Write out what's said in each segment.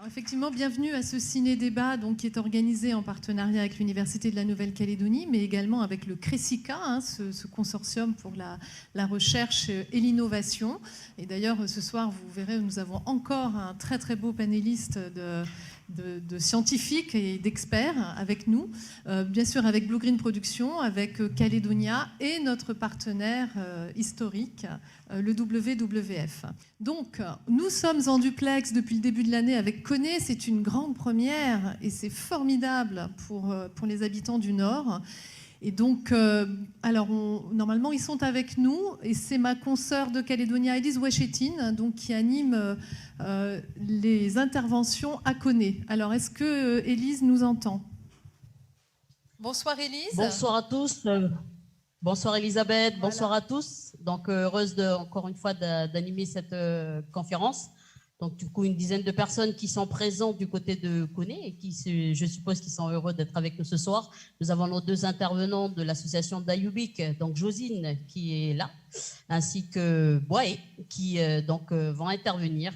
Effectivement, bienvenue à ce ciné-débat qui est organisé en partenariat avec l'Université de la Nouvelle-Calédonie, mais également avec le CRESICA, ce consortium pour la recherche et l'innovation. Et d'ailleurs, ce soir, vous verrez, nous avons encore un très très beau panéliste de scientifiques et d'experts avec nous, bien sûr avec Blue Green Productions, avec Calédonia et notre partenaire historique, le WWF. Donc, nous sommes en duplex depuis le début de l'année avec Koné. C'est une grande première et c'est formidable pour les habitants du Nord. Et donc, normalement, ils sont avec nous et c'est ma consoeur de Calédonia, Élise Ouachetine, qui anime les interventions à Koné. Alors, est-ce que Élise nous entend? Bonsoir Élise. Bonsoir à tous. Bonsoir Elisabeth. Voilà. Bonsoir à tous. Donc, heureuse encore une fois d'animer cette conférence. Donc, du coup, une dizaine de personnes qui sont présentes du côté de Koné et qui, je suppose, qui sont heureux d'être avec nous ce soir. Nous avons nos deux intervenants de l'association d'Ayoubik, donc Josine qui est là, ainsi que Boaé, qui vont intervenir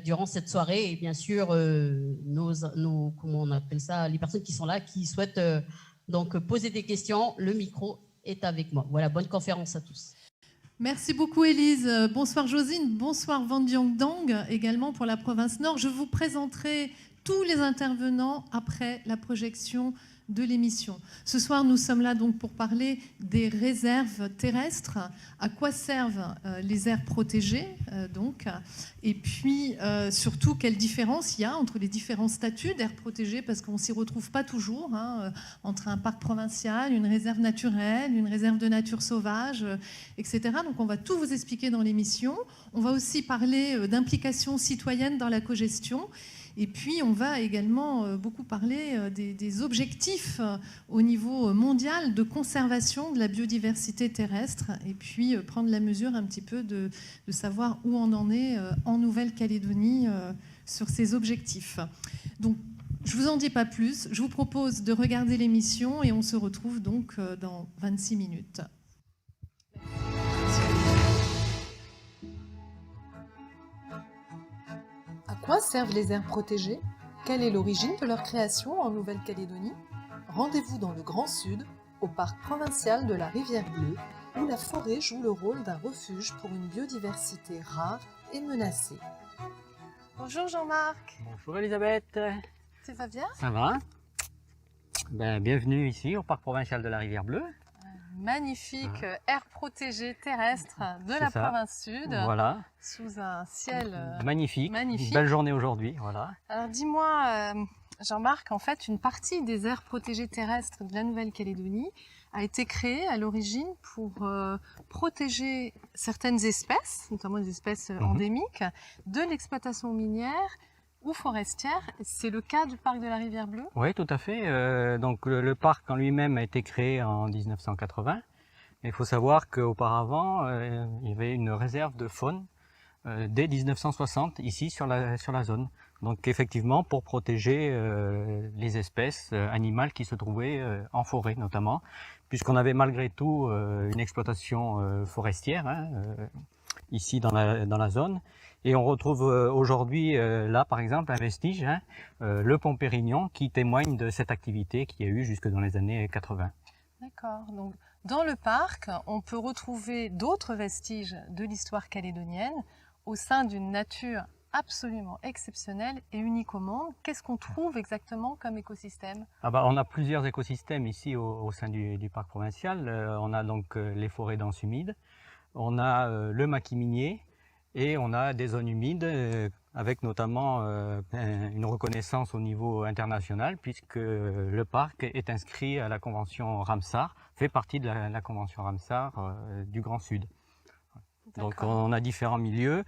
durant cette soirée. Et bien sûr, comment on appelle ça, les personnes qui sont là, qui souhaitent poser des questions. Le micro est avec moi. Voilà, bonne conférence à tous. Merci beaucoup Élise. Bonsoir Josine, bonsoir Van Diang Dang, également pour la province Nord. Je vous présenterai tous les intervenants après la projection de l'émission. Ce soir, nous sommes là donc pour parler des réserves terrestres, à quoi servent les aires protégées, et puis surtout quelle différence il y a entre les différents statuts d'aires protégées, parce qu'on ne s'y retrouve pas toujours, entre un parc provincial, une réserve naturelle, une réserve de nature sauvage, etc. Donc on va tout vous expliquer dans l'émission. On va aussi parler d'implication citoyenne dans la cogestion. Et puis, on va également beaucoup parler des objectifs au niveau mondial de conservation de la biodiversité terrestre et puis prendre la mesure un petit peu de savoir où on en est en Nouvelle-Calédonie sur ces objectifs. Donc, je ne vous en dis pas plus. Je vous propose de regarder l'émission et on se retrouve donc dans 26 minutes. À quoi servent les aires protégées? Quelle est l'origine de leur création en Nouvelle-Calédonie? Rendez-vous dans le Grand Sud, au parc provincial de la Rivière-Bleue, où la forêt joue le rôle d'un refuge pour une biodiversité rare et menacée. Bonjour Jean-Marc. Bonjour Elisabeth. Ça va bien? Ça va. Bienvenue ici au parc provincial de la Rivière-Bleue. Magnifique aire protégée terrestre de la province sud, voilà. Sous un ciel magnifique. Une belle journée aujourd'hui. Voilà. Alors dis-moi, Jean-Marc, en fait, une partie des aires protégées terrestres de la Nouvelle-Calédonie a été créée à l'origine pour protéger certaines espèces, notamment des espèces endémiques, de l'exploitation minière ou forestière. C'est le cas du parc de la Rivière-Bleue? Oui, tout à fait. Donc le parc en lui-même a été créé en 1980. Il faut savoir qu'auparavant, il y avait une réserve de faune dès 1960 ici sur la zone. Donc effectivement pour protéger les espèces animales qui se trouvaient en forêt notamment, puisqu'on avait malgré tout une exploitation forestière ici dans la zone. Et on retrouve aujourd'hui là par exemple un vestige, le pont Pérignon, qui témoigne de cette activité qu'il y a eu jusque dans les années 80. D'accord. Donc dans le parc, on peut retrouver d'autres vestiges de l'histoire calédonienne au sein d'une nature absolument exceptionnelle et unique au monde. Qu'est-ce qu'on trouve exactement comme écosystème? On a plusieurs écosystèmes ici au sein du parc provincial. On a donc les forêts denses humides, on a le maquis minier et on a des zones humides avec notamment une reconnaissance au niveau international, puisque le parc est inscrit à la convention Ramsar, fait partie de la convention Ramsar du Grand Sud. Donc on a différents milieux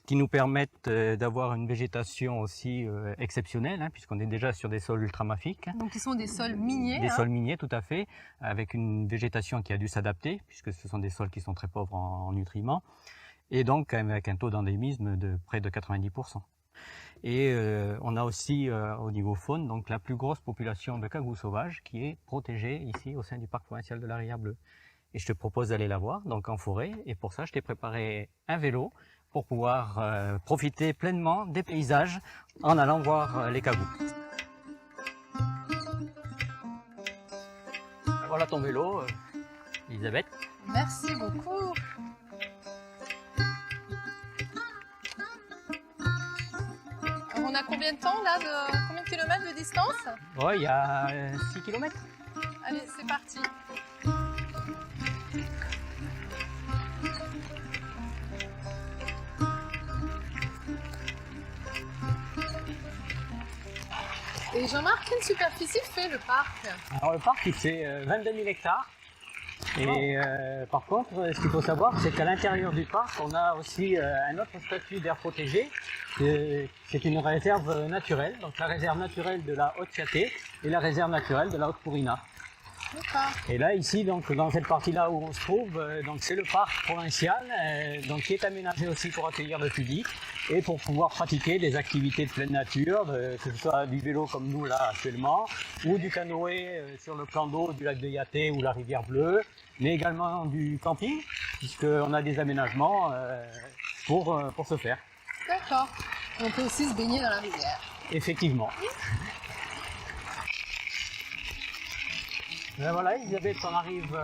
qui nous permettent d'avoir une végétation aussi exceptionnelle, puisqu'on est déjà sur des sols ultramafiques. Donc qui sont des sols miniers. Des sols miniers, tout à fait, avec une végétation qui a dû s'adapter, puisque ce sont des sols qui sont très pauvres en nutriments, et donc avec un taux d'endémisme de près de 90%. Et on a aussi au niveau faune, donc la plus grosse population de cagous sauvages qui est protégée ici au sein du parc provincial de la Rivière-Bleue. Et je te propose d'aller la voir, donc en forêt, et pour ça je t'ai préparé un vélo pour pouvoir profiter pleinement des paysages en allant voir les Cagous. Voilà ton vélo, Elisabeth. Merci beaucoup. Alors, on a combien de temps là, combien de kilomètres de distance? Ouais, il y a 6 km. Allez, c'est parti. Et Jean-Marc, quelle superficie fait le parc? Alors le parc il fait 22 000 hectares. Et par contre, ce qu'il faut savoir, c'est qu'à l'intérieur du parc, on a aussi un autre statut d'aire protégée. C'est une réserve naturelle, donc la réserve naturelle de la Haute-Fiaté et la réserve naturelle de la Haute-Pourina. Et là, ici, donc, dans cette partie-là où on se trouve, donc c'est le parc provincial, donc qui est aménagé aussi pour accueillir le public et pour pouvoir pratiquer des activités de pleine nature, que ce soit du vélo comme nous là actuellement, ou du canoë sur le plan d'eau du lac de Yaté ou la rivière Bleue, mais également du camping, puisqu'on a des aménagements pour ce faire. D'accord. On peut aussi se baigner dans la rivière. Effectivement. Ben voilà, Elisabeth, on arrive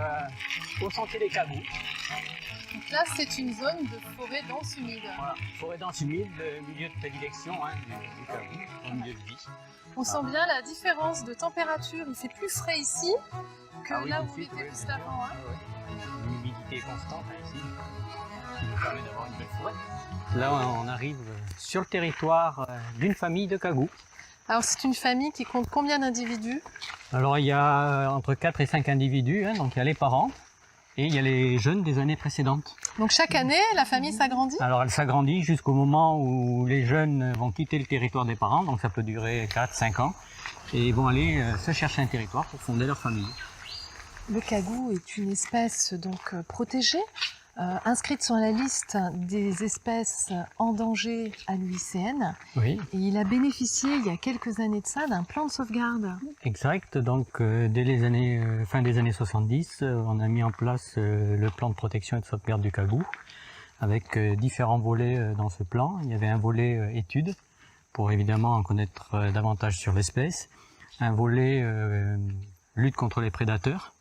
au sentier des Cagous. Donc là, c'est une zone de forêt dense humide. Voilà, forêt dense humide, le milieu de prédilection du Cagou, le milieu de vie. On sent bien la différence de température. Il fait plus frais ici que Oui, là tout où de on suite, était oui, juste avant. Hein. L'humidité est constante ici, qui nous permet d'avoir une belle forêt. Là, on arrive sur le territoire d'une famille de Cagous. Alors, c'est une famille qui compte combien d'individus? Alors, il y a entre 4 et 5 individus, hein, donc il y a les parents et il y a les jeunes des années précédentes. Donc, chaque année, la famille s'agrandit? Alors, elle s'agrandit jusqu'au moment où les jeunes vont quitter le territoire des parents, donc ça peut durer 4-5 ans, et ils vont aller se chercher un territoire pour fonder leur famille. Le cagou est une espèce donc protégée, inscrite sur la liste des espèces en danger à l'UICN. Oui, Et il a bénéficié, il y a quelques années de ça, d'un plan de sauvegarde. exact. Donc, dès les années, fin des années 70, on a mis en place le plan de protection et de sauvegarde du Cagou, avec différents volets dans ce plan. Il y avait un volet études, pour évidemment en connaître davantage sur l'espèce, un volet lutte contre les prédateurs,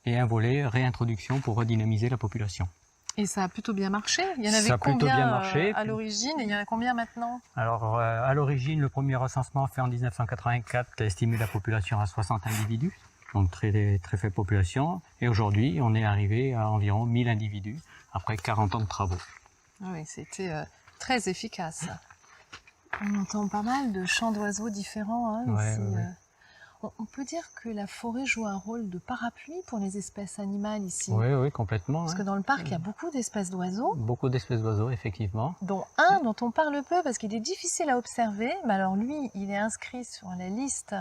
et un volet réintroduction pour redynamiser la population. Et ça a plutôt bien marché. Il y en avait Ça a plutôt combien bien marché. à l'origine et il y en a combien maintenant? Alors, à l'origine, le premier recensement fait en 1984 a estimé la population à 60 individus, donc très, très faible population. Et aujourd'hui, on est arrivé à environ 1000 individus, après 40 ans de travaux. Ah oui, c'était très efficace. On entend pas mal de chants d'oiseaux différents hein, Ouais, ici. ouais. On peut dire que la forêt joue un rôle de parapluie pour les espèces animales ici. Oui, oui, complètement. Parce hein. que dans le parc, il y a beaucoup d'espèces d'oiseaux, Beaucoup d'espèces d'oiseaux, effectivement. dont un dont on parle peu parce qu'il est difficile à observer. Mais alors lui, il est inscrit sur la liste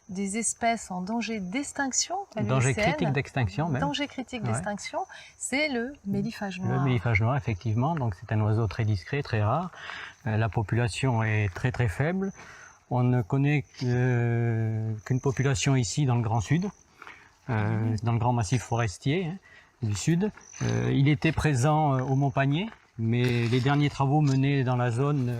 des espèces en danger d'extinction. à Danger l'UICN. critique d'extinction même. Danger critique Ouais. d'extinction, c'est le méliphage Le noir. méliphage noir, effectivement, donc c'est un oiseau très discret, très rare. La population est très très faible. On ne connaît qu'une population ici dans le Grand Sud, dans le grand massif forestier hein, du Sud. Il était présent au Montpagné, mais les derniers travaux menés dans la zone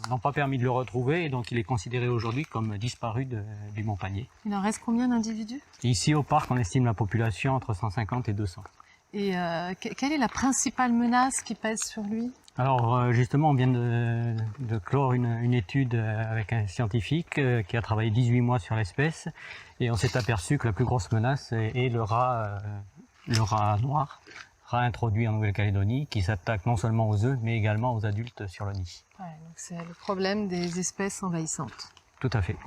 n'ont pas permis de le retrouver, et donc il est considéré aujourd'hui comme disparu du Montpagné. Il en reste combien d'individus? Ici au parc, on estime la population entre 150 et 200. Et quelle est la principale menace qui pèse sur lui? Alors justement, on vient de clore une étude avec un scientifique qui a travaillé 18 mois sur l'espèce, et on s'est aperçu que la plus grosse menace est le rat noir, rat introduit en Nouvelle-Calédonie, qui s'attaque non seulement aux œufs, mais également aux adultes sur le nid. Ouais, donc c'est le problème des espèces envahissantes. Tout à fait.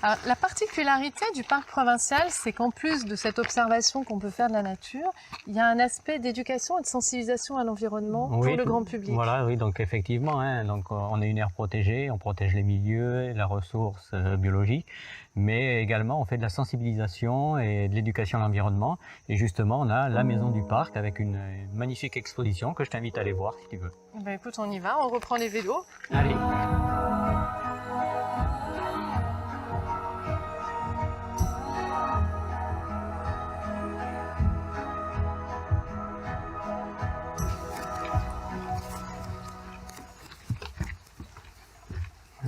Alors, la particularité du parc provincial, c'est qu'en plus de cette observation qu'on peut faire de la nature, il y a un aspect d'éducation et de sensibilisation à l'environnement pour Oui, le grand public. Voilà, oui, donc effectivement, hein, donc on est une aire protégée, on protège les milieux, la ressource biologique, mais également on fait de la sensibilisation et de l'éducation à l'environnement. Et justement, on a la maison du parc avec une magnifique exposition que je t'invite à aller voir si tu veux. Ben, écoute, on y va, on reprend les vélos. Allez.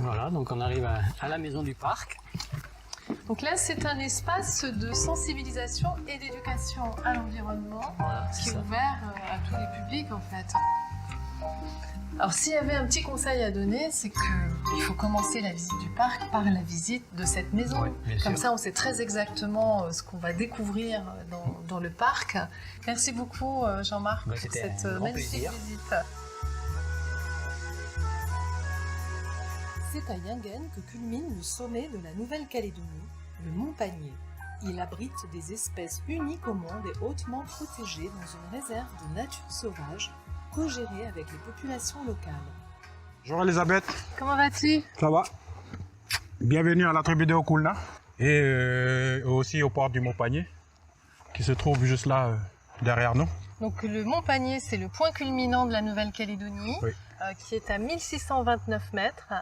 Voilà, donc on arrive à la maison du parc. Donc là, c'est un espace de sensibilisation et d'éducation à l'environnement Voilà, qui c'est est ça. ouvert à tous les publics en fait. Alors s'il y avait un petit conseil à donner, c'est qu'il faut commencer la visite du parc par la visite de cette maison. Oui, bien Comme sûr. ça, on sait très exactement ce qu'on va découvrir dans le parc. Merci beaucoup Jean-Marc pour C'était cette un grand magnifique plaisir. visite. C'est à Yingen que culmine le sommet de la Nouvelle-Calédonie, le Mont Panier. Il abrite des espèces uniques au monde et hautement protégées dans une réserve de nature sauvage, co-gérée avec les populations locales. Bonjour Elisabeth, Comment vas-tu? ça va? Bienvenue à la tribu de Okulna et aussi au port du Mont-Panier qui se trouve juste là derrière nous. Donc le Mont Panier, c'est le point culminant de la Nouvelle-Calédonie, Oui. qui est à 1629 mètres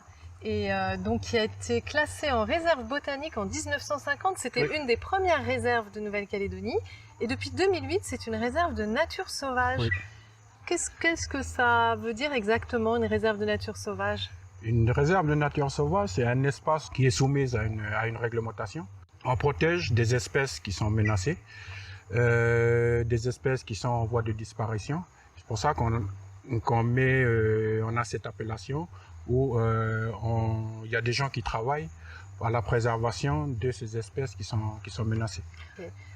et donc qui a été classé en réserve botanique en 1950. C'était Oui. une des premières réserves de Nouvelle-Calédonie et depuis 2008, c'est une réserve de nature sauvage. Oui. Qu'est-ce que ça veut dire exactement, une réserve de nature sauvage? Une réserve de nature sauvage, c'est un espace qui est soumis à une réglementation. On protège des espèces qui sont menacées, des espèces qui sont en voie de disparition. C'est pour ça qu'on a cette appellation où il y a des gens qui travaillent à la préservation de ces espèces qui sont menacées.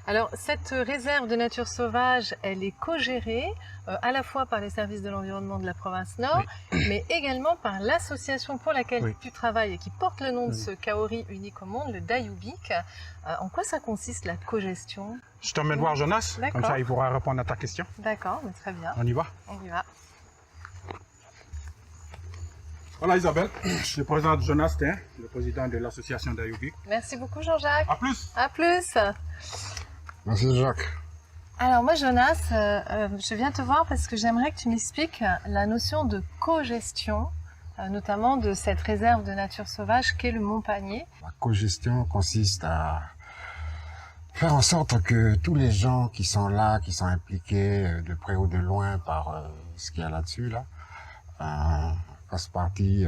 Alors, cette réserve de nature sauvage, elle est co-gérée à la fois par les services de l'environnement de la province Nord, mais également par l'association pour laquelle Oui. tu travailles et qui porte le nom de ce kaori unique au monde, le Dayubik. En quoi ça consiste, la co-gestion? Je t'emmène voir Jonas, comme D'accord. ça il pourra répondre à ta question. D'accord, mais très bien, On y va? on y va. Voilà Isabelle, je te présente Jonas Stein, le président de l'association d'Ayubik. Merci beaucoup Jean-Jacques. A plus! À plus. Merci Jacques. Alors moi Jonas, je viens te voir parce que j'aimerais que tu m'expliques la notion de co-gestion, notamment de cette réserve de nature sauvage qu'est le Mont Panier. La cogestion consiste à faire en sorte que tous les gens qui sont là, qui sont impliqués de près ou de loin par ce qu'il y a là-dessus, fassent partie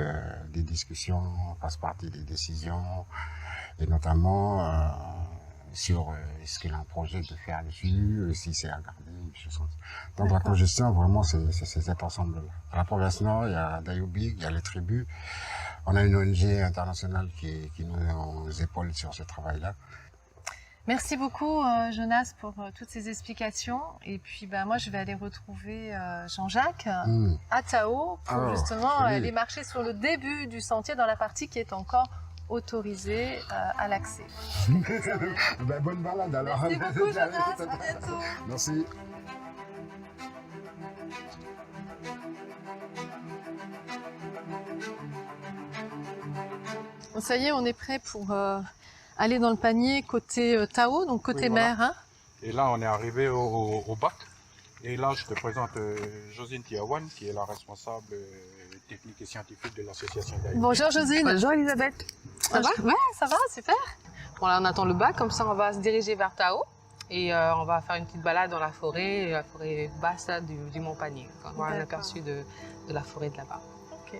des discussions, fassent partie des décisions, et notamment sur ce qu'il a un projet de faire dessus, si c'est à garder, des choses comme ça. Donc la cogestion, vraiment, c'est cet ensemble-là. À la province Nord, il y a Dayubik, il y a les tribus. On a une ONG internationale qui nous épaule sur ce travail-là. Merci beaucoup Jonas pour toutes ces explications. Et puis moi je vais aller retrouver Jean-Jacques à Tao pour Alors, justement salut. aller marcher sur le début du sentier dans la partie qui est encore autorisée à l'accès. Bonne balade alors. Merci beaucoup Jonas, à bientôt. Merci. Bon, ça y est, on est prêt pour aller dans le panier côté Tao, donc côté Oui, voilà. mer. Hein. Et là, on est arrivé au bac. Et là, je te présente Josine Tiawan, qui est la responsable technique et scientifique de l'association d'Ayubik. Bonjour Josine. Bonjour Elisabeth. Ça va? Ouais, ça va, super. Bon là on attend le bac, comme ça on va se diriger vers Tao et on va faire une petite balade dans la forêt basse là, du Mont Panier. On va avoir un D'accord. aperçu de la forêt de là-bas. Ok.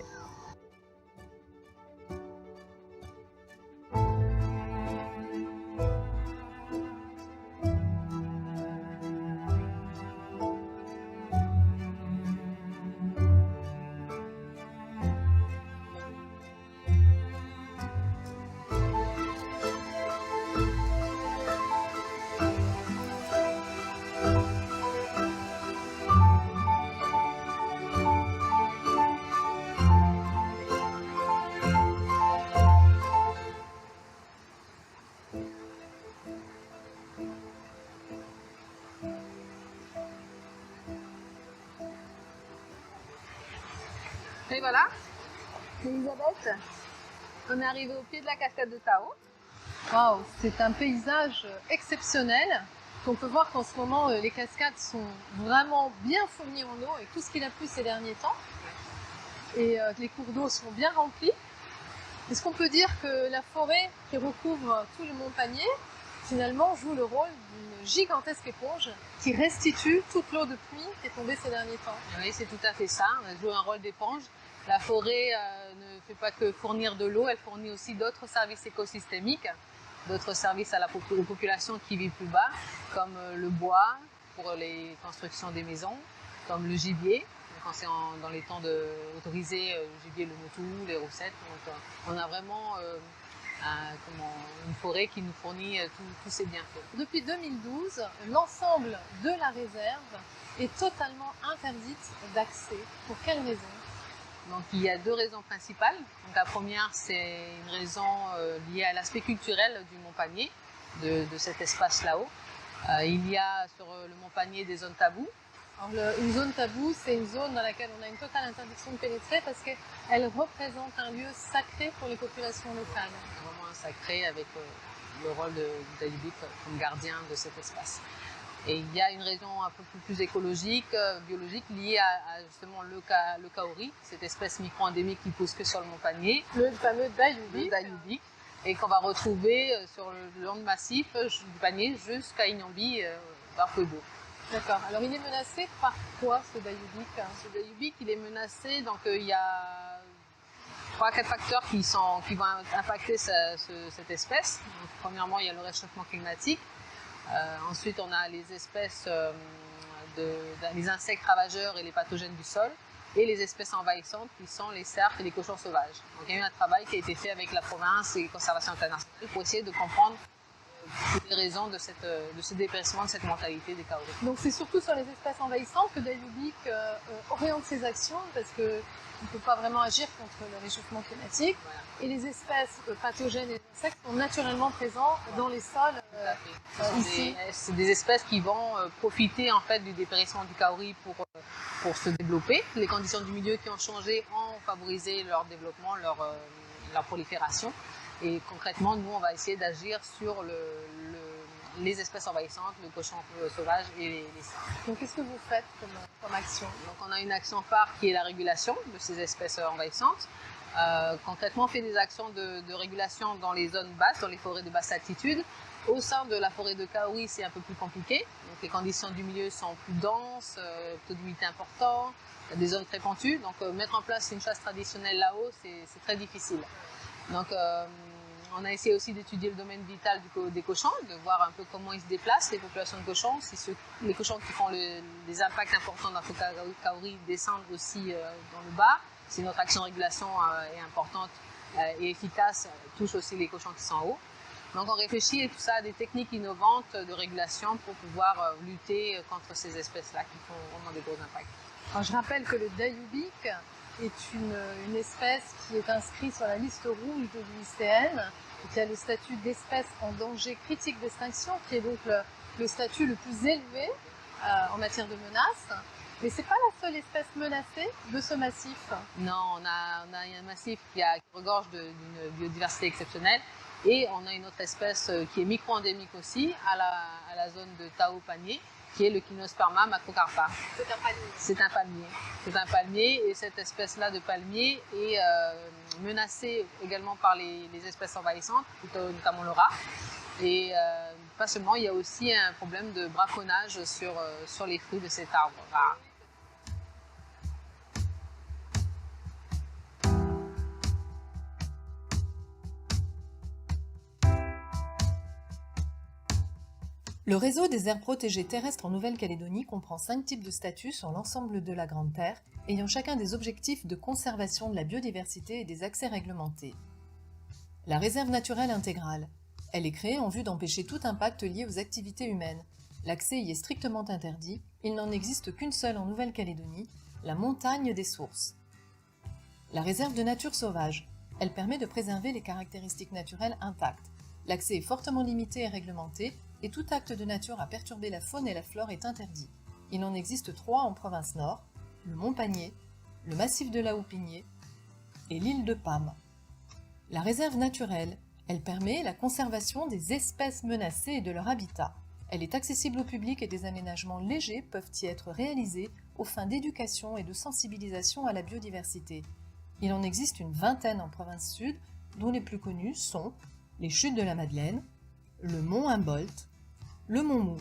Et voilà, Elisabeth, on est arrivé au pied de la cascade de Tao. Waouh, c'est un paysage exceptionnel. On peut voir qu'en ce moment, les cascades sont vraiment bien fournies en eau et tout ce qu'il a plu ces derniers temps. Et les cours d'eau sont bien remplis. Est-ce qu'on peut dire que la forêt qui recouvre tout le Mont Panier, finalement, joue le rôle d'une gigantesque éponge qui restitue toute l'eau de pluie qui est tombée ces derniers temps? Oui, c'est tout à fait ça. On a joué un rôle d'éponge. La forêt ne fait pas que fournir de l'eau, elle fournit aussi d'autres services écosystémiques, d'autres services à aux populations qui vivent plus bas, comme le bois pour les constructions des maisons, comme le gibier, quand c'est dans les temps autorisés, le gibier, le moutou, les roussettes. Donc, on a vraiment une forêt qui nous fournit tous ces bienfaits. Depuis 2012, l'ensemble de la réserve est totalement interdite d'accès. Pour quelle raison? Donc il y a deux raisons principales. Donc, la première, c'est une raison liée à l'aspect culturel du Mont Panier, de cet espace là-haut. Il y a sur le Mont Panier des zones taboues. Alors, une zone taboue, c'est une zone dans laquelle on a une totale interdiction de pénétrer parce qu'elle représente un lieu sacré pour les populations locales. Vraiment un sacré avec le rôle de Dayubic comme gardien de cet espace. Et il y a une raison un peu plus écologique, biologique, liée à justement le kauri, cette espèce micro-endémique qui pousse que sur le Mont Panier. Le fameux Dayubic. Et qu'on va retrouver sur le long du massif du Panier jusqu'à Ignambi, vers Puebo. D'accord. Alors il est menacé par quoi ce Dayubic? Ce Dayubic, il est menacé, donc il y a 3-4 facteurs qui vont impacter cette espèce. Donc, premièrement, il y a le réchauffement climatique. Ensuite, on a les espèces, les insectes ravageurs et les pathogènes du sol, et les espèces envahissantes qui sont les cerfs et les cochons sauvages. Donc il y a eu un travail qui a été fait avec la province et Conservation internationale pour essayer de comprendre toutes les raisons de ce dépassement, de cette mentalité des kauri. Donc c'est surtout sur les espèces envahissantes que Dayubic oriente ses actions parce qu'il ne peut pas vraiment agir contre le réchauffement climatique. Voilà. Et les espèces pathogènes et les insectes sont naturellement présents dans les sols ici. C'est des espèces qui vont profiter en fait du dépérissement du kauri pour se développer. Les conditions du milieu qui ont changé ont favorisé leur développement, leur prolifération. Et concrètement, nous, on va essayer d'agir sur les espèces envahissantes, le cochon sauvage et les cerfs. Donc qu'est-ce que vous faites comme action? Donc on a une action phare qui est la régulation de ces espèces envahissantes. Concrètement, on fait des actions de régulation dans les zones basses, dans les forêts de basse altitude. Au sein de la forêt de kauri, c'est un peu plus compliqué. Donc les conditions du milieu sont plus denses, taux d'humidité important, des zones très pentues. Donc mettre en place une chasse traditionnelle là-haut, c'est très difficile. Donc on a essayé aussi d'étudier le domaine vital des cochons, de voir un peu comment ils se déplacent, les populations de cochons, si les cochons qui font des impacts importants dans le kauri descendent aussi dans le bas, si notre action de régulation est importante et efficace, touche aussi les cochons qui sont en haut. Donc on réfléchit tout ça à des techniques innovantes de régulation pour pouvoir lutter contre ces espèces-là qui font vraiment des gros impacts. Alors, je rappelle que le Dayubic est une espèce qui est inscrite sur la liste rouge de l'UICN et qui a le statut d'espèce en danger critique d'extinction, qui est donc le statut le plus élevé en matière de menace. Mais ce n'est pas la seule espèce menacée de ce massif. Non, on a un massif qui regorge d'une biodiversité exceptionnelle et on a une autre espèce qui est micro-endémique aussi à la zone de Tao-Panier, qui est le Kinosperma macrocarpa. C'est un palmier. C'est un palmier. C'est un palmier et cette espèce-là de palmier est menacée également par les espèces envahissantes, notamment le rat. Et pas seulement, il y a aussi un problème de braconnage sur les fruits de cet arbre rare. Le réseau des aires protégées terrestres en Nouvelle-Calédonie comprend 5 types de statuts sur l'ensemble de la Grande Terre, ayant chacun des objectifs de conservation de la biodiversité et des accès réglementés. La réserve naturelle intégrale. Elle est créée en vue d'empêcher tout impact lié aux activités humaines. L'accès y est strictement interdit, il n'en existe qu'une seule en Nouvelle-Calédonie, la montagne des sources. La réserve de nature sauvage. Elle permet de préserver les caractéristiques naturelles intactes. L'accès est fortement limité et réglementé, et tout acte de nature à perturber la faune et la flore est interdit. Il en existe 3 en province nord, le Mont Panier, le massif de la Houpinier et l'île de Pam. La réserve naturelle, elle permet la conservation des espèces menacées et de leur habitat. Elle est accessible au public et des aménagements légers peuvent y être réalisés aux fins d'éducation et de sensibilisation à la biodiversité. Il en existe une 20aine en province sud, dont les plus connus sont les chutes de la Madeleine, le mont Humboldt, le mont Mou.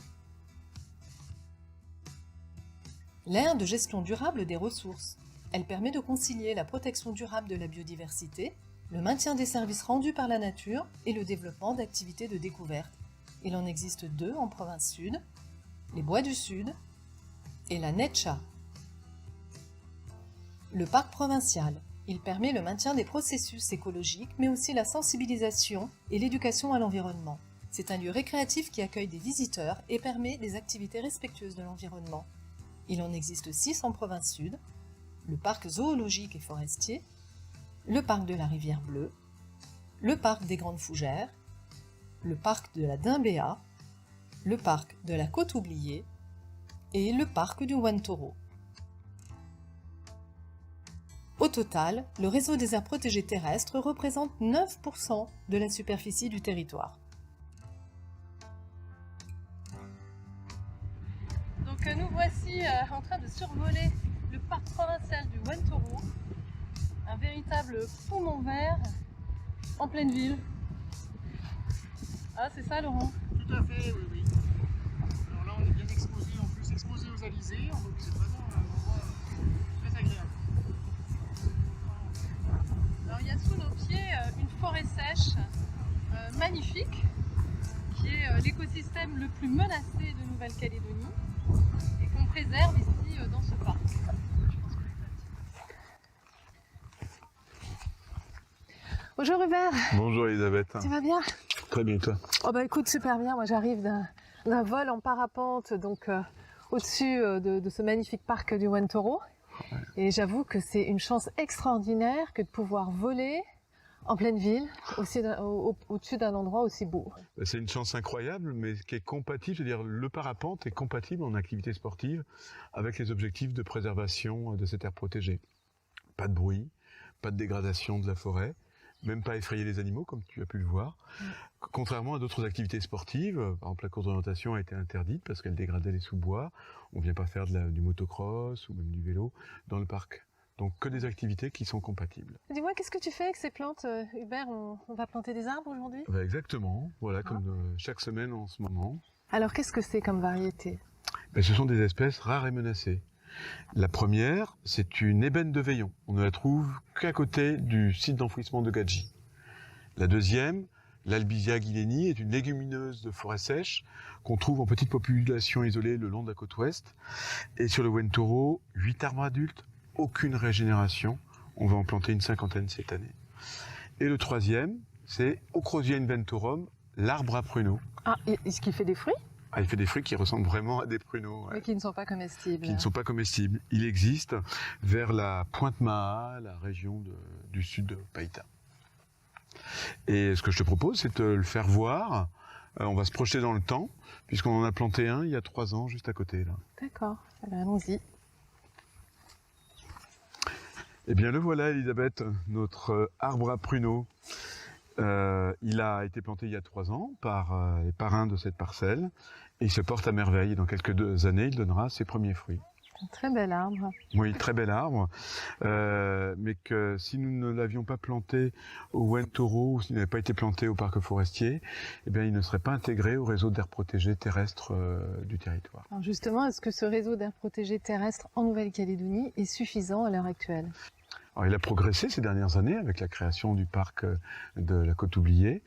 L'ère de gestion durable des ressources. Elle permet de concilier la protection durable de la biodiversité, le maintien des services rendus par la nature et le développement d'activités de découverte. Il en existe 2 en province sud, les Bois du Sud et la Netcha. Le parc provincial. Il permet le maintien des processus écologiques, mais aussi la sensibilisation et l'éducation à l'environnement. C'est un lieu récréatif qui accueille des visiteurs et permet des activités respectueuses de l'environnement. Il en existe 6 en province sud, le parc zoologique et forestier, le parc de la Rivière Bleue, le parc des Grandes Fougères, le parc de la Dimbéa, le parc de la Côte Oubliée et le parc du Wantoro. Au total, le réseau des aires protégées terrestres représente 9% de la superficie du territoire. Donc nous voici en train de survoler le parc provincial du Wantoro, un véritable poumon vert en pleine ville. Ah, c'est ça, Laurent? Tout à fait, oui, oui. Alors là, on est bien exposé, en plus exposé aux alizés, donc c'est vraiment un endroit très agréable. Alors il y a sous nos pieds une forêt sèche magnifique qui est l'écosystème le plus menacé de Nouvelle-Calédonie et qu'on préserve ici dans ce parc. Bonjour Hubert, Bonjour Elisabeth. tu vas bien? Très bien, toi? Oh bah écoute, super bien, moi j'arrive d'un vol en parapente donc au-dessus de ce magnifique parc du Wantoro. Et j'avoue que c'est une chance extraordinaire que de pouvoir voler en pleine ville, au-dessus d'un endroit aussi beau. C'est une chance incroyable, mais qui est compatible, c'est-à-dire le parapente est compatible en activité sportive avec les objectifs de préservation de cette aire protégée. Pas de bruit, pas de dégradation de la forêt, même pas effrayer les animaux, comme tu as pu le voir. Contrairement à d'autres activités sportives, par exemple la course d'orientation a été interdite parce qu'elle dégradait les sous-bois. On ne vient pas faire du motocross ou même du vélo dans le parc. Donc que des activités qui sont compatibles. Dis-moi, qu'est-ce que tu fais avec ces plantes, Hubert? On va planter des arbres aujourd'hui? Exactement, voilà, comme chaque semaine en ce moment. Alors qu'est-ce que c'est comme variété? Ce sont des espèces rares et menacées. La première, c'est une ébène de Veillon. On ne la trouve qu'à côté du site d'enfouissement de Gadji. La deuxième, l'Albizia guinéni, est une légumineuse de forêt sèche qu'on trouve en petite population isolée le long de la côte ouest. Et sur le Wantoro, 8 arbres adultes, aucune régénération. On va en planter une 50aine cette année. Et le troisième, c'est Ocrosia inventorum, l'arbre à pruneaux. Ah, est-ce qu'il fait des fruits? Ah, il fait des fruits qui ressemblent vraiment à des pruneaux. Ouais. Mais qui ne sont pas comestibles. Qui ne sont pas comestibles. Il existe vers la Pointe Maha, la région du sud de Païta. Et ce que je te propose, c'est de le faire voir. On va se projeter dans le temps, puisqu'on en a planté un il y a 3 ans, juste à côté. Là. D'accord, allons-y. Eh bien, le voilà, Elisabeth, notre arbre à pruneaux. Il a été planté il y a 3 ans par les parrains de cette parcelle et il se porte à merveille. Dans quelques années, il donnera ses premiers fruits. Un très bel arbre. Oui, très bel arbre, mais que si nous ne l'avions pas planté au Wantoro ou s'il n'avait pas été planté au parc forestier, eh bien, il ne serait pas intégré au réseau d'aires protégées terrestres du territoire. Alors justement, est-ce que ce réseau d'aires protégées terrestres en Nouvelle-Calédonie est suffisant à l'heure actuelle? Alors, il a progressé ces dernières années avec la création du parc de la Côte Oubliée,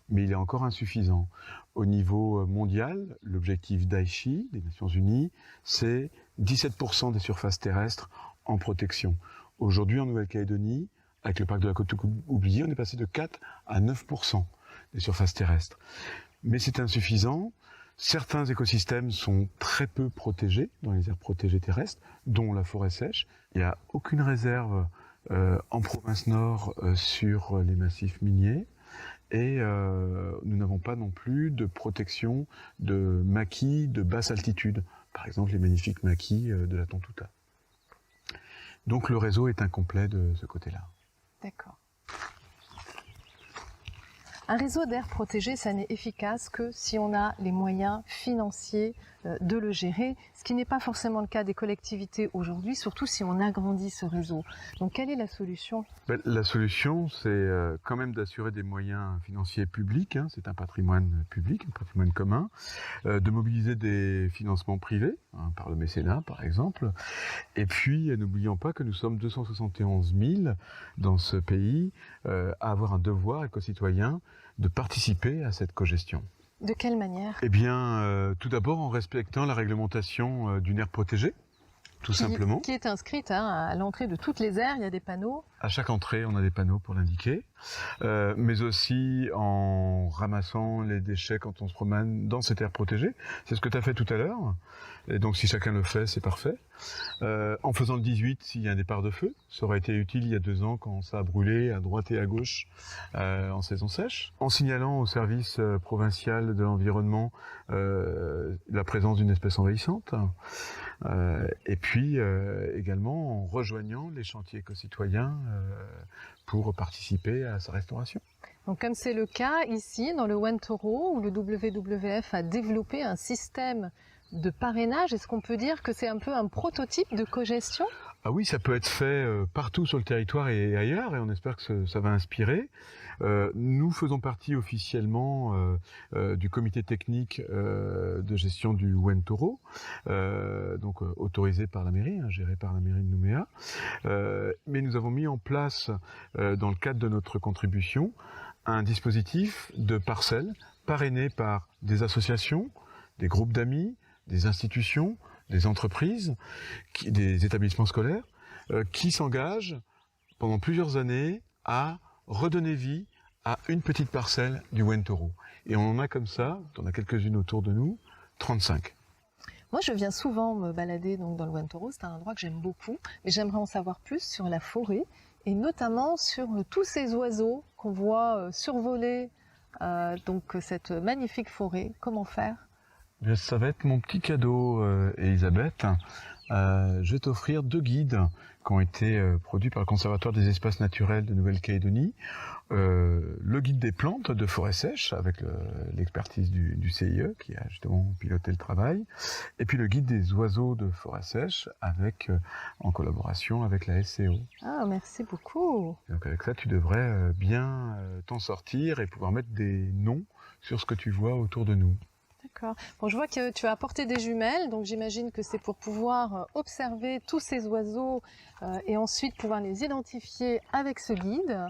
mais il est encore insuffisant. Au niveau mondial, l'objectif d'Aichi, des Nations Unies, c'est 17% des surfaces terrestres en protection. Aujourd'hui, en Nouvelle-Calédonie, avec le parc de la Côte Oubliée, on est passé de 4 à 9% des surfaces terrestres. Mais c'est insuffisant. Certains écosystèmes sont très peu protégés dans les aires protégées terrestres, dont la forêt sèche. Il n'y a aucune réserve en province nord sur les massifs miniers et nous n'avons pas non plus de protection de maquis de basse altitude, par exemple les magnifiques maquis de la Tontouta. Donc le réseau est incomplet de ce côté-là. D'accord. Un réseau d'aires protégées, ça n'est efficace que si on a les moyens financiers de le gérer, ce qui n'est pas forcément le cas des collectivités aujourd'hui, surtout si on agrandit ce réseau. Donc quelle est la solution? La solution, c'est quand même d'assurer des moyens financiers publics, hein, c'est un patrimoine public, un patrimoine commun, de mobiliser des financements privés, hein, par le mécénat par exemple, et puis n'oublions pas que nous sommes 271 000 dans ce pays à avoir un devoir éco-citoyen de participer à cette cogestion. De quelle manière? Eh bien, tout d'abord en respectant la réglementation d'une aire protégée, tout simplement. Qui est inscrite à l'entrée de toutes les aires, il y a des panneaux. À chaque entrée, on a des panneaux pour l'indiquer, mais aussi en ramassant les déchets quand on se promène dans cette aire protégée. C'est ce que tu as fait tout à l'heure, et donc si chacun le fait, c'est parfait. En faisant le 18 s'il y a un départ de feu, ça aurait été utile il y a 2 ans quand ça a brûlé à droite et à gauche en saison sèche. En signalant au service provincial de l'environnement la présence d'une espèce envahissante, et puis également en rejoignant les chantiers éco-citoyens pour participer à sa restauration. Donc comme c'est le cas ici dans le Wentoro où le WWF a développé un système de parrainage, est-ce qu'on peut dire que c'est un peu un prototype de cogestion? Ah oui, ça peut être fait partout sur le territoire et ailleurs, et on espère que ça va inspirer. Nous faisons partie officiellement du comité technique de gestion du Wentoro, donc autorisé par la mairie, hein, géré par la mairie de Nouméa. Mais nous avons mis en place, dans le cadre de notre contribution, un dispositif de parcelles parrainé par des associations, des groupes d'amis, des institutions, des entreprises, des établissements scolaires, qui s'engagent pendant plusieurs années à redonner vie à une petite parcelle du Wentoro. Et on en a comme ça, on en a quelques-unes autour de nous, 35. Moi, je viens souvent me balader donc, dans le Wentoro, c'est un endroit que j'aime beaucoup, mais j'aimerais en savoir plus sur la forêt, et notamment sur tous ces oiseaux qu'on voit survoler donc, cette magnifique forêt. Comment faire? Bien, ça va être mon petit cadeau, Elisabeth. Je vais t'offrir 2 guides qui ont été produits par le Conservatoire des espaces naturels de Nouvelle-Calédonie. Le guide des plantes de forêt sèche, avec l'expertise du CIE, qui a justement piloté le travail. Et puis le guide des oiseaux de forêt sèche, en collaboration avec la SCO. Ah, merci beaucoup. Et donc avec ça, tu devrais bien t'en sortir et pouvoir mettre des noms sur ce que tu vois autour de nous. D'accord. Bon, je vois que tu as apporté des jumelles, donc j'imagine que c'est pour pouvoir observer tous ces oiseaux et ensuite pouvoir les identifier avec ce guide.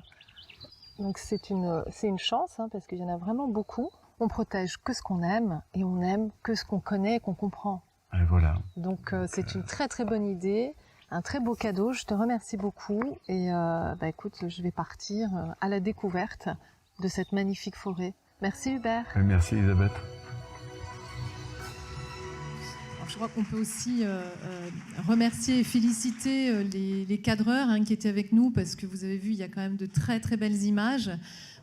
Donc c'est une chance, hein, parce qu'il y en a vraiment beaucoup. On protège que ce qu'on aime et on aime que ce qu'on connaît et qu'on comprend. Et voilà. Donc c'est une très très bonne idée, un très beau cadeau. Je te remercie beaucoup et écoute, je vais partir à la découverte de cette magnifique forêt. Merci Hubert. Merci Elisabeth. Je crois qu'on peut aussi remercier et féliciter les cadreurs qui étaient avec nous, parce que vous avez vu, il y a quand même de très très belles images.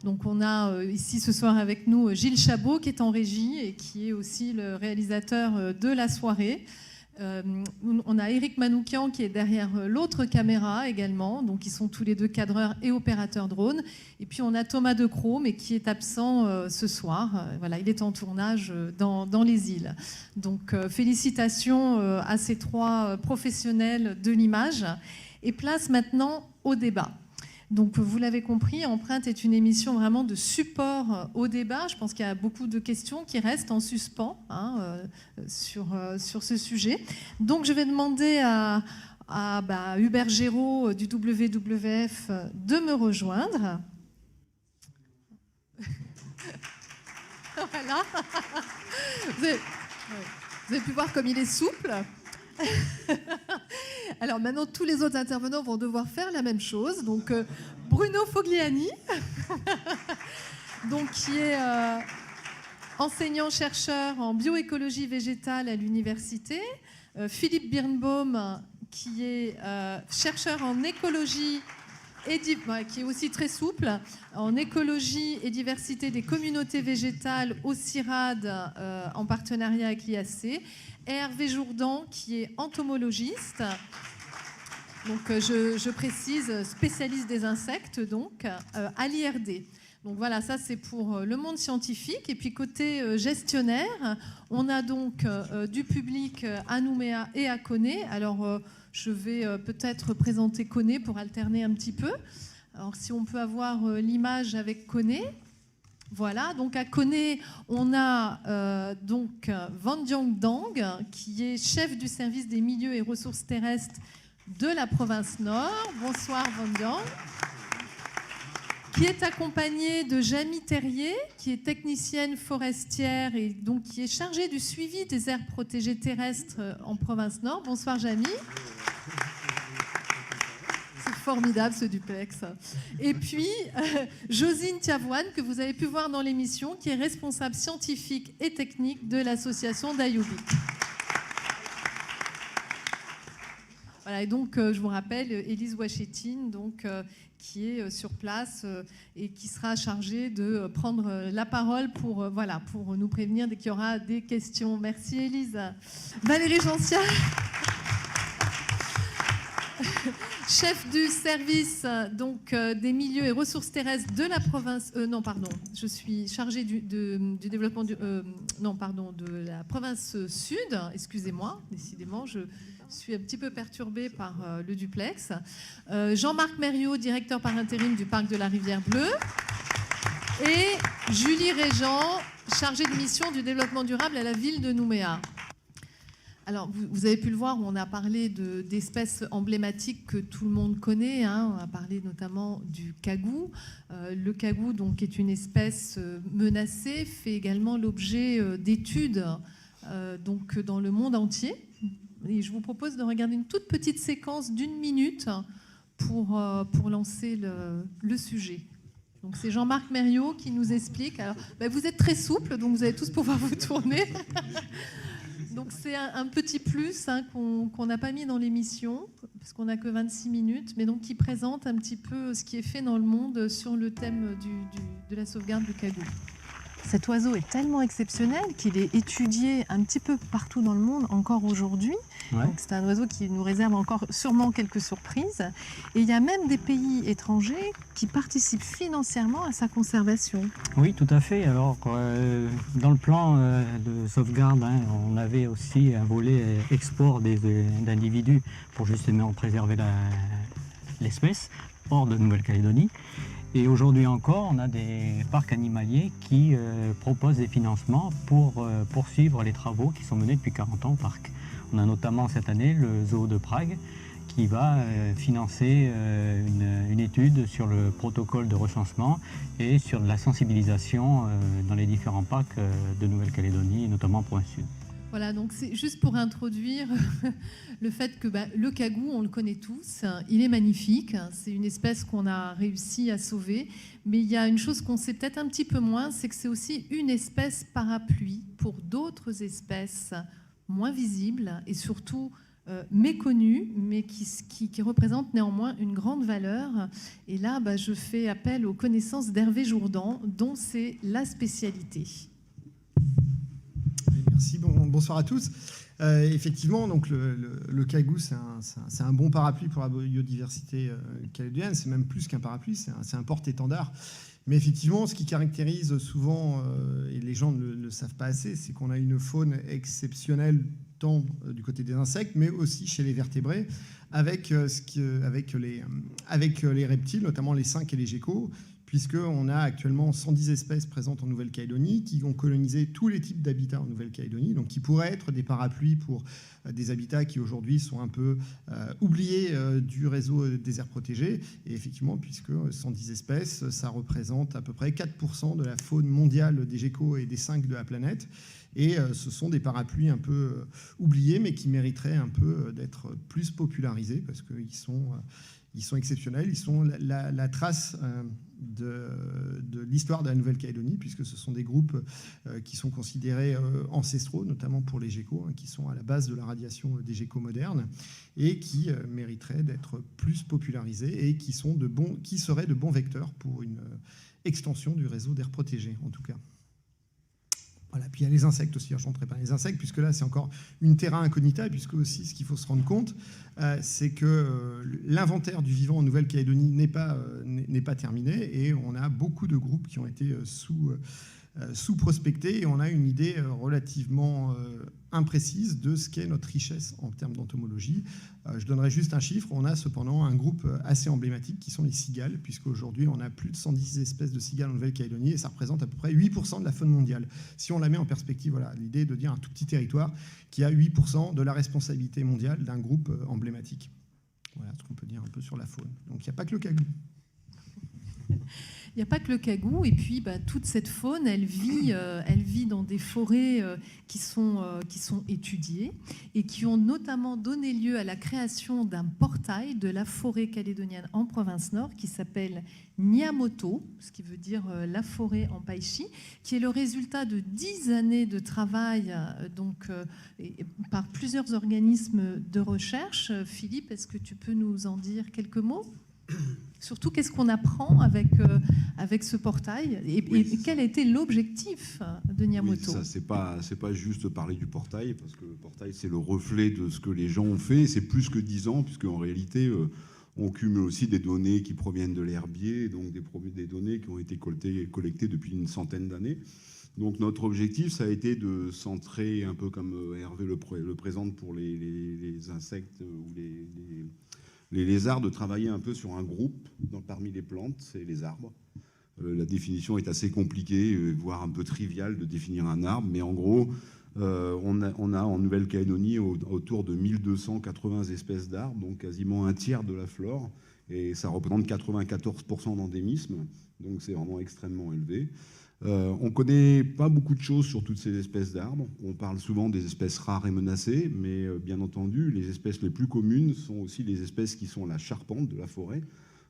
Donc on a ici ce soir avec nous Gilles Chabot qui est en régie et qui est aussi le réalisateur de la soirée. On a Éric Manoukian qui est derrière l'autre caméra également, donc ils sont tous les 2 cadreurs et opérateurs drone. Et puis on a Thomas Decros, mais qui est absent ce soir. Voilà, il est en tournage dans les îles. Donc félicitations à ces 3 professionnels de l'image. Et place maintenant au débat. Donc vous l'avez compris, Empreinte est une émission vraiment de support au débat. Je pense qu'il y a beaucoup de questions qui restent en suspens sur ce sujet. Donc je vais demander à Hubert Géraud du WWF de me rejoindre. Voilà. Vous avez pu voir comme il est souple. Alors maintenant, tous les autres intervenants vont devoir faire la même chose. Donc Bruno Fogliani, donc, qui est enseignant-chercheur en bioécologie végétale à l'université. Philippe Birnbaum, qui est chercheur en écologie et qui est aussi très souple, en écologie et diversité des communautés végétales au CIRAD en partenariat avec l'IAC. Et Hervé Jourdan, qui est entomologiste, donc je précise spécialiste des insectes, donc à l'IRD. Donc voilà, ça c'est pour le monde scientifique. Et puis côté gestionnaire, on a donc du public à Nouméa et à Koné. Alors je vais peut-être présenter Koné pour alterner un petit peu. Alors si on peut avoir l'image avec Koné. Voilà, donc à Koné, on a donc Vandiang Dang, qui est chef du service des milieux et ressources terrestres de la province Nord. Bonsoir Vandiang. Qui est accompagnée de Jamie Terrier, qui est technicienne forestière et donc qui est chargée du suivi des aires protégées terrestres en province Nord. Bonsoir Jamie. C'est formidable ce duplex. Et puis Josine Tiavoine, que vous avez pu voir dans l'émission, qui est responsable scientifique et technique de l'association d'Ayoubi. Voilà, et donc je vous rappelle Élise Ouachetine, donc qui est sur place et qui sera chargée de prendre la parole pour nous prévenir dès qu'il y aura des questions. Merci Élise. Valérie Gentiat, chef du service donc des milieux et ressources terrestres de la province. Je suis chargée du développement de la province Sud. Excusez-moi, décidément, je suis un petit peu perturbée par le duplex. Jean-Marc Mériot, directeur par intérim du parc de la Rivière Bleue. Et Julie Régent, chargée de mission du développement durable à la ville de Nouméa. Alors, vous avez pu le voir, on a parlé d'espèces emblématiques que tout le monde connaît. Hein. On a parlé notamment du cagou. Le cagou, donc, est une espèce menacée, fait également l'objet d'études donc, dans le monde entier. Et je vous propose de regarder une toute petite séquence d'1 minute pour lancer le sujet. Donc c'est Jean-Marc Mériot qui nous explique. Alors, vous êtes très souple, donc vous allez tous pouvoir vous tourner. Donc c'est un petit plus qu'on n'a pas mis dans l'émission, parce qu'on n'a que 26 minutes, mais donc qui présente un petit peu ce qui est fait dans le monde sur le thème de la sauvegarde du cagou. Cet oiseau est tellement exceptionnel qu'il est étudié un petit peu partout dans le monde encore aujourd'hui. Ouais. C'est un oiseau qui nous réserve encore sûrement quelques surprises. Et il y a même des pays étrangers qui participent financièrement à sa conservation. Oui, tout à fait. Alors, dans le plan de sauvegarde, on avait aussi un volet export d'individus pour justement préserver l'espèce hors de Nouvelle-Calédonie. Et aujourd'hui encore, on a des parcs animaliers qui proposent des financements pour poursuivre les travaux qui sont menés depuis 40 ans au parc. On a notamment cette année le zoo de Prague qui va financer une étude sur le protocole de recensement et sur de la sensibilisation dans les différents parcs de Nouvelle-Calédonie, notamment en province sud. Voilà, donc c'est juste pour introduire le fait que le cagou, on le connaît tous, il est magnifique, c'est une espèce qu'on a réussi à sauver, mais il y a une chose qu'on sait peut-être un petit peu moins, c'est que c'est aussi une espèce parapluie pour d'autres espèces moins visibles et surtout méconnues, mais qui représentent néanmoins une grande valeur. Et là, je fais appel aux connaissances d'Hervé Jourdan, dont c'est la spécialité. Merci, bonsoir à tous. Effectivement, donc le cagou, c'est un bon parapluie pour la biodiversité calédonienne. C'est même plus qu'un parapluie, c'est un porte-étendard. Mais effectivement, ce qui caractérise souvent, et les gens ne le savent pas assez, c'est qu'on a une faune exceptionnelle tant du côté des insectes, mais aussi chez les vertébrés, avec les reptiles, notamment les sinques et les geckos, puisqu'on a actuellement 110 espèces présentes en Nouvelle-Calédonie qui ont colonisé tous les types d'habitats en Nouvelle-Calédonie, donc qui pourraient être des parapluies pour des habitats qui aujourd'hui sont un peu oubliés du réseau des aires protégées. Et effectivement, puisque 110 espèces, ça représente à peu près 4% de la faune mondiale des geckos et des sinques de la planète. Et ce sont des parapluies un peu oubliés, mais qui mériteraient un peu d'être plus popularisés, parce qu'ils sont exceptionnels. Ils sont la trace de l'histoire de la Nouvelle-Calédonie, puisque ce sont des groupes qui sont considérés ancestraux, notamment pour les geckos, qui sont à la base de la radiation des geckos modernes, et qui mériteraient d'être plus popularisés et qui seraient de bons vecteurs pour une extension du réseau d'aires protégées, en tout cas. Voilà. Puis il y a les insectes aussi, je n'entrerai pas les insectes, puisque là, c'est encore une terra incognita, puisque aussi, ce qu'il faut se rendre compte, c'est que l'inventaire du vivant en Nouvelle-Calédonie n'est pas terminé, et on a beaucoup de groupes qui ont été sous-prospectés, et on a une idée relativement imprécise de ce qu'est notre richesse en termes d'entomologie. Je donnerai juste un chiffre. On a cependant un groupe assez emblématique qui sont les cigales, puisqu'aujourd'hui on a plus de 110 espèces de cigales en Nouvelle-Calédonie, et ça représente à peu près 8% de la faune mondiale. Si on la met en perspective, voilà, l'idée est de dire un tout petit territoire qui a 8% de la responsabilité mondiale d'un groupe emblématique. Voilà ce qu'on peut dire un peu sur la faune. Donc il n'y a pas que le cagou. Il n'y a pas que le cagou, et puis toute cette faune, elle vit dans des forêts qui sont étudiées et qui ont notamment donné lieu à la création d'un portail de la forêt calédonienne en province nord qui s'appelle Niamoto, ce qui veut dire la forêt en païchi, qui est le résultat de 10 années de travail par plusieurs organismes de recherche. Philippe, est-ce que tu peux nous en dire quelques mots ? Surtout, qu'est-ce qu'on apprend avec ce portail et quel a été l'objectif de Niamoto ? Oui, c'est pas juste parler du portail, parce que le portail, c'est le reflet de ce que les gens ont fait. C'est plus que 10 ans, puisqu'en réalité, on cumule aussi des données qui proviennent de l'herbier, donc des données qui ont été collectées depuis une centaine d'années. Donc notre objectif, ça a été de centrer, un peu comme Hervé le présente pour les insectes ou les lézards, de travailler un peu sur un groupe parmi les plantes et les arbres. La définition est assez compliquée, voire un peu triviale de définir un arbre, mais en gros, on a en Nouvelle-Calédonie autour de 1280 espèces d'arbres, donc quasiment un tiers de la flore, et ça représente 94% d'endémisme, donc c'est vraiment extrêmement élevé. On ne connaît pas beaucoup de choses sur toutes ces espèces d'arbres. On parle souvent des espèces rares et menacées, mais bien entendu, les espèces les plus communes sont aussi les espèces qui sont la charpente de la forêt.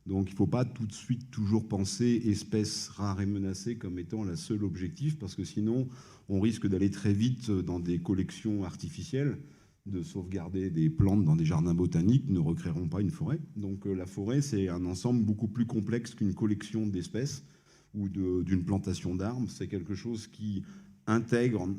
Donc il ne faut pas tout de suite toujours penser espèces rares et menacées comme étant le seul objectif, parce que sinon, on risque d'aller très vite dans des collections artificielles, de sauvegarder des plantes dans des jardins botaniques, ne recréeront pas une forêt. Donc la forêt, c'est un ensemble beaucoup plus complexe qu'une collection d'espèces ou d'une plantation d'arbres. C'est quelque chose qui intègre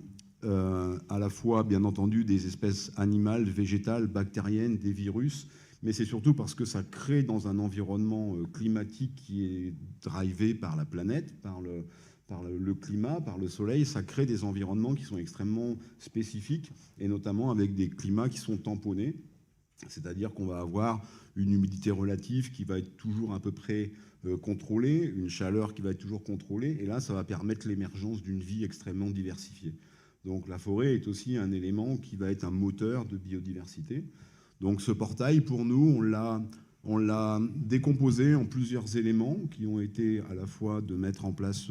à la fois, bien entendu, des espèces animales, végétales, bactériennes, des virus, mais c'est surtout parce que ça crée dans un environnement climatique qui est drivé par la planète, par le climat, par le soleil, ça crée des environnements qui sont extrêmement spécifiques, et notamment avec des climats qui sont tamponnés, c'est-à-dire qu'on va avoir une humidité relative qui va être toujours à peu près contrôlée, une chaleur qui va être toujours contrôlée, et là, ça va permettre l'émergence d'une vie extrêmement diversifiée. Donc la forêt est aussi un élément qui va être un moteur de biodiversité. Donc ce portail, pour nous, on l'a décomposé en plusieurs éléments qui ont été à la fois de mettre en place,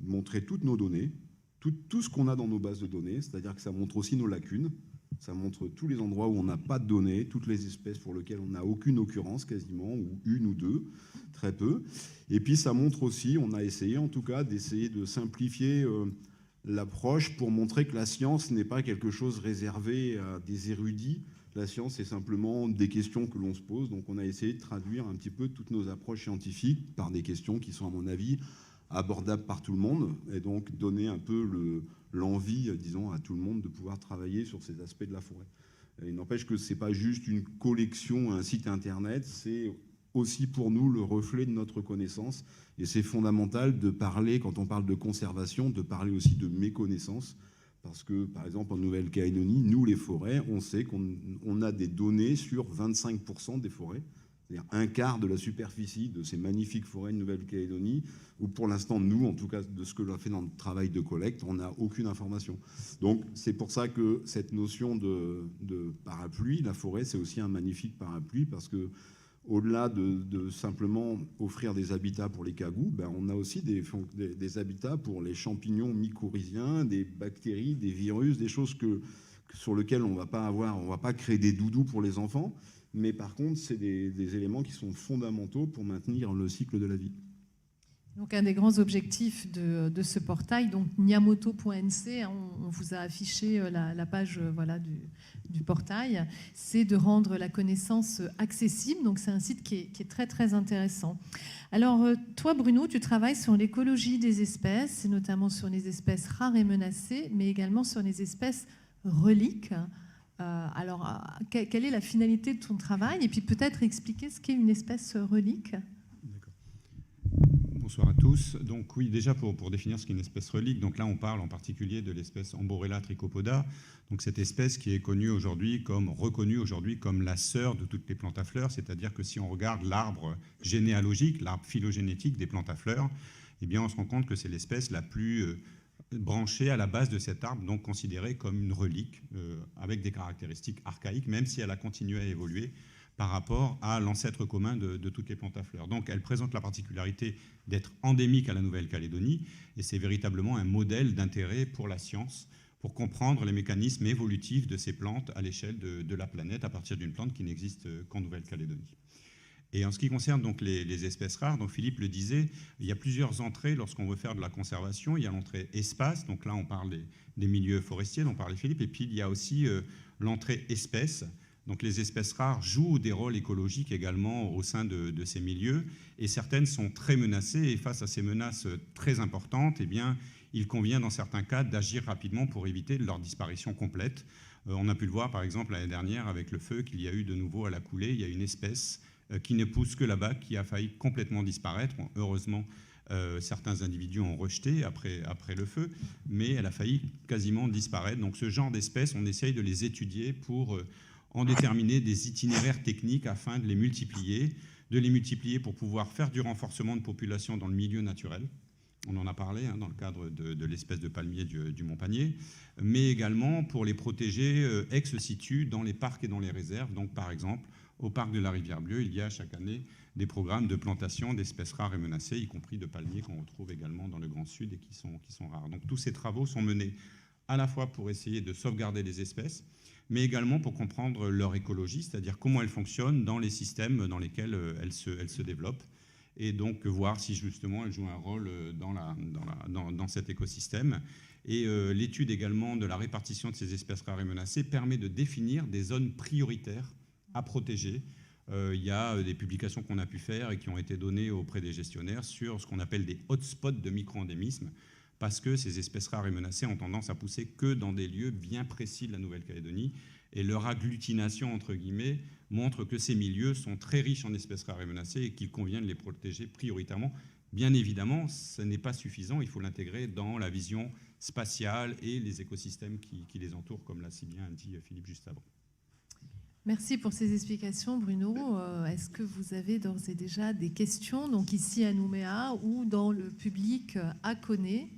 montrer toutes nos données, tout ce qu'on a dans nos bases de données, c'est-à-dire que ça montre aussi nos lacunes, ça montre tous les endroits où on n'a pas de données, toutes les espèces pour lesquelles on n'a aucune occurrence quasiment, ou une ou deux, très peu. Et puis ça montre aussi, on a essayé en tout cas d'essayer de simplifier l'approche pour montrer que la science n'est pas quelque chose réservé à des érudits. La science, c'est simplement des questions que l'on se pose. Donc on a essayé de traduire un petit peu toutes nos approches scientifiques par des questions qui sont, à mon avis, abordables par tout le monde, et donc donner un peu l'envie, disons, à tout le monde de pouvoir travailler sur ces aspects de la forêt. Et il n'empêche que ce n'est pas juste une collection, un site internet, c'est aussi pour nous le reflet de notre connaissance, et c'est fondamental de parler, quand on parle de conservation, de parler aussi de méconnaissance, parce que, par exemple, en Nouvelle-Calédonie, nous, les forêts, on sait qu'on a des données sur 25% des forêts, c'est-à-dire un quart de la superficie de ces magnifiques forêts de Nouvelle-Calédonie, où pour l'instant, nous, en tout cas, de ce que l'on a fait dans notre travail de collecte, on n'a aucune information. Donc, c'est pour ça que cette notion de parapluie, la forêt, c'est aussi un magnifique parapluie, parce que au-delà de simplement offrir des habitats pour les cagous, ben on a aussi des habitats pour les champignons mycorhiziens, des bactéries, des virus, des choses sur lesquelles on va pas créer des doudous pour les enfants, mais par contre, c'est des éléments qui sont fondamentaux pour maintenir le cycle de la vie. Donc un des grands objectifs de ce portail, donc niamoto.nc, hein, on vous a affiché la page voilà, du portail, c'est de rendre la connaissance accessible. Donc c'est un site qui est très très intéressant. Alors toi Bruno, tu travailles sur l'écologie des espèces, et notamment sur les espèces rares et menacées, mais également sur les espèces reliques. Alors quelle est la finalité de ton travail? Et puis peut-être expliquer ce qu'est une espèce relique. Bonsoir à tous. Donc oui, déjà pour définir ce qu'est une espèce relique, donc là on parle en particulier de l'espèce Amborella trichopoda, donc cette espèce qui est reconnue aujourd'hui comme la sœur de toutes les plantes à fleurs, c'est-à-dire que si on regarde l'arbre généalogique, l'arbre phylogénétique des plantes à fleurs, eh bien on se rend compte que c'est l'espèce la plus branchée à la base de cet arbre, donc considérée comme une relique, avec des caractéristiques archaïques, même si elle a continué à évoluer par rapport à l'ancêtre commun de toutes les plantes à fleurs. Donc elle présente la particularité d'être endémique à la Nouvelle-Calédonie, et c'est véritablement un modèle d'intérêt pour la science, pour comprendre les mécanismes évolutifs de ces plantes à l'échelle de la planète, à partir d'une plante qui n'existe qu'en Nouvelle-Calédonie. Et en ce qui concerne donc les espèces rares, donc Philippe le disait, il y a plusieurs entrées lorsqu'on veut faire de la conservation. Il y a l'entrée espace, donc là on parle des milieux forestiers dont parlait Philippe, et puis il y a aussi l'entrée espèces. Donc les espèces rares jouent des rôles écologiques également au sein de ces milieux, et certaines sont très menacées, et face à ces menaces très importantes, eh bien, il convient dans certains cas d'agir rapidement pour éviter leur disparition complète. On a pu le voir par exemple l'année dernière avec le feu qu'il y a eu de nouveau à la coulée. Il y a une espèce qui ne pousse que là-bas, qui a failli complètement disparaître. Bon, heureusement, certains individus ont rejeté après le feu, mais elle a failli quasiment disparaître. Donc ce genre d'espèces, on essaye de les étudier pour en déterminer des itinéraires techniques afin de les multiplier pour pouvoir faire du renforcement de population dans le milieu naturel. On en a parlé dans le cadre de l'espèce de palmier du Montpanier, mais également pour les protéger ex situ dans les parcs et dans les réserves. Donc par exemple, au parc de la Rivière-Bleue, il y a chaque année des programmes de plantation d'espèces rares et menacées, y compris de palmiers qu'on retrouve également dans le Grand Sud et qui sont rares. Donc tous ces travaux sont menés à la fois pour essayer de sauvegarder les espèces, mais également pour comprendre leur écologie, c'est-à-dire comment elles fonctionnent dans les systèmes dans lesquels elles se développent, et donc voir si justement elles jouent un rôle dans cet écosystème. Et l'étude également de la répartition de ces espèces rares et menacées permet de définir des zones prioritaires à protéger. Il y a des publications qu'on a pu faire et qui ont été données auprès des gestionnaires sur ce qu'on appelle des hotspots de micro-endémisme, parce que ces espèces rares et menacées ont tendance à pousser que dans des lieux bien précis de la Nouvelle-Calédonie, et leur agglutination, entre guillemets, montre que ces milieux sont très riches en espèces rares et menacées et qu'il convient de les protéger prioritairement. Bien évidemment, ce n'est pas suffisant, il faut l'intégrer dans la vision spatiale et les écosystèmes qui les entourent, comme l'a si bien dit Philippe juste avant. Merci pour ces explications, Bruno. Est-ce que vous avez d'ores et déjà des questions, donc ici à Nouméa ou dans le public à Koné?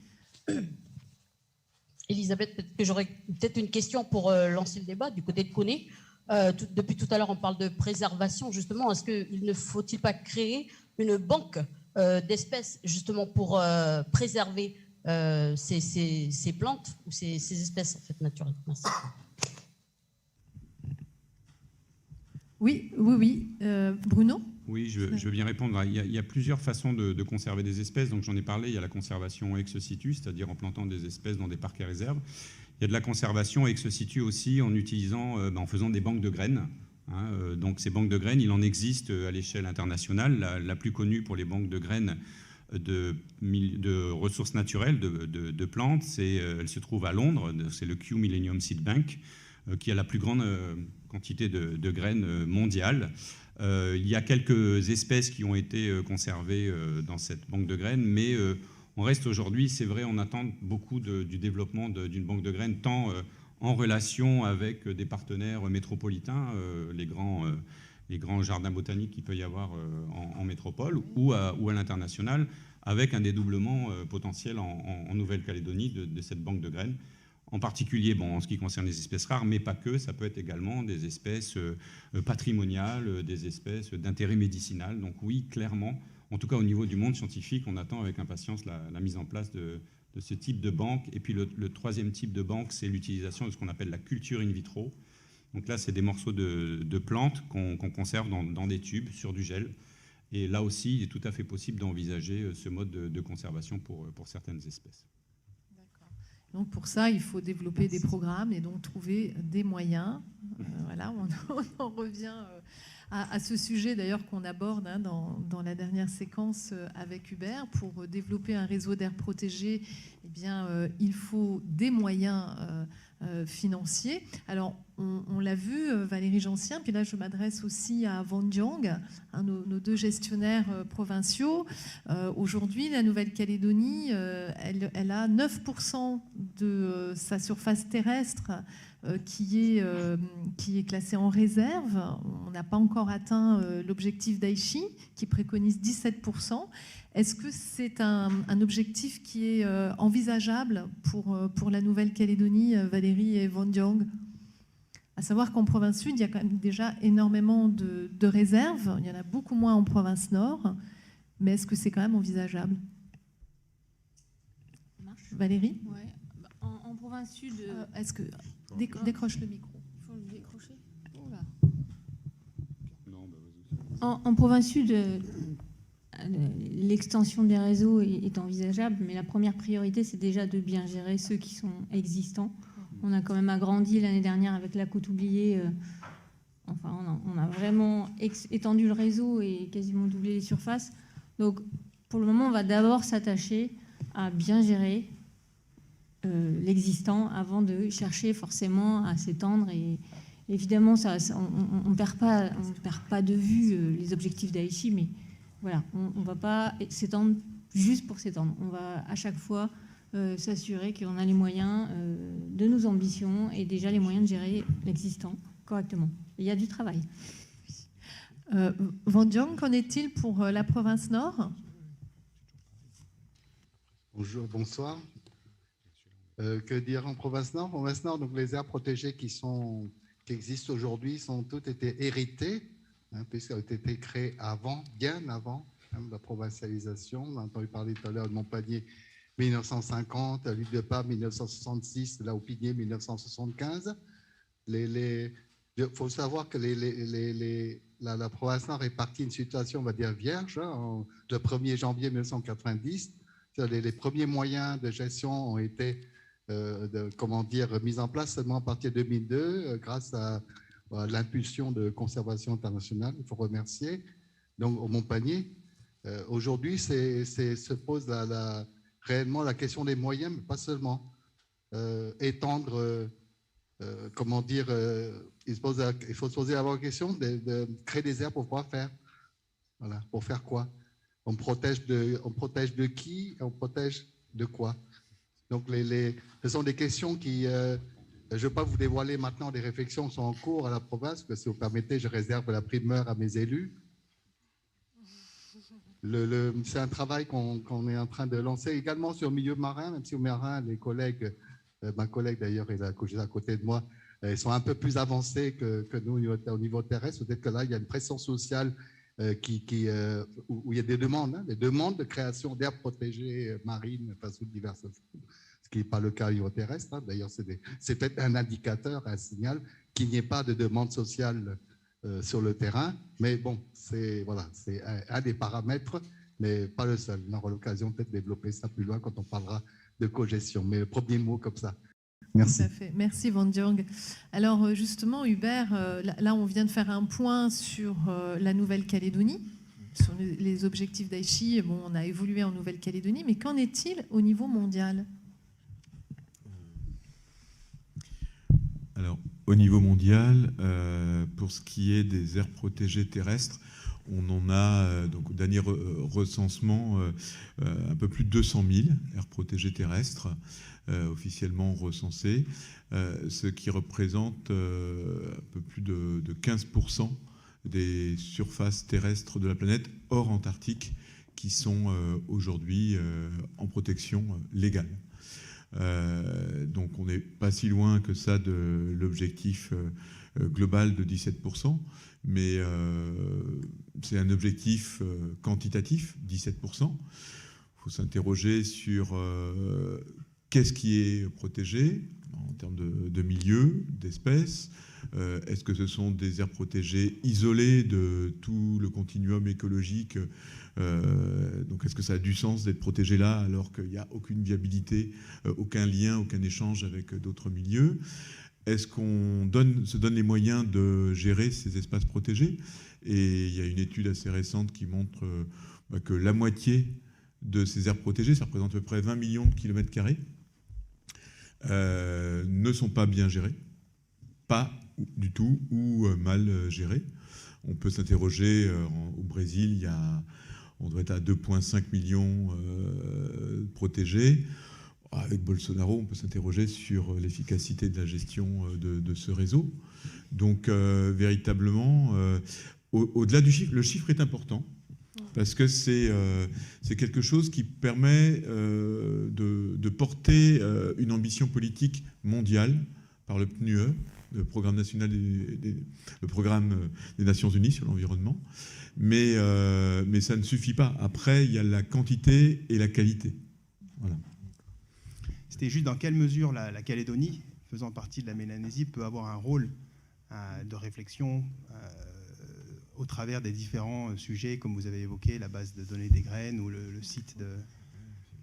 Elisabeth, peut-être que j'aurais peut-être une question pour lancer le débat du côté de Koné. Depuis tout à l'heure, on parle de préservation, justement. Est-ce qu'il ne faut-il pas créer une banque d'espèces, justement, pour préserver ces plantes ou ces espèces en fait, naturelles? Merci. Oui. Bruno? Oui, je veux bien répondre. Il y a plusieurs façons de conserver des espèces. Donc j'en ai parlé, il y a la conservation ex situ, c'est-à-dire en plantant des espèces dans des parcs et réserves. Il y a de la conservation ex situ aussi en en faisant des banques de graines. Donc ces banques de graines, il en existe à l'échelle internationale. La plus connue pour les banques de graines de ressources naturelles, de plantes, elle se trouve à Londres, c'est le Kew Millennium Seed Bank, qui a la plus grande quantité de graines mondiales. Il y a quelques espèces qui ont été conservées dans cette banque de graines, mais on reste aujourd'hui, c'est vrai, on attend beaucoup du développement d'une banque de graines, tant en relation avec des partenaires métropolitains, les grands jardins botaniques qu'il peut y avoir en métropole, ou à l'international, avec un dédoublement potentiel en Nouvelle-Calédonie de cette banque de graines. En particulier, en ce qui concerne les espèces rares, mais pas que, ça peut être également des espèces patrimoniales, des espèces d'intérêt médicinal. Donc oui, clairement, en tout cas au niveau du monde scientifique, on attend avec impatience la mise en place de ce type de banque. Et puis le troisième type de banque, c'est l'utilisation de ce qu'on appelle la culture in vitro. Donc là, c'est des morceaux de plantes qu'on conserve dans des tubes sur du gel. Et là aussi, il est tout à fait possible d'envisager ce mode de conservation pour certaines espèces. Donc pour ça, il faut développer des programmes et donc trouver des moyens. Voilà, on en revient à ce sujet d'ailleurs qu'on aborde dans la dernière séquence avec Hubert. Pour développer un réseau d'aires protégées, eh bien, il faut des moyens financiers. Alors, on l'a vu, Valérie Gencien, puis là je m'adresse aussi à Van Diong, nos deux gestionnaires provinciaux. Aujourd'hui, la Nouvelle-Calédonie, elle a 9% de sa surface terrestre qui est classée en réserve. On n'a pas encore atteint l'objectif d'Aichi, qui préconise 17%. Est-ce que c'est un objectif qui est envisageable pour la Nouvelle-Calédonie, Valérie et Van Diong ? À savoir qu'en province sud, il y a quand même déjà énormément de réserves. Il y en a beaucoup moins en province nord. Mais est-ce que c'est quand même envisageable ? Valérie ? Ouais. En province sud... Est-ce que... Décroche le micro. Il faut le décrocher. En province sud, l'extension des réseaux est envisageable, mais la première priorité, c'est déjà de bien gérer ceux qui sont existants. On a quand même agrandi l'année dernière avec la côte oubliée. Enfin, on a vraiment étendu le réseau et quasiment doublé les surfaces. Donc, pour le moment, on va d'abord s'attacher à bien gérer l'existant avant de chercher forcément à s'étendre. Et évidemment, on ne perd pas de vue les objectifs d'Aichi, mais voilà, on ne va pas s'étendre juste pour s'étendre. On va à chaque fois s'assurer qu'on a les moyens de nos ambitions et déjà les moyens de gérer l'existant correctement. Et il y a du travail. Van Diong, qu'en est-il pour la province nord ? Bonjour, bonsoir. Que dire en province nord ? En province nord, donc les aires protégées qui existent aujourd'hui ont toutes été héritées, puisqu'elles ont été créées bien avant la provincialisation. On a entendu parler tout à l'heure de Montpellier 1950, l'île de Pâques 1966, la Opinier 1975. Il faut savoir que la province nord est partie d'une situation, on va dire, vierge. Le 1er janvier 1990, les premiers moyens de gestion ont été mis en place seulement à partir de 2002, grâce à l'impulsion de Conservation internationale, il faut remercier, donc au Montpellier. Aujourd'hui, se pose réellement la question des moyens, mais pas seulement. Étendre, il faut se poser la question de créer des aires pour pouvoir faire. Voilà, pour faire quoi ? On protège de qui ? On protège de quoi ? Donc, ce sont des questions qui... je ne vais pas vous dévoiler maintenant des réflexions qui sont en cours à la province, parce que si vous permettez, je réserve la primeur à mes élus. C'est un travail qu'on est en train de lancer également sur le milieu marin, même si au marin, les collègues, ma collègue d'ailleurs est à côté de moi, ils sont un peu plus avancés que nous au niveau terrestre. Peut-être que là, il y a une pression sociale où il y a des demandes de création d'aires protégées marines, sous diverses formes, ce qui n'est pas le cas au niveau terrestre. D'ailleurs, c'est peut-être un indicateur, un signal qu'il n'y ait pas de demande sociale sur le terrain. Mais bon, c'est un des paramètres, mais pas le seul. On aura l'occasion peut-être de développer ça plus loin quand on parlera de cogestion. Mais le premier mot comme ça. Merci. Tout à fait. Merci Van Diong. Alors justement, Hubert, là on vient de faire un point sur la Nouvelle-Calédonie, sur les objectifs d'Aichi. Bon, on a évolué en Nouvelle-Calédonie, mais qu'en est-il au niveau mondial ? Alors, au niveau mondial, pour ce qui est des aires protégées terrestres, on en a, donc au dernier recensement, un peu plus de 200 000 aires protégées terrestres officiellement recensées, ce qui représente un peu plus de 15% des surfaces terrestres de la planète, hors Antarctique, qui sont aujourd'hui en protection légale. Donc on n'est pas si loin que ça de l'objectif global de 17%, mais c'est un objectif quantitatif, 17%. Il faut s'interroger sur qu'est-ce qui est protégé, en termes de milieu, d'espèces? Est-ce que ce sont des aires protégées isolées de tout le continuum écologique? Donc est-ce que ça a du sens d'être protégé là alors qu'il n'y a aucune viabilité, aucun lien, aucun échange avec d'autres milieux? Est-ce qu'on se donne les moyens de gérer ces espaces protégés? Et il y a une étude assez récente qui montre que la moitié de ces aires protégées, ça représente à peu près 20 millions de kilomètres carrés, ne sont pas bien gérées, pas du tout, ou mal gérées. On peut s'interroger, au Brésil, on doit être à 2,5 millions protégés. Avec Bolsonaro, on peut s'interroger sur l'efficacité de la gestion de ce réseau. Donc, véritablement, au-delà du chiffre, le chiffre est important, parce que c'est quelque chose qui permet de porter une ambition politique mondiale par le PNUE, le programme national le programme des Nations Unies sur l'environnement. Mais ça ne suffit pas. Après, il y a la quantité et la qualité. Voilà. C'était juste dans quelle mesure la Calédonie, faisant partie de la Mélanésie, peut avoir un rôle de réflexion au travers des différents sujets, comme vous avez évoqué, la base de données des graines ou le site de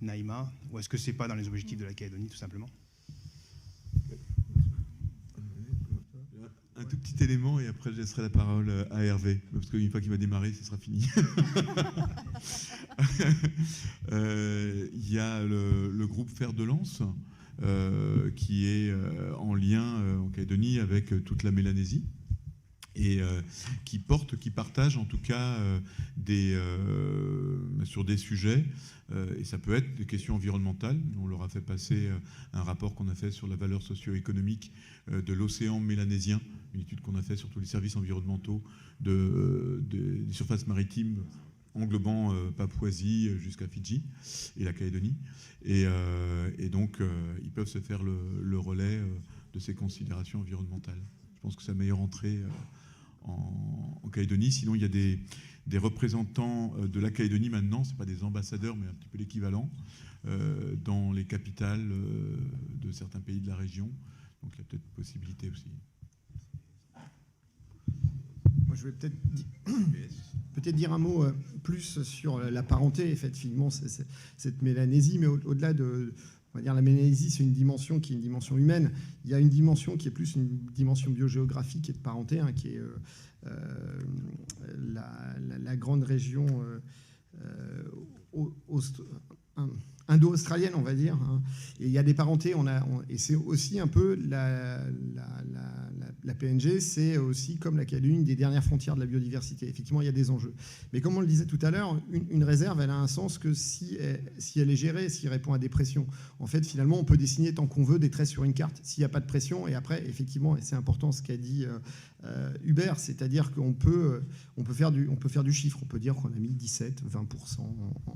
Naïma, ou est-ce que ce n'est pas dans les objectifs de la Calédonie, tout simplement? Un tout petit élément, et après je laisserai la parole à Hervé, parce qu'une fois qu'il va démarrer, ce sera fini. Il y a le groupe Fer de Lance, qui est en lien en Calédonie avec toute la Mélanésie, et qui partage en tout cas sur des sujets, et ça peut être des questions environnementales. On leur a fait passer un rapport qu'on a fait sur la valeur socio-économique de l'océan mélanésien, une étude qu'on a fait sur tous les services environnementaux des surfaces maritimes englobant Papouasie jusqu'à Fidji et la Calédonie. Et donc, ils peuvent se faire le relais de ces considérations environnementales. Je pense que c'est la meilleure entrée en Calédonie. Sinon, il y a des représentants de la Calédonie maintenant, ce n'est pas des ambassadeurs, mais un petit peu l'équivalent, dans les capitales de certains pays de la région. Donc, il y a peut-être possibilité aussi. Moi, je vais peut-être dire un mot plus sur la parenté, effectivement, cette Mélanésie, mais au-delà de... On va dire la Mélanésie, c'est une dimension qui est une dimension humaine. Il y a une dimension qui est plus une dimension biogéographique et de parenté, hein, qui est la grande région indo-australienne, on va dire. Hein. Et il y a des parentés, et c'est aussi un peu la PNG, c'est aussi comme la Calédonie, une des dernières frontières de la biodiversité. Effectivement, il y a des enjeux. Mais comme on le disait tout à l'heure, une réserve, elle a un sens que si elle est gérée, s'il répond à des pressions. En fait, finalement, on peut dessiner tant qu'on veut des traits sur une carte s'il n'y a pas de pression. Et après, effectivement, et c'est important ce qu'a dit Hubert, c'est-à-dire qu'on peut faire du chiffre. On peut dire qu'on a mis 17, 20%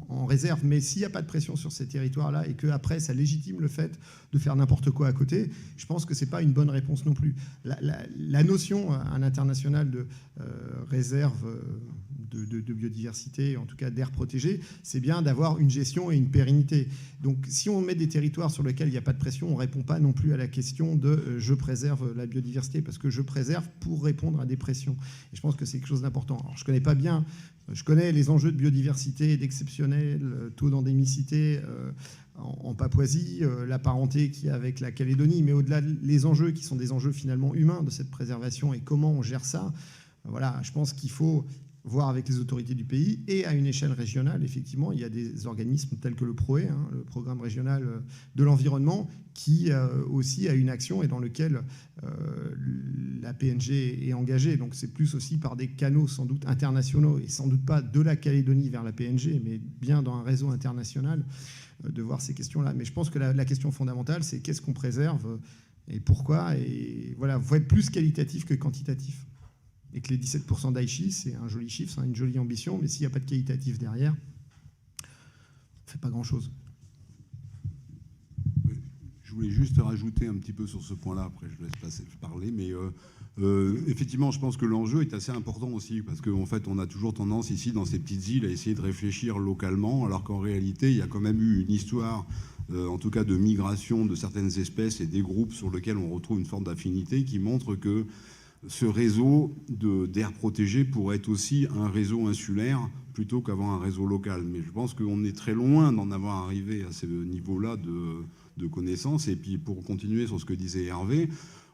en réserve. Mais s'il n'y a pas de pression sur ces territoires-là et qu'après, ça légitime le fait de faire n'importe quoi à côté, je pense que ce n'est pas une bonne réponse non plus. La notion à l'international de réserve de biodiversité, en tout cas d'air protégé, c'est bien d'avoir une gestion et une pérennité. Donc si on met des territoires sur lesquels il n'y a pas de pression, on ne répond pas non plus à la question de je préserve la biodiversité, parce que je préserve pour répondre à des pressions. Et je pense que c'est quelque chose d'important. Alors, je connais les enjeux de biodiversité, d'exceptionnel taux d'endémicité en Papouasie, la parenté qu'il y a avec la Calédonie, mais au-delà les enjeux qui sont des enjeux finalement humains de cette préservation et comment on gère ça, voilà, je pense qu'il faut voir avec les autorités du pays et à une échelle régionale. Effectivement, il y a des organismes tels que le PROE, hein, le Programme régional de l'environnement, qui aussi a une action et dans lequel la PNG est engagée. Donc c'est plus aussi par des canaux sans doute internationaux et sans doute pas de la Calédonie vers la PNG, mais bien dans un réseau international de voir ces questions-là. Mais je pense que la question fondamentale, c'est qu'est-ce qu'on préserve et pourquoi. Et voilà, il faut être plus qualitatif que quantitatif. Et que les 17% d'Aichi, c'est un joli chiffre, c'est une jolie ambition, mais s'il n'y a pas de qualitatif derrière, on ne fait pas grand-chose. Je voulais juste rajouter un petit peu sur ce point-là, après je laisse parler, mais effectivement, je pense que l'enjeu est assez important aussi, parce qu'en fait, on a toujours tendance ici, dans ces petites îles, à essayer de réfléchir localement, alors qu'en réalité, il y a quand même eu une histoire en tout cas de migration de certaines espèces et des groupes sur lesquels on retrouve une forme d'affinité qui montre que ce réseau d'aires protégées pourrait être aussi un réseau insulaire plutôt qu'avoir un réseau local. Mais je pense qu'on est très loin d'en avoir arrivé à ce niveau-là de connaissances. Et puis pour continuer sur ce que disait Hervé,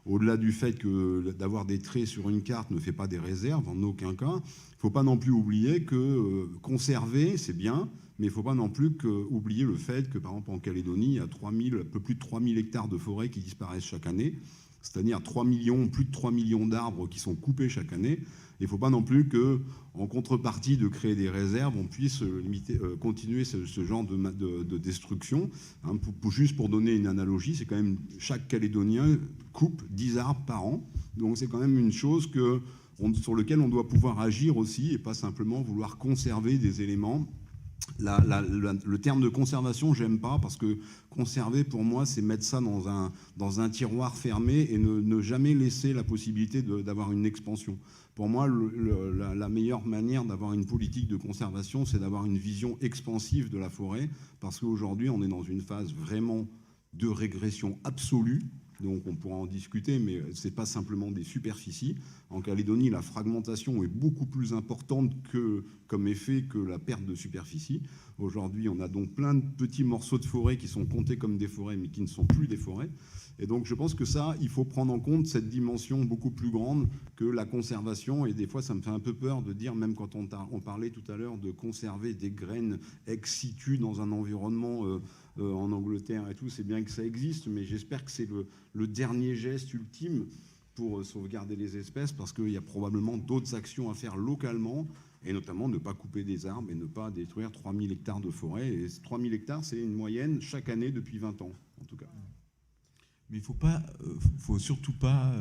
au-delà du fait que d'avoir des traits sur une carte ne fait pas des réserves, en aucun cas, il ne faut pas non plus oublier que conserver, c'est bien, mais il ne faut pas non plus oublier le fait que, par exemple, en Calédonie, il y a un peu plus de 3000 hectares de forêt qui disparaissent chaque année, c'est-à-dire plus de 3 millions d'arbres qui sont coupés chaque année. Il ne faut pas non plus qu'en contrepartie de créer des réserves, on puisse continuer ce genre de destruction. Hein, juste pour donner une analogie, c'est quand même chaque Calédonien coupe 10 arbres par an. Donc c'est quand même une chose sur laquelle on doit pouvoir agir aussi et pas simplement vouloir conserver des éléments. Le terme de conservation, j'aime pas, parce que conserver, pour moi, c'est mettre ça dans un tiroir fermé et ne jamais laisser la possibilité d'avoir une expansion. Pour moi, la meilleure manière d'avoir une politique de conservation, c'est d'avoir une vision expansive de la forêt, parce qu'aujourd'hui, on est dans une phase vraiment de régression absolue. Donc on pourra en discuter, mais ce n'est pas simplement des superficies. En Calédonie, la fragmentation est beaucoup plus importante comme effet que la perte de superficie. Aujourd'hui, on a donc plein de petits morceaux de forêt qui sont comptés comme des forêts, mais qui ne sont plus des forêts. Et donc je pense que ça, il faut prendre en compte cette dimension beaucoup plus grande que la conservation. Et des fois, ça me fait un peu peur de dire, même quand on parlait tout à l'heure de conserver des graines ex situ dans un environnement en Angleterre et tout, c'est bien que ça existe, mais j'espère que c'est le dernier geste ultime pour sauvegarder les espèces, parce qu'il y a probablement d'autres actions à faire localement, et notamment ne pas couper des arbres et ne pas détruire 3000 hectares de forêt. Et 3000 hectares, c'est une moyenne chaque année depuis 20 ans, en tout cas. Mais il faut surtout pas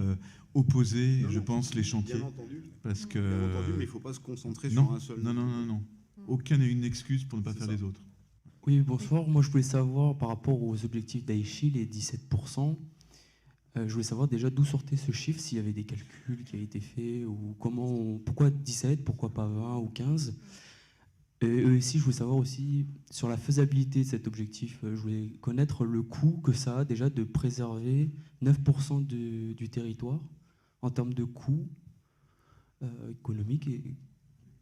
opposer, je pense, les chantiers. Bien entendu. Parce que... Bien entendu, mais il ne faut pas se concentrer sur un seul. Non. Aucun n'est une excuse pour ne pas faire les autres. Oui, bonsoir. Moi, je voulais savoir, par rapport aux objectifs d'Aichi, les 17%, je voulais savoir déjà d'où sortait ce chiffre, s'il y avait des calculs qui avaient été faits, ou pourquoi 17, pourquoi pas 20 ou 15. Et aussi, je voulais savoir aussi, sur la faisabilité de cet objectif, je voulais connaître le coût que ça a déjà de préserver 9% du territoire, en termes de coût économique, et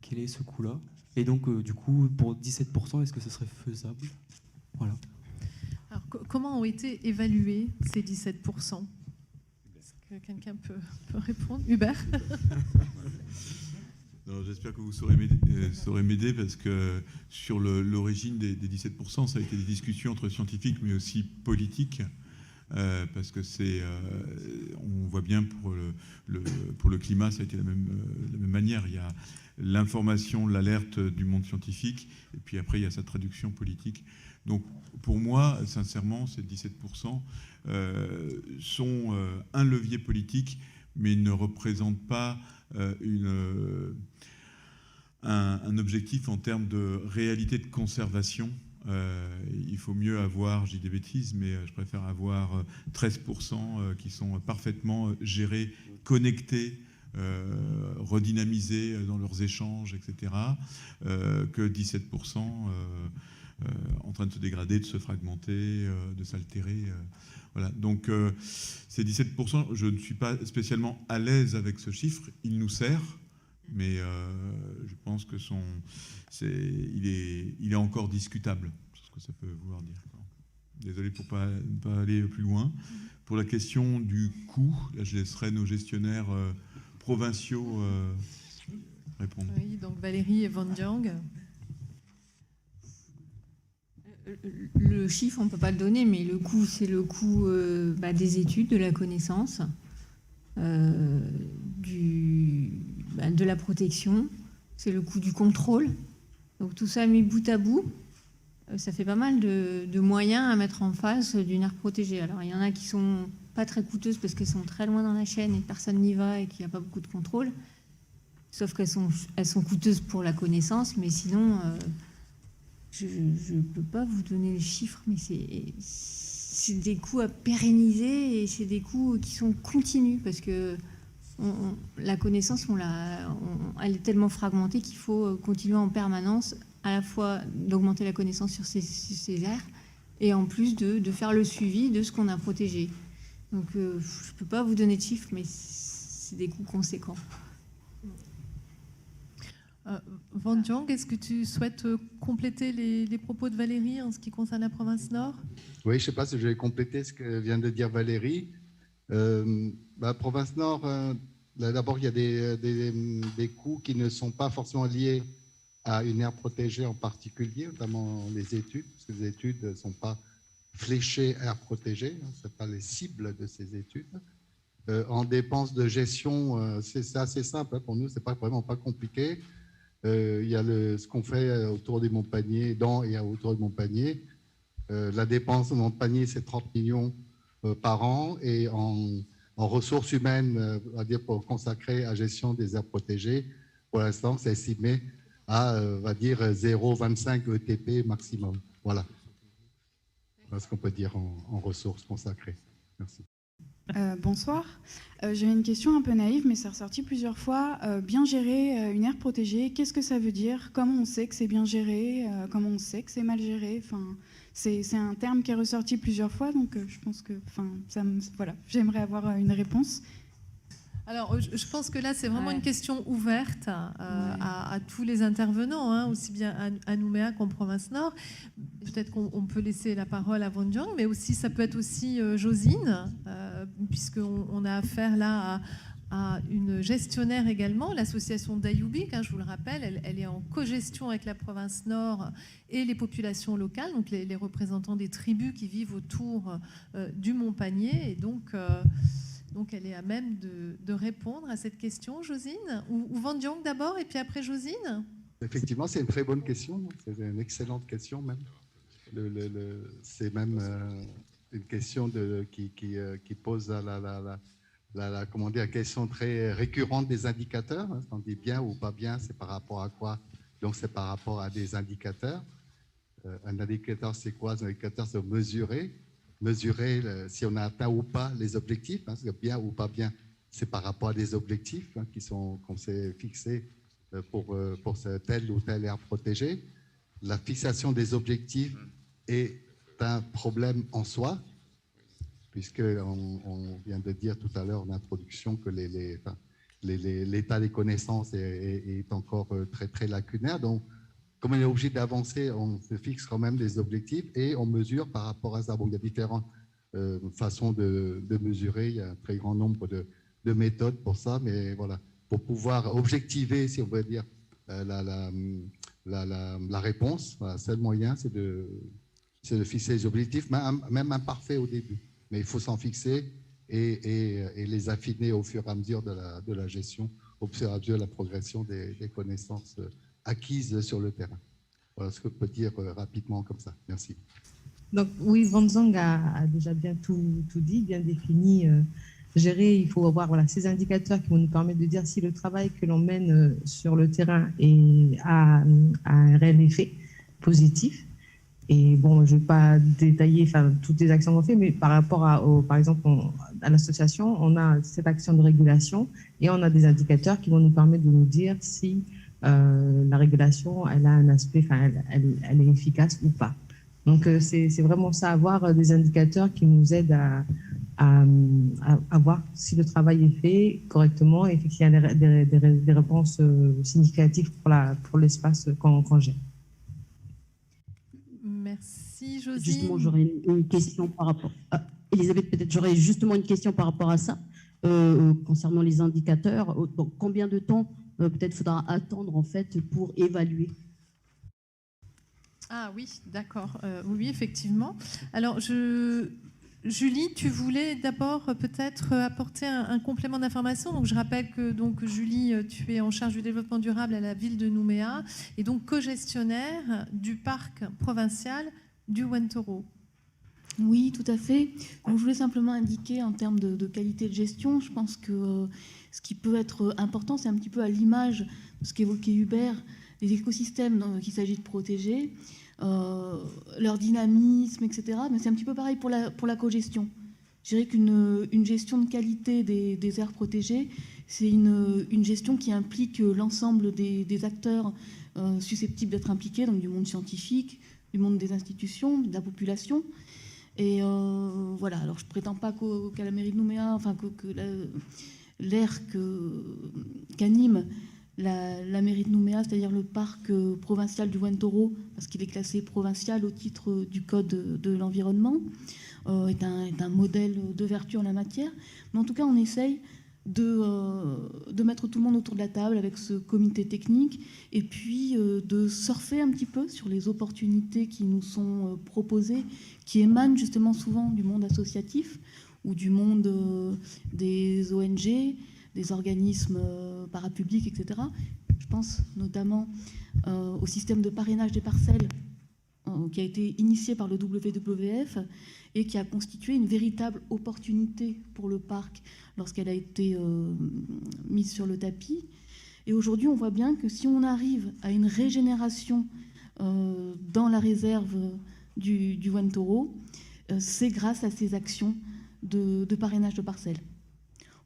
quel est ce coût-là? Et donc, du coup, pour 17%, est-ce que ce serait faisable? Voilà. Alors, comment ont été évalués ces 17%? Est-ce que quelqu'un peut répondre? Hubert? J'espère que vous saurez m'aider, parce que sur l'origine des 17%, ça a été des discussions entre scientifiques, mais aussi politiques. Parce que on voit bien pour le climat, ça a été la même manière. Il y a l'information, l'alerte du monde scientifique, et puis après il y a sa traduction politique. Donc pour moi, sincèrement, ces 17% sont un levier politique, mais ne représentent pas un objectif en termes de réalité de conservation. Il faut mieux avoir, je dis des bêtises, mais je préfère avoir 13% qui sont parfaitement gérés, connectés, redynamisés dans leurs échanges, etc., que 17% en train de se dégrader, de se fragmenter, de s'altérer. Voilà. Donc ces 17%, je ne suis pas spécialement à l'aise avec ce chiffre, il nous sert, mais je pense que il est encore discutable, c'est ce que ça peut vouloir dire. Désolé pour ne pas aller plus loin. Pour la question du coût, là, je laisserai nos gestionnaires provinciaux répondre. Oui, donc Valérie et Vandiang. Le chiffre, on ne peut pas le donner, mais le coût, c'est le coût des études, de la connaissance, de la protection, c'est le coût du contrôle. Donc tout ça mis bout à bout, ça fait pas mal de moyens à mettre en face d'une aire protégée. Alors il y en a qui sont pas très coûteuses parce qu'elles sont très loin dans la chaîne et personne n'y va et qu'il n'y a pas beaucoup de contrôle. Sauf qu'elles sont coûteuses pour la connaissance, mais sinon, je ne peux pas vous donner les chiffres, mais c'est des coûts à pérenniser et c'est des coûts qui sont continus parce que la connaissance, elle est tellement fragmentée qu'il faut continuer en permanence à la fois d'augmenter la connaissance sur ces aires et en plus de faire le suivi de ce qu'on a protégé. Donc je ne peux pas vous donner de chiffres, mais c'est des coûts conséquents. Van Diong, est-ce que tu souhaites compléter les propos de Valérie en ce qui concerne la province Nord? Oui, je ne sais pas si je vais compléter ce que vient de dire Valérie. Province Nord, d'abord, il y a des coûts qui ne sont pas forcément liés à une aire protégée en particulier, notamment les études, parce que les études ne sont pas fléchées aire protégée, hein, ce n'est pas les cibles de ces études. En dépenses de gestion, c'est assez simple hein, pour nous, c'est vraiment pas compliqué. Il y a ce qu'on fait autour des Montpaniers, dans et autour de Montpanier. La dépense de Montpanier, c'est 30 millions par an, et en ressources humaines, on va dire pour consacrer à la gestion des aires protégées, pour l'instant, c'est estimé à, on va dire, 0,25 ETP maximum. Voilà. Voilà ce qu'on peut dire en ressources consacrées. Merci. Bonsoir. J'avais une question un peu naïve, mais c'est ressorti plusieurs fois. Bien gérer une aire protégée, qu'est-ce que ça veut dire? Comment on sait que c'est bien géré? Comment on sait que c'est mal géré? Enfin, c'est un terme qui est ressorti plusieurs fois, donc je pense que, voilà, j'aimerais avoir une réponse. Alors, je pense que là, c'est vraiment une question ouverte à tous les intervenants, hein, aussi bien à Nouméa qu'en province Nord. Peut-être qu'on peut laisser la parole à Van Diong, mais aussi ça peut être aussi Josine, puisqu'on a affaire là à une gestionnaire également, l'association d'Ayoubik, hein, je vous le rappelle, elle est en co-gestion avec la province Nord et les populations locales, donc les représentants des tribus qui vivent autour du Montpanier, et donc elle est à même de répondre à cette question, Josine, ou Van Diong d'abord, et puis après Josine. Effectivement, c'est une très bonne question, c'est une excellente question même. C'est même une question qui pose comment dire, la question très récurrente des indicateurs. Hein, on dit bien ou pas bien, c'est par rapport à quoi? Donc c'est par rapport à des indicateurs. Un indicateur, c'est quoi? Un indicateur, c'est mesurer si on a atteint ou pas les objectifs, hein, bien ou pas bien, c'est par rapport à des objectifs hein, qu'on s'est fixés pour telle ou telle aire protégée. La fixation des objectifs est un problème en soi, puisqu'on vient de dire tout à l'heure en introduction que l'état des connaissances est encore très, très lacunaire. Donc, comme on est obligé d'avancer, on se fixe quand même des objectifs et on mesure par rapport à ça. Bon, il y a différentes façons de mesurer, il y a un très grand nombre de méthodes pour ça, mais voilà, pour pouvoir objectiver, si on veut dire, la réponse, voilà, le seul moyen, c'est de fixer les objectifs, même imparfaits au début. Mais il faut s'en fixer et les affiner au fur et à mesure de la gestion, au fur et à mesure de la progression des connaissances acquises sur le terrain. Voilà ce que je peux dire rapidement comme ça. Merci. Donc oui, Van Diong a déjà bien tout dit, bien défini. Gérer, il faut avoir ces indicateurs qui vont nous permettre de dire si le travail que l'on mène sur le terrain a un réel effet positif. Et bon, je ne vais pas détailler toutes les actions qu'on fait, mais par rapport par exemple, à l'association, on a cette action de régulation et on a des indicateurs qui vont nous permettre de nous dire si la régulation, elle a un aspect, elle est efficace ou pas. Donc, c'est vraiment ça, avoir des indicateurs qui nous aident à voir si le travail est fait correctement et qu'il y a des réponses significatives pour l'espace qu'on gère. Merci, Josine. Justement, j'aurais une question par rapport... Elisabeth, peut-être j'aurais justement une question par rapport à ça, concernant les indicateurs. Donc, combien de temps peut-être faudra attendre en fait pour évaluer? Ah oui, d'accord. Oui, effectivement. Alors, Julie, tu voulais d'abord peut-être apporter un complément d'information. Donc, je rappelle que Julie, tu es en charge du développement durable à la ville de Nouméa et donc co-gestionnaire du parc provincial du Wentoro. Oui, tout à fait. Donc, je voulais simplement indiquer en termes de qualité de gestion, je pense que ce qui peut être important, c'est un petit peu à l'image de ce qu'évoquait Hubert, des écosystèmes qu'il s'agit de protéger, leur dynamisme, etc. Mais c'est un petit peu pareil pour la co-gestion. Je dirais qu'une gestion de qualité des aires protégées, c'est une gestion qui implique l'ensemble des acteurs susceptibles d'être impliqués, donc du monde scientifique, du monde des institutions, de la population. Et voilà, alors je ne prétends pas qu'à la mairie de Nouméa, enfin que l'aire qu'anime la mairie de Nouméa, c'est-à-dire le parc provincial du Wentoro, parce qu'il est classé provincial au titre du Code de l'environnement, est un modèle de vertu en la matière. Mais en tout cas, on essaye de mettre tout le monde autour de la table avec ce comité technique et puis de surfer un petit peu sur les opportunités qui nous sont proposées, qui émanent justement souvent du monde associatif ou du monde des ONG, des organismes parapublics, etc. Je pense notamment au système de parrainage des parcelles qui a été initié par le WWF et qui a constitué une véritable opportunité pour le parc lorsqu'elle a été mise sur le tapis. Et aujourd'hui, on voit bien que si on arrive à une régénération dans la réserve du Wentoro, c'est grâce à ces actions de parrainage de parcelles.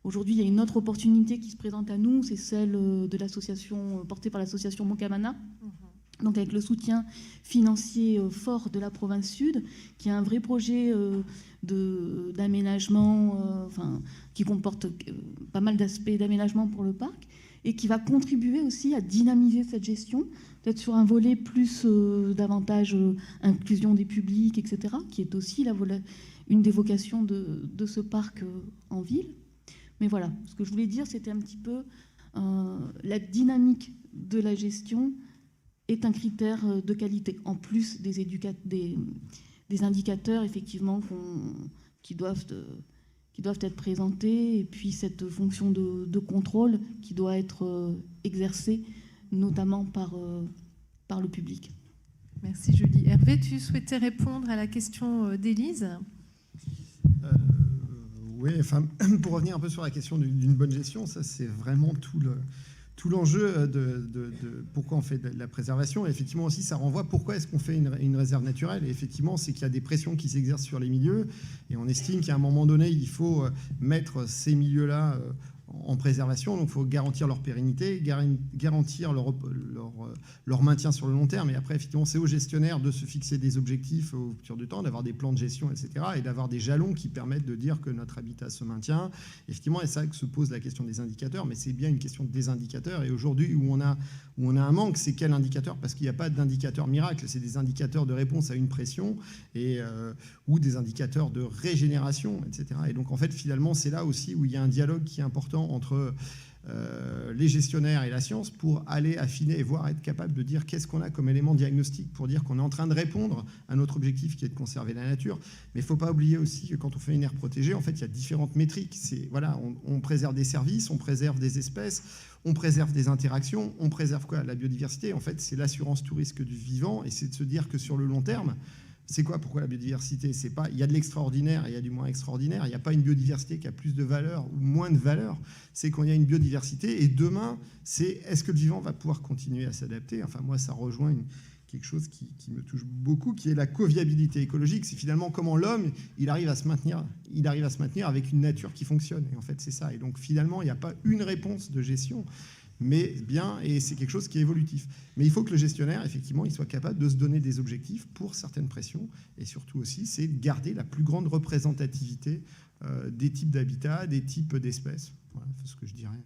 Aujourd'hui, il y a une autre opportunité qui se présente à nous, c'est celle de l'association portée par l'association Moncamana, donc avec le soutien financier fort de la province sud, qui a un vrai projet d'aménagement, qui comporte pas mal d'aspects d'aménagement pour le parc, et qui va contribuer aussi à dynamiser cette gestion, peut-être sur un volet plus davantage inclusion des publics, etc., qui est aussi une des vocations de ce parc en ville. Mais voilà, ce que je voulais dire, c'était un petit peu la dynamique de la gestion est un critère de qualité, en plus des indicateurs, effectivement, qui doivent être présentés, et puis cette fonction de contrôle qui doit être exercée, notamment par le public. Merci Julie. Hervé, tu souhaitais répondre à la question d'Élise ? Oui, enfin, pour revenir un peu sur la question d'une bonne gestion, ça c'est vraiment tout l'enjeu de pourquoi on fait de la préservation. Et effectivement aussi, ça renvoie pourquoi est-ce qu'on fait une réserve naturelle. Et effectivement, c'est qu'il y a des pressions qui s'exercent sur les milieux. Et on estime qu'à un moment donné, il faut mettre ces milieux-là en préservation. Donc il faut garantir leur pérennité, garantir leur maintien sur le long terme. Et après, effectivement, c'est aux gestionnaires de se fixer des objectifs au fur du temps, d'avoir des plans de gestion, etc. Et d'avoir des jalons qui permettent de dire que notre habitat se maintient. Effectivement, et c'est ça que se pose la question des indicateurs, mais c'est bien une question des indicateurs. Et aujourd'hui, où on a un manque, c'est quel indicateur ? Parce qu'il n'y a pas d'indicateur miracle, c'est des indicateurs de réponse à une pression ou des indicateurs de régénération, etc. Et donc, en fait, finalement, c'est là aussi où il y a un dialogue qui est important entre les gestionnaires et la science pour aller affiner et voir être capable de dire qu'est-ce qu'on a comme élément diagnostique pour dire qu'on est en train de répondre à notre objectif qui est de conserver la nature. Mais il ne faut pas oublier aussi que quand on fait une aire protégée, en fait, il y a différentes métriques. Voilà, on préserve des services, on préserve des espèces, on préserve des interactions, on préserve quoi ? La biodiversité. En fait, c'est l'assurance tout risque du vivant, et c'est de se dire que sur le long terme, c'est quoi ? Pourquoi la biodiversité ? C'est pas, il y a de l'extraordinaire et il y a du moins extraordinaire. Il n'y a pas une biodiversité qui a plus de valeur ou moins de valeur. C'est qu'on y a une biodiversité. Et demain, c'est est-ce que le vivant va pouvoir continuer à s'adapter ? Enfin, moi, ça rejoint quelque chose qui me touche beaucoup, qui est la coviabilité écologique. C'est finalement comment l'homme, il arrive à se maintenir avec une nature qui fonctionne. Et en fait, c'est ça. Et donc, finalement, il n'y a pas une réponse de gestion. Mais bien, et c'est quelque chose qui est évolutif. Mais il faut que le gestionnaire, effectivement, il soit capable de se donner des objectifs pour certaines pressions, et surtout aussi, c'est de garder la plus grande représentativité des types d'habitats, des types d'espèces. Voilà, c'est ce que je dirais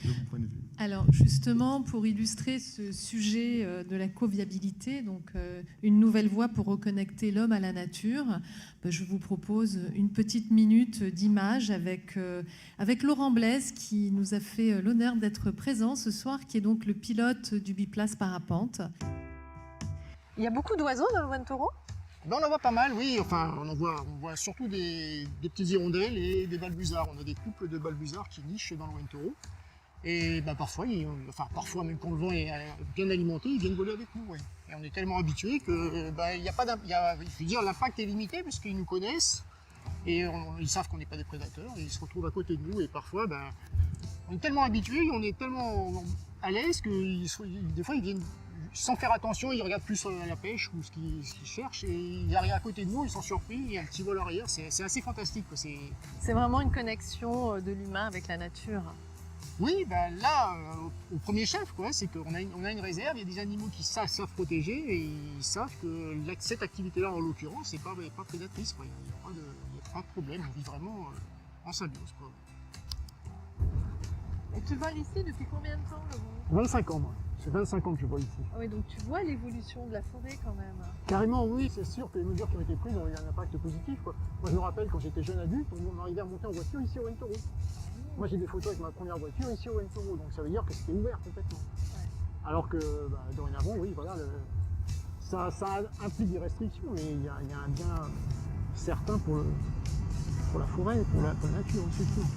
de mon point de vue. Alors justement, pour illustrer ce sujet de la coviabilité, donc une nouvelle voie pour reconnecter l'homme à la nature, je vous propose une petite minute d'image avec Laurent Blaise, qui nous a fait l'honneur d'être présent ce soir, qui est donc le pilote du biplace parapente. Il y a beaucoup d'oiseaux dans le Wentoro ? Ben, on en voit pas mal, oui. Enfin, on voit surtout des petits hirondelles et des balbuzards. On a des couples de balbuzards qui nichent dans le Wentoro. Et ben, parfois, même quand le vent est bien alimenté, ils viennent voler avec nous. Ouais. Et on est tellement habitués que je veux dire, l'impact est limité parce qu'ils nous connaissent et ils savent qu'on n'est pas des prédateurs. Et ils se retrouvent à côté de nous. Et parfois, on est tellement habitués, on est tellement à l'aise que des fois, ils viennent sans faire attention, ils regardent plus la pêche ou ce qu'ils cherchent et ils arrivent à côté de nous, ils sont surpris, il y a un petit vol arrière, c'est assez fantastique. C'est vraiment une connexion de l'humain avec la nature. Oui, ben là, au premier chef, c'est qu'on a une réserve, il y a des animaux qui savent protéger et ils savent que cette activité-là, en l'occurrence, n'est pas prédatrice. Il n'y a pas de problème, on vit vraiment en symbiose. Et tu voles ici depuis combien de temps, Laurent? 25 ans, moi. C'est 25 ans que je vois ici. Ah oui, donc tu vois l'évolution de la forêt quand même. Carrément, oui, c'est sûr que les mesures qui ont été prises ont eu un impact positif. Moi, je me rappelle quand j'étais jeune adulte, on arrivait à monter en voiture ici au Wentoro. Moi, j'ai des photos avec ma première voiture ici au Wentoro, donc ça veut dire que c'était ouvert complètement. Ouais. Alors que dorénavant, oui, voilà, ça implique des restrictions, mais il y a un bien certain pour la forêt, pour la nature, surtout.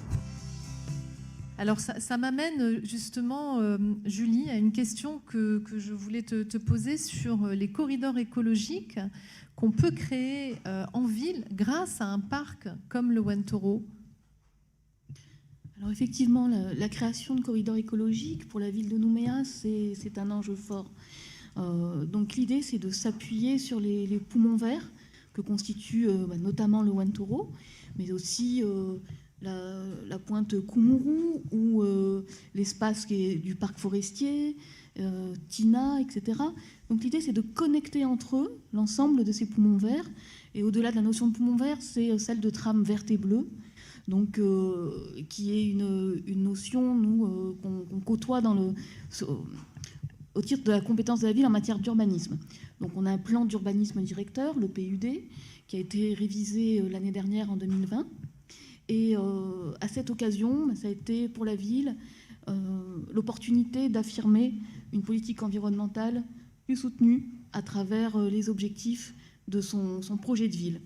Alors ça m'amène justement, Julie, à une question que je voulais te poser sur les corridors écologiques qu'on peut créer en ville grâce à un parc comme le Wentoro. Alors effectivement, la création de corridors écologiques pour la ville de Nouméa, c'est un enjeu fort. Donc l'idée, c'est de s'appuyer sur les poumons verts que constitue notamment le Wentoro, mais aussi la pointe Kumuru ou l'espace du parc forestier, Tina, etc. Donc l'idée, c'est de connecter entre eux l'ensemble de ces poumons verts. Et au-delà de la notion de poumon vert, c'est celle de trame verte et bleue, donc, qui est une notion qu'on côtoie au titre de la compétence de la ville en matière d'urbanisme. Donc on a un plan d'urbanisme directeur, le PUD, qui a été révisé l'année dernière en 2020. Et à cette occasion, ça a été pour la ville l'opportunité d'affirmer une politique environnementale plus soutenue à travers les objectifs de son projet de ville.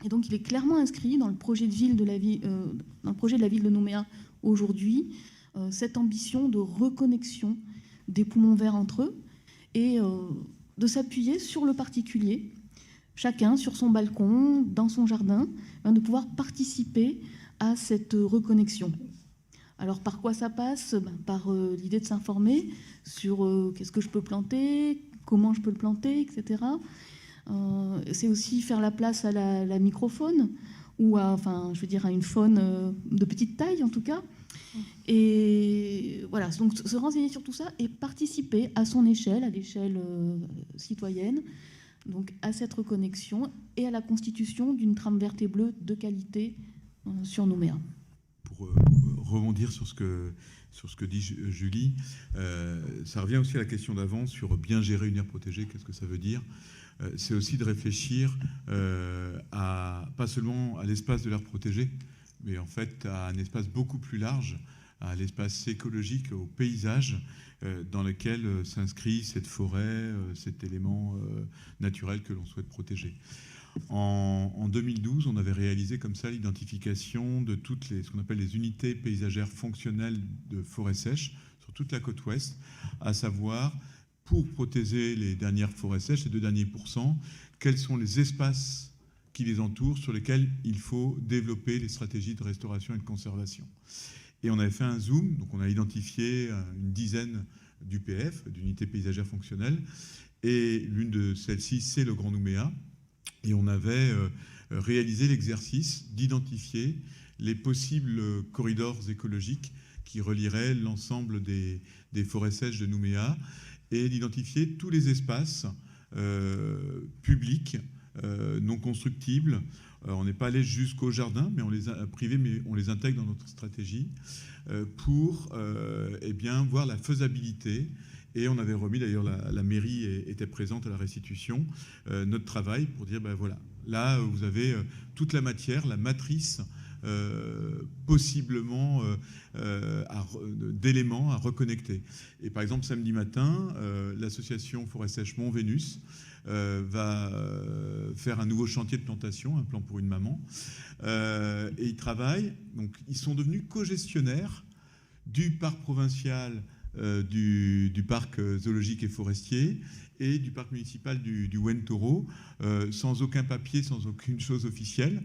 Et donc il est clairement inscrit dans le projet de ville de la ville de Nouméa aujourd'hui, cette ambition de reconnexion des poumons verts entre eux et de s'appuyer sur le particulier, chacun sur son balcon, dans son jardin, de pouvoir participer à cette reconnexion. Alors par quoi ça passe? Par l'idée de s'informer sur qu'est-ce que je peux planter, comment je peux le planter, etc. C'est aussi faire la place à la microfaune, ou à une faune de petite taille en tout cas. Et voilà, donc se renseigner sur tout ça et participer à son échelle, à l'échelle citoyenne, donc à cette reconnexion et à la constitution d'une trame verte et bleue de qualité sur Nouméa. Pour rebondir sur ce que dit Julie, ça revient aussi à la question d'avant sur bien gérer une aire protégée, qu'est-ce que ça veut dire? C'est aussi de réfléchir pas seulement à l'espace de l'aire protégée, mais en fait à un espace beaucoup plus large, à l'espace écologique, au paysage dans lequel s'inscrit cette forêt, cet élément naturel que l'on souhaite protéger. En 2012, on avait réalisé comme ça l'identification de toutes ce qu'on appelle les unités paysagères fonctionnelles de forêt sèche sur toute la côte ouest, à savoir, pour protéger les dernières forêts sèches, les 2 derniers %, quels sont les espaces qui les entourent sur lesquels il faut développer les stratégies de restauration et de conservation. Et on avait fait un zoom, donc on a identifié une dizaine d'UPF, d'unités paysagères fonctionnelles, et l'une de celles-ci, c'est le Grand Nouméa. Et on avait réalisé l'exercice d'identifier les possibles corridors écologiques qui relieraient l'ensemble des forêts sèches de Nouméa et d'identifier tous les espaces publics non constructibles. On n'est pas allé jusqu'au jardin, mais privés, mais on les intègre dans notre stratégie pour voir la faisabilité. Et on avait remis, d'ailleurs, la mairie était présente à la restitution, notre travail pour dire, voilà, là, vous avez toute la matière, la matrice, possiblement d'éléments à reconnecter. Et par exemple, samedi matin, l'association Forêt Sèche Mont-Vénus va faire un nouveau chantier de plantation, un plan pour une maman. Et ils travaillent, donc ils sont devenus co-gestionnaires du parc provincial, du parc zoologique et forestier et du parc municipal du Wentoro, sans aucun papier, sans aucune chose officielle,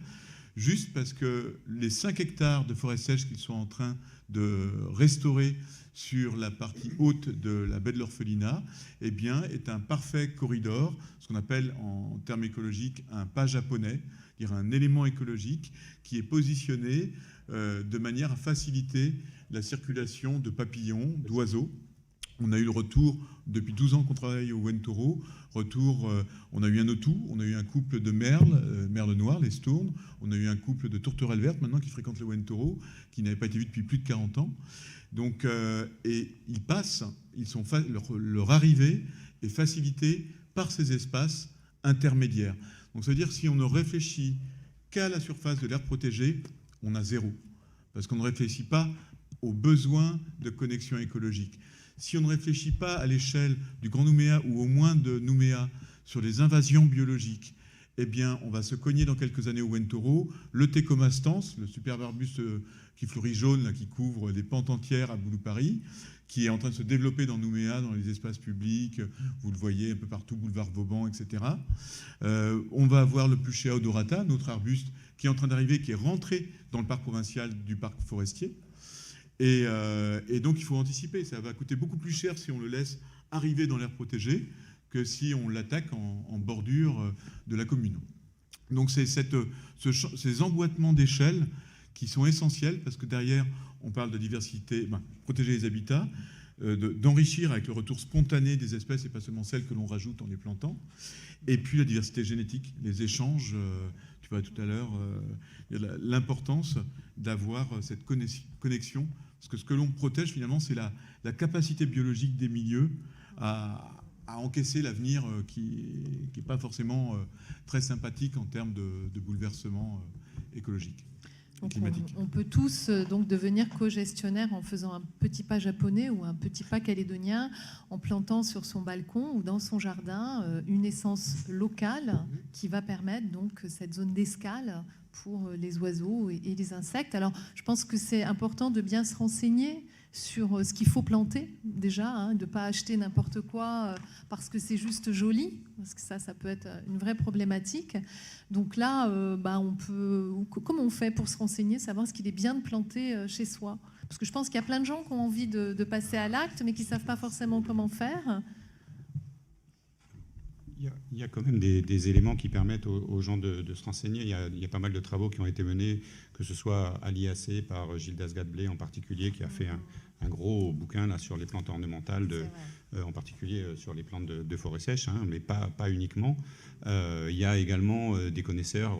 juste parce que les 5 hectares de forêt sèche qu'ils sont en train de restaurer sur la partie haute de la baie de l'Orphelinat, est un parfait corridor, ce qu'on appelle en termes écologiques un pas japonais, c'est-à-dire un élément écologique qui est positionné de manière à faciliter la circulation de papillons, d'oiseaux. On a eu le retour, depuis 12 ans qu'on travaille au Wentoro, on a eu un autou, on a eu un couple de merles noires, les stournes, on a eu un couple de tourterelles vertes maintenant qui fréquentent le Wentoro, qui n'avaient pas été vus depuis plus de 40 ans. Donc, et ils passent, leur arrivée est facilitée par ces espaces intermédiaires. Donc, c'est-à-dire que si on ne réfléchit qu'à la surface de l'aire protégée, on a zéro, parce qu'on ne réfléchit pas aux besoins de connexion écologique. Si on ne réfléchit pas à l'échelle du Grand Nouméa ou au moins de Nouméa sur les invasions biologiques, eh bien, on va se cogner dans quelques années au Wentoro. Le Tecomastans, le superbe arbuste qui fleurit jaune, là, qui couvre des pentes entières à Boulou-Paris, qui est en train de se développer dans Nouméa, dans les espaces publics, vous le voyez un peu partout, boulevard Vauban, etc. On va avoir le Pluchéa odorata, notre arbuste qui est en train d'arriver, qui est rentré dans le parc provincial du parc forestier. Et donc, il faut anticiper. Ça va coûter beaucoup plus cher si on le laisse arriver dans l'aire protégée que si on l'attaque en bordure de la commune. Donc, c'est ces emboîtements d'échelle qui sont essentiels parce que derrière, on parle de diversité, protéger les habitats, d'enrichir avec le retour spontané des espèces et pas seulement celles que l'on rajoute en les plantant. Et puis, la diversité génétique, les échanges. Tu vois, tout à l'heure, l'importance d'avoir cette connexion. Parce que ce que l'on protège, finalement, c'est la capacité biologique des milieux à encaisser l'avenir qui n'est pas forcément très sympathique en termes de bouleversement écologique et climatique. On peut tous donc devenir co-gestionnaire en faisant un petit pas japonais ou un petit pas calédonien, en plantant sur son balcon ou dans son jardin une essence locale qui va permettre donc cette zone d'escale pour les oiseaux et les insectes. Alors, je pense que c'est important de bien se renseigner sur ce qu'il faut planter, déjà, de ne pas acheter n'importe quoi parce que c'est juste joli, parce que ça peut être une vraie problématique. Donc là, comment on fait pour se renseigner, savoir ce qu'il est bien de planter chez soi? Parce que je pense qu'il y a plein de gens qui ont envie de passer à l'acte, mais qui ne savent pas forcément comment faire. Il y a quand même des éléments qui permettent aux gens de se renseigner. Il y a pas mal de travaux qui ont été menés, que ce soit à l'IAC par Gildas Gadblé en particulier, qui a fait un gros bouquin là, sur les plantes ornementales, en particulier sur les plantes de forêt sèche, mais pas uniquement. Il y a également des connaisseurs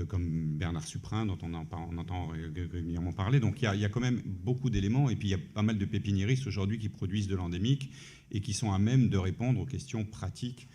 comme Bernard Suprin, dont on entend régulièrement parler. Donc il y a quand même beaucoup d'éléments. Et puis il y a pas mal de pépiniéristes aujourd'hui qui produisent de l'endémique et qui sont à même de répondre aux questions pratiques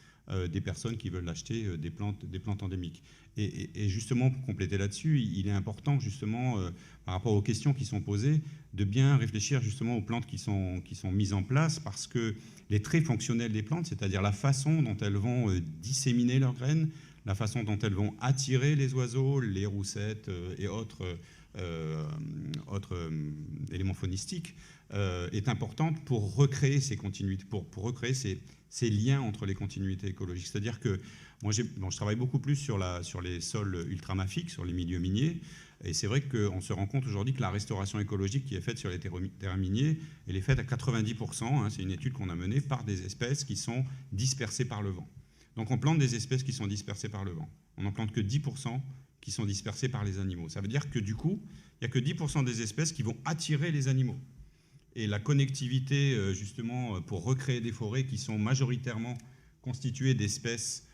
des personnes qui veulent acheter des plantes endémiques. Et justement, pour compléter là-dessus, il est important, justement, par rapport aux questions qui sont posées, de bien réfléchir justement aux plantes qui sont mises en place, parce que les traits fonctionnels des plantes, c'est-à-dire la façon dont elles vont disséminer leurs graines, la façon dont elles vont attirer les oiseaux, les roussettes et autres éléments faunistiques, est importante pour recréer ces continuités, pour recréer ces liens entre les continuités écologiques. C'est-à-dire que moi, je travaille beaucoup plus sur les sols ultramafiques, sur les milieux miniers, et c'est vrai qu'on se rend compte aujourd'hui que la restauration écologique qui est faite sur les terrains miniers, elle est faite à 90%, c'est une étude qu'on a menée, par des espèces qui sont dispersées par le vent. Donc on plante des espèces qui sont dispersées par le vent. On n'en plante que 10% qui sont dispersées par les animaux. Ça veut dire que du coup, il n'y a que 10% des espèces qui vont attirer les animaux. Et la connectivité, justement, pour recréer des forêts qui sont majoritairement constituées d'espèces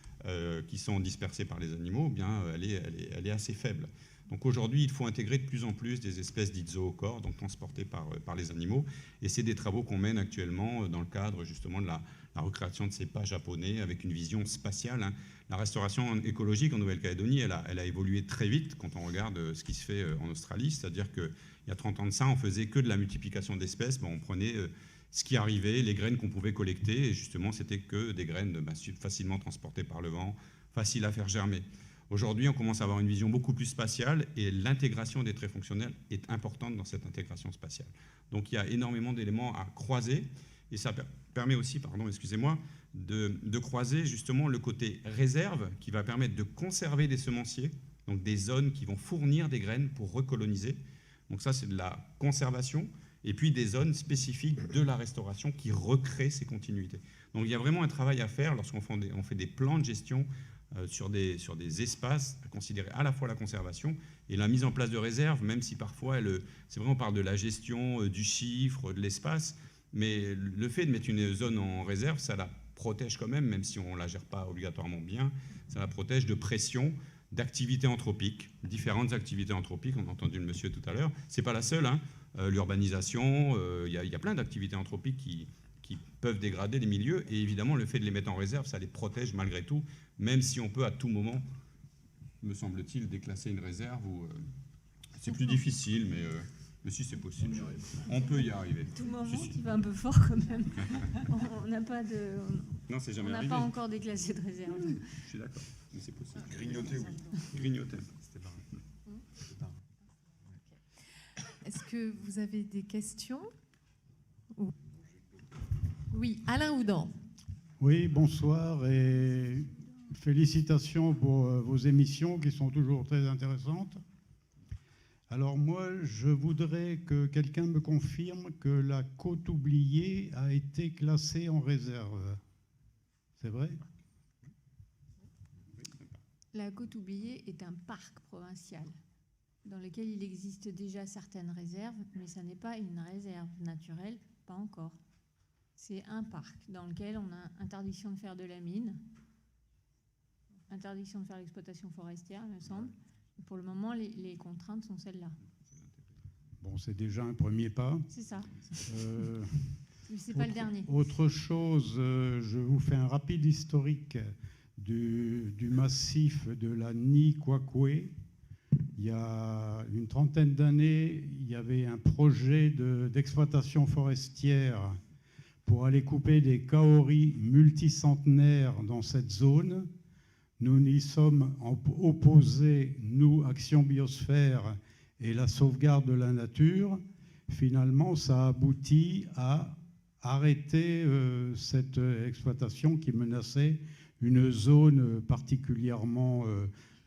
qui sont dispersées par les animaux, eh bien, elle est assez faible. Donc aujourd'hui, il faut intégrer de plus en plus des espèces dites zoochores, donc transportées par les animaux. Et c'est des travaux qu'on mène actuellement dans le cadre justement de la recréation de cépages japonais avec une vision spatiale. La restauration écologique en Nouvelle-Calédonie, elle a évolué très vite quand on regarde ce qui se fait en Australie. C'est-à-dire qu'il y a 30 ans de ça, on faisait que de la multiplication d'espèces. On prenait ce qui arrivait, les graines qu'on pouvait collecter, et justement, c'était que des graines facilement transportées par le vent, faciles à faire germer. Aujourd'hui, on commence à avoir une vision beaucoup plus spatiale et l'intégration des traits fonctionnels est importante dans cette intégration spatiale. Donc il y a énormément d'éléments à croiser et ça permet aussi, de croiser justement le côté réserve qui va permettre de conserver des semenciers, donc des zones qui vont fournir des graines pour recoloniser. Donc ça, c'est de la conservation. Et puis des zones spécifiques de la restauration qui recréent ces continuités. Donc il y a vraiment un travail à faire lorsqu'on fait des plans de gestion sur des espaces à considérer à la fois la conservation et la mise en place de réserves, même si parfois, c'est vrai, on parle de la gestion du chiffre, de l'espace, mais le fait de mettre une zone en réserve, ça la protège quand même si on ne la gère pas obligatoirement bien, ça la protège de pression, d'activités anthropiques, différentes activités anthropiques, on a entendu le monsieur tout à l'heure, c'est pas la seule, hein. L'urbanisation, il y a plein d'activités anthropiques qui peuvent dégrader les milieux, et évidemment le fait de les mettre en réserve, ça les protège malgré tout, même si on peut à tout moment, me semble-t-il, déclasser une réserve, ou c'est plus difficile, mais si c'est possible, on peut y arriver. Tout moment, Si. tu vas un peu fort quand même. On n'a pas de... Non, c'est jamais on n'a arrivé. pas encore déclassé de réserve. Je suis d'accord, mais c'est possible. Grignoter, oui. Grignoter, c'était pareil. Est-ce que vous avez des questions? Oui, Alain Houdan. Oui, bonsoir et félicitations pour vos émissions qui sont toujours très intéressantes. Alors moi, je voudrais que quelqu'un me confirme que la côte oubliée a été classée en réserve. C'est vrai? La côte oubliée est un parc provincial dans lequel il existe déjà certaines réserves, mais ça n'est pas une réserve naturelle, pas encore. C'est un parc dans lequel on a interdiction de faire de la mine, interdiction de faire l'exploitation forestière, il me semble. Pour le moment, les contraintes sont celles-là. Bon, c'est déjà un premier pas. C'est ça. Mais c'est pas le dernier. Autre chose, je vous fais un rapide historique du massif de la Ni-Kwakwe. Il y a une trentaine d'années, il y avait un projet d'exploitation forestière pour aller couper des kaoris multicentenaires dans cette zone. Nous n'y sommes opposés, nous, Action Biosphère et la sauvegarde de la nature. Finalement, ça aboutit à arrêter cette exploitation qui menaçait une zone particulièrement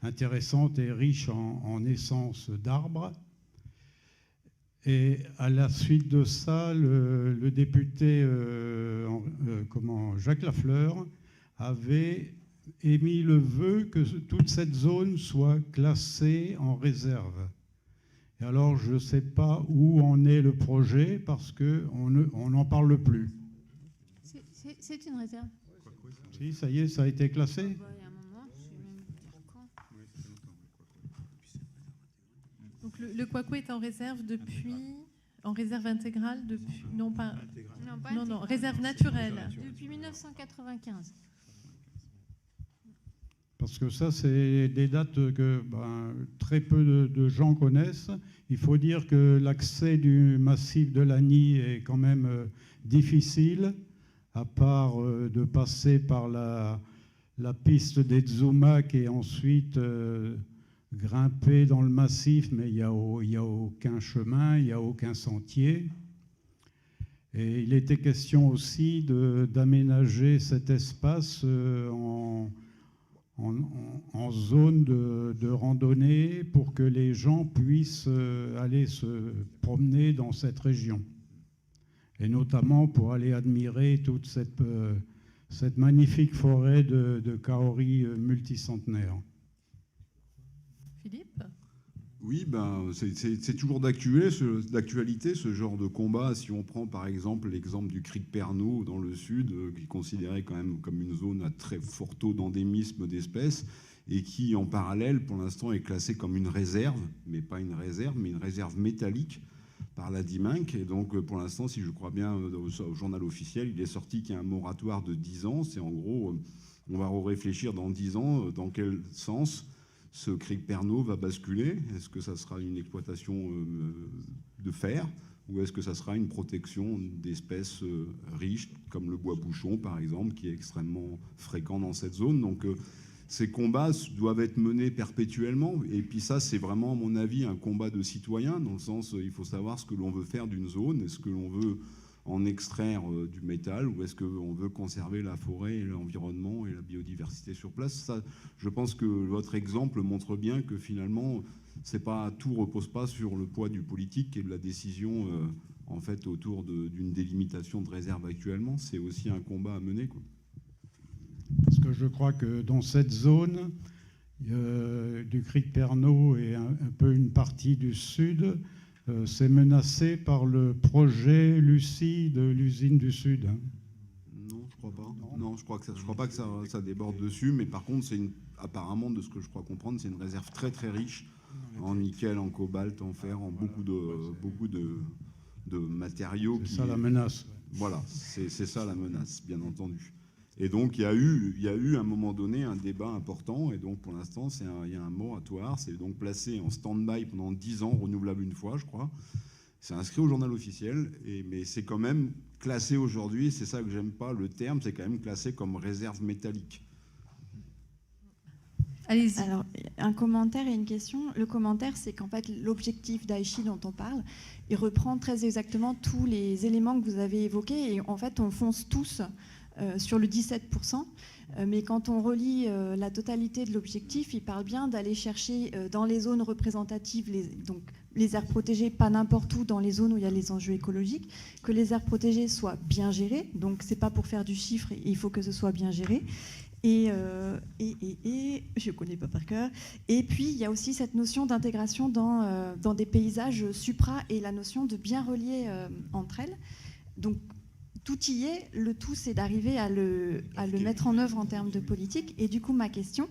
intéressante et riche en essence d'arbres. Et à la suite de ça, le député Jacques Lafleur avait émis le vœu que toute cette zone soit classée en réserve. Et alors, je ne sais pas où en est le projet parce qu'on n'en parle plus. C'est une réserve. Si, ça y est, ça a été classé. Il y a un moment, je sais même dire quand. Donc le Kwakwe est en réserve depuis, en réserve intégrale depuis, non pas réserve naturelle. Depuis 1995. Parce que ça, c'est des dates que très peu de gens connaissent. Il faut dire que l'accès du massif de l'Ani est quand même difficile, à part de passer par la piste des Tsumak et ensuite grimper dans le massif, mais il n'y a aucun chemin, il n'y a aucun sentier. Et il était question aussi d'aménager cet espace en zone de randonnée pour que les gens puissent aller se promener dans cette région. Et notamment pour aller admirer toute cette magnifique forêt de kaoris multicentenaires. Philippe ? Oui, c'est toujours d'actualité ce genre de combat. Si on prend par exemple l'exemple du Cric Pernod dans le sud, qui est considéré quand même comme une zone à très fort taux d'endémisme d'espèces, et qui en parallèle pour l'instant est classée comme une réserve, mais pas une réserve, mais une réserve métallique par la DIMINC. Et donc pour l'instant, si je crois bien au journal officiel, il est sorti qu'il y a un moratoire de 10 ans. C'est en gros, on va réfléchir dans 10 ans dans quel sens ce Cric Pernod va basculer. Est-ce que ça sera une exploitation de fer ou est-ce que ça sera une protection d'espèces riches comme le bois bouchon par exemple, qui est extrêmement fréquent dans cette zone. Donc ces combats doivent être menés perpétuellement. Et puis ça, c'est vraiment, à mon avis, un combat de citoyens, dans le sens il faut savoir ce que l'on veut faire d'une zone. Est-ce que l'on veut en extraire du métal ou est-ce qu'on veut conserver la forêt et l'environnement et la biodiversité sur place? Ça, je pense que votre exemple montre bien que finalement, tout ne repose pas sur le poids du politique et de la décision en fait, autour d'une délimitation de réserve actuellement. C'est aussi un combat à mener, quoi. Parce que je crois que dans cette zone du Cric Pernod et un peu une partie du sud, c'est menacé par le projet Lucie de l'usine du Sud. Non, je crois pas. Non, je crois pas que ça déborde dessus, mais par contre, apparemment, de ce que je crois comprendre, c'est une réserve très très riche en nickel, en cobalt, en fer, en beaucoup de matériaux. C'est ça la menace. Voilà, c'est ça la menace, bien entendu. Et donc, il y a eu à un moment donné un débat important, et donc pour l'instant, il y a un moratoire. C'est donc placé en stand-by pendant 10 ans, renouvelable une fois, je crois. C'est inscrit au journal officiel, mais c'est quand même classé aujourd'hui, c'est ça que j'aime pas, le terme, c'est quand même classé comme réserve métallique. Allez-y. Alors, un commentaire et une question. Le commentaire, c'est qu'en fait, l'objectif d'Aichi dont on parle, il reprend très exactement tous les éléments que vous avez évoqués, et en fait, on fonce tous sur le 17%. Mais quand on relit la totalité de l'objectif, il parle bien d'aller chercher dans les zones représentatives, donc les aires protégées, pas n'importe où, dans les zones où il y a les enjeux écologiques, que les aires protégées soient bien gérées. Donc, c'est pas pour faire du chiffre, il faut que ce soit bien géré. Et je ne connais pas par cœur. Et puis, il y a aussi cette notion d'intégration dans des paysages supra et la notion de bien relier entre elles. Donc, tout y est. Le tout, c'est d'arriver à le mettre en œuvre en termes de politique. Et du coup, ma question,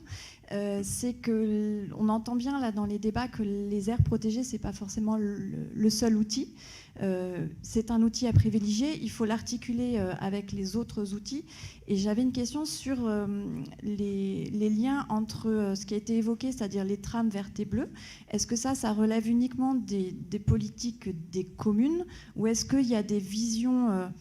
c'est qu'on entend bien là dans les débats que les aires protégées, ce n'est pas forcément le seul outil. C'est un outil à privilégier, il faut l'articuler avec les autres outils. Et j'avais une question sur les liens entre ce qui a été évoqué, c'est-à-dire les trames vertes et bleues. Est-ce que ça relève uniquement des politiques des communes, ou est-ce qu'il y a des visions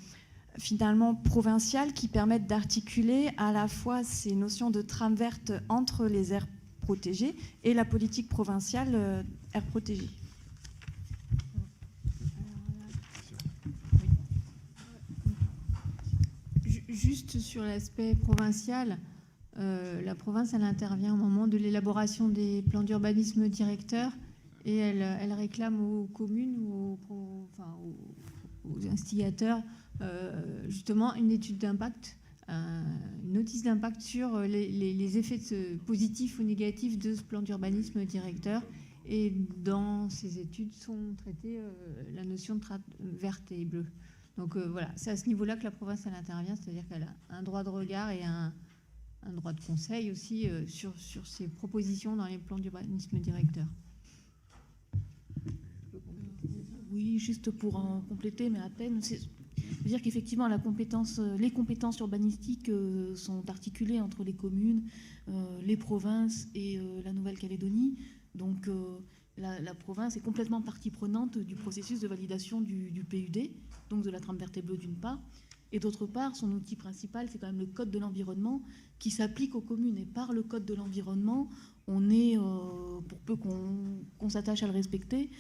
finalement provinciales qui permettent d'articuler à la fois ces notions de trame verte entre les aires protégées et la politique provinciale aires protégées? Juste sur l'aspect provincial, la province, elle intervient au moment de l'élaboration des plans d'urbanisme directeurs et elle réclame aux communes ou aux instigateurs justement une étude d'impact, une notice d'impact sur les effets positifs ou négatifs de ce plan d'urbanisme directeur. Et dans ces études sont traitées la notion de trame verte et bleue. Donc voilà, c'est à ce niveau-là que la province elle intervient, c'est-à-dire qu'elle a un droit de regard et un droit de conseil aussi sur ses propositions dans les plans d'urbanisme directeur. Oui, juste pour en compléter, mais à peine. C'est-à-dire qu'effectivement, les compétences urbanistiques sont articulées entre les communes, les provinces et la Nouvelle-Calédonie. Donc la province est complètement partie prenante du processus de validation du PUD, donc de la trame verte et bleue d'une part. Et d'autre part, son outil principal, c'est quand même le Code de l'environnement qui s'applique aux communes. Et par le Code de l'environnement, on est, pour peu qu'on s'attache à le respecter,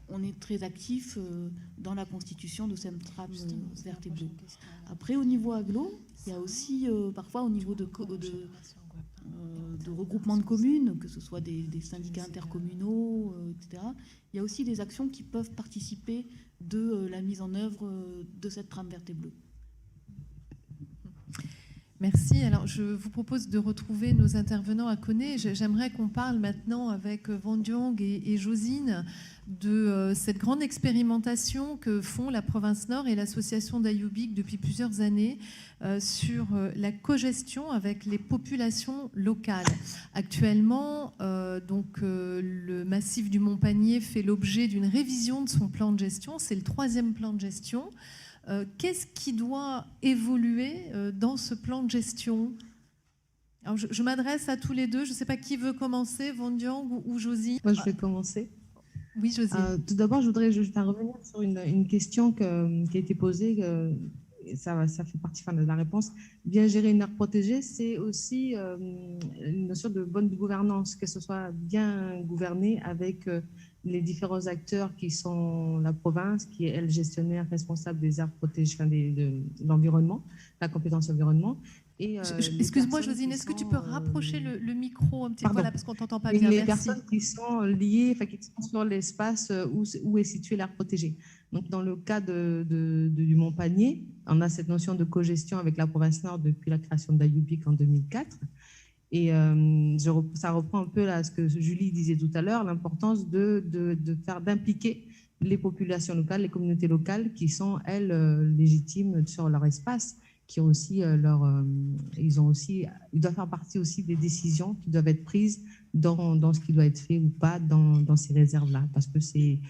on est très actif dans la constitution de cette trame verte et bleue. Après, au niveau agglo, il y a aussi parfois au niveau de regroupements de communes, que ce soit des syndicats intercommunaux, etc. Il y a aussi des actions qui peuvent participer de la mise en œuvre de cette trame verte et bleue. Merci. Alors, je vous propose de retrouver nos intervenants à Koné. J'aimerais qu'on parle maintenant avec Wondiong et Josine de cette grande expérimentation que font la province Nord et l'association d'Ayoubik depuis plusieurs années sur la cogestion avec les populations locales. Actuellement, le massif du Mont-Panier fait l'objet d'une révision de son plan de gestion. C'est le 3e plan de gestion. Qu'est-ce qui doit évoluer dans ce plan de gestion? Alors, je m'adresse à tous les deux. Je ne sais pas qui veut commencer, Wondiong ou Josine. Moi, je vais commencer. Oui, Josine. Tout d'abord, je voudrais revenir sur une question qui a été posée. Ça fait partie de la réponse. Bien gérer une aire protégée, c'est aussi une notion de bonne gouvernance, que ce soit bien gouverné avec les différents acteurs qui sont la province, qui est elle gestionnaire responsable des aires protégées, de l'environnement, la compétence environnement. Excuse-moi, Josine, est-ce que tu peux rapprocher le micro un petit peu, voilà, parce qu'on ne t'entend pas bien. Les Merci. personnes qui sont liées, qui sont sur l'espace où est située l'aire protégée. Donc, dans le cas du Montpanier, on a cette notion de cogestion avec la province Nord depuis la création d'Ayubic en 2004. Et ça reprend un peu là, ce que Julie disait tout à l'heure, l'importance d'impliquer les populations locales, les communautés locales qui sont, elles, légitimes sur leur espace, qui ont aussi ils doivent faire partie aussi des décisions qui doivent être prises dans ce qui doit être fait ou pas dans ces réserves-là. Parce que c'est,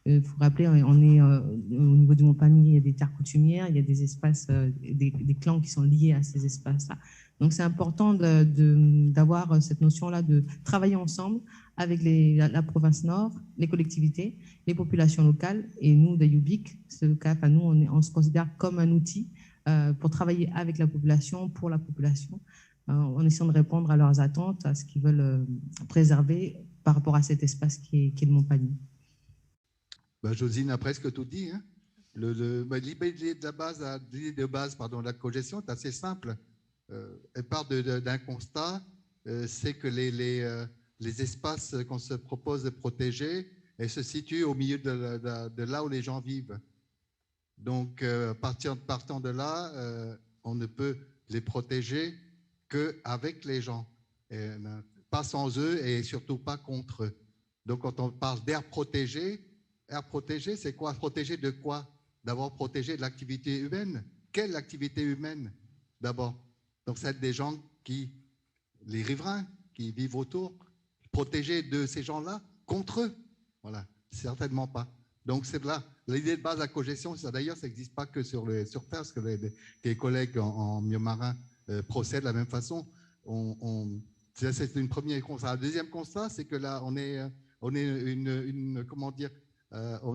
faut rappeler, on est au niveau du Montpanier, il y a des terres coutumières, il y a des espaces, des clans qui sont liés à ces espaces-là. Donc c'est important d'avoir cette notion-là de travailler ensemble avec la province Nord, les collectivités, les populations locales, et nous, d'Ayubic, c'est le cas, nous, on se considère comme un outil pour travailler avec la population, pour la population, en essayant de répondre à leurs attentes, à ce qu'ils veulent préserver par rapport à cet espace qui est le Montpanier. Josine a presque tout dit. Hein. L'idée de base, de la cogestion est assez simple. Elle part d'un constat, c'est que les espaces qu'on se propose de protéger, elles se situent au milieu de là où les gens vivent. Donc, partant de là, on ne peut les protéger qu'avec les gens, pas sans eux et surtout pas contre eux. Donc, quand on parle d'air protégé, c'est quoi? Protéger de quoi? D'abord, protéger de l'activité humaine. Quelle activité humaine, d'abord? Donc, c'est des gens les riverains qui vivent autour, protéger de ces gens-là contre eux. Voilà, certainement pas. Donc, c'est là. L'idée de base de la cogestion, d'ailleurs, ça n'existe pas que sur Terre, parce que les collègues en milieu marin procèdent de la même façon. C'est une première constat. Le deuxième constat, c'est que là, on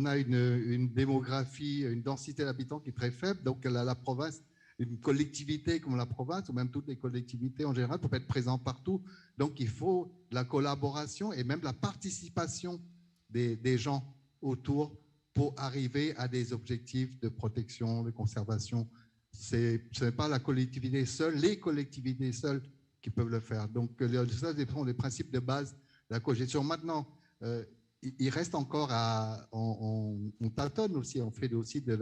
a une démographie, une densité d'habitants qui est très faible. Donc, la province, une collectivité comme la province, ou même toutes les collectivités en général, peuvent être présentes partout. Donc, il faut la collaboration et même la participation des gens autour pour arriver à des objectifs de protection, de conservation. Ce n'est pas la collectivité seule, les collectivités seules qui peuvent le faire. Donc, ça, ce sont les principes de base de la cogestion. Maintenant, il reste encore on tâtonne aussi, on fait aussi de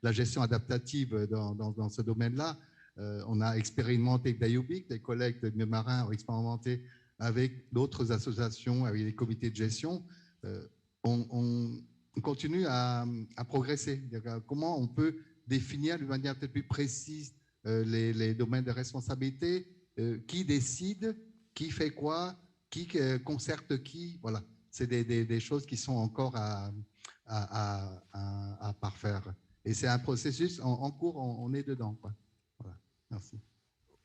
la gestion adaptative dans ce domaine-là. On a expérimenté avec d'Ayubic, les collègues de Milieu Marin ont expérimenté avec d'autres associations, avec les comités de gestion. On continue à progresser. Comment on peut définir de manière peut-être plus précise les domaines de responsabilité, qui décide, qui fait quoi, qui concerte qui, voilà. C'est des choses qui sont encore à parfaire. Et c'est un processus en cours, on est dedans, quoi. Voilà. Merci.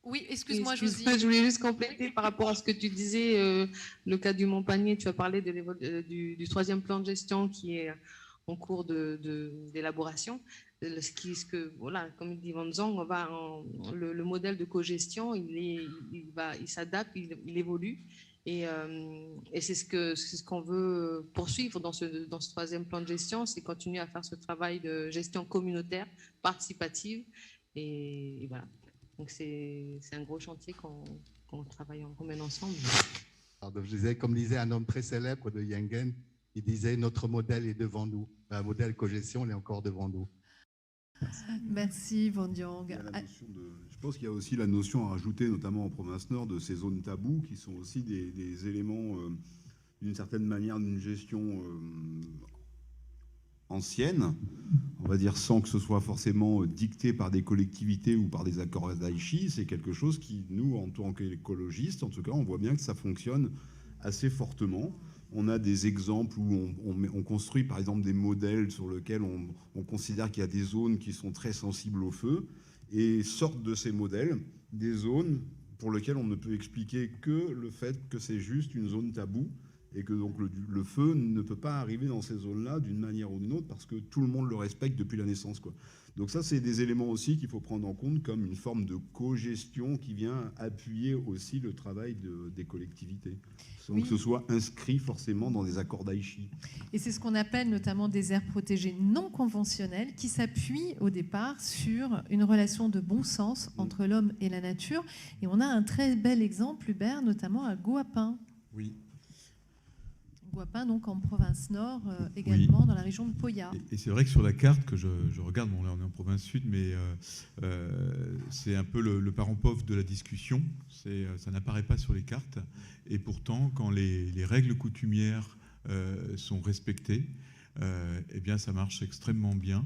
Oui, excuse-moi, Je voulais juste compléter par rapport à ce que tu disais, le cas du Montpanier, tu as parlé du troisième plan de gestion qui est en cours d'élaboration. Voilà, comme il dit Van Zong, le modèle de cogestion, il s'adapte, il évolue. Et c'est ce qu'on veut poursuivre dans ce troisième plan de gestion, c'est continuer à faire ce travail de gestion communautaire, participative. Et voilà. Donc c'est un gros chantier qu'on travaille, qu'on mène ensemble. Alors, je disais, comme disait un homme très célèbre de Yengen, il disait « Notre modèle est devant nous ». Un modèle cogestion, il est encore devant nous. Merci, Van Diong. Je pense qu'il y a aussi la notion à rajouter, notamment en province Nord, de ces zones tabous, qui sont aussi des éléments, d'une certaine manière, d'une gestion ancienne, on va dire sans que ce soit forcément dicté par des collectivités ou par des accords d'Aichi. C'est quelque chose qui, nous, en tant qu'écologistes, en tout cas, on voit bien que ça fonctionne assez fortement. On a des exemples où on construit par exemple des modèles sur lesquels on considère qu'il y a des zones qui sont très sensibles au feu, et sortent de ces modèles des zones pour lesquelles on ne peut expliquer que le fait que c'est juste une zone taboue, et que donc le feu ne peut pas arriver dans ces zones-là d'une manière ou d'une autre parce que tout le monde le respecte depuis la naissance, quoi. Donc ça, c'est des éléments aussi qu'il faut prendre en compte comme une forme de co-gestion qui vient appuyer aussi le travail des collectivités, sans que ce soit inscrit forcément dans des accords d'Aichi. Et c'est ce qu'on appelle notamment des aires protégées non conventionnelles qui s'appuient au départ sur une relation de bon sens entre l'homme et la nature. Et on a un très bel exemple, Hubert, notamment à Guapin. Oui. Guapin, donc en province nord, également dans la région de Poya. Et c'est vrai que sur la carte que je regarde, bon là on est en province sud, mais c'est un peu le parent pauvre de la discussion. Ça n'apparaît pas sur les cartes. Et pourtant, quand les règles coutumières sont respectées, eh bien ça marche extrêmement bien.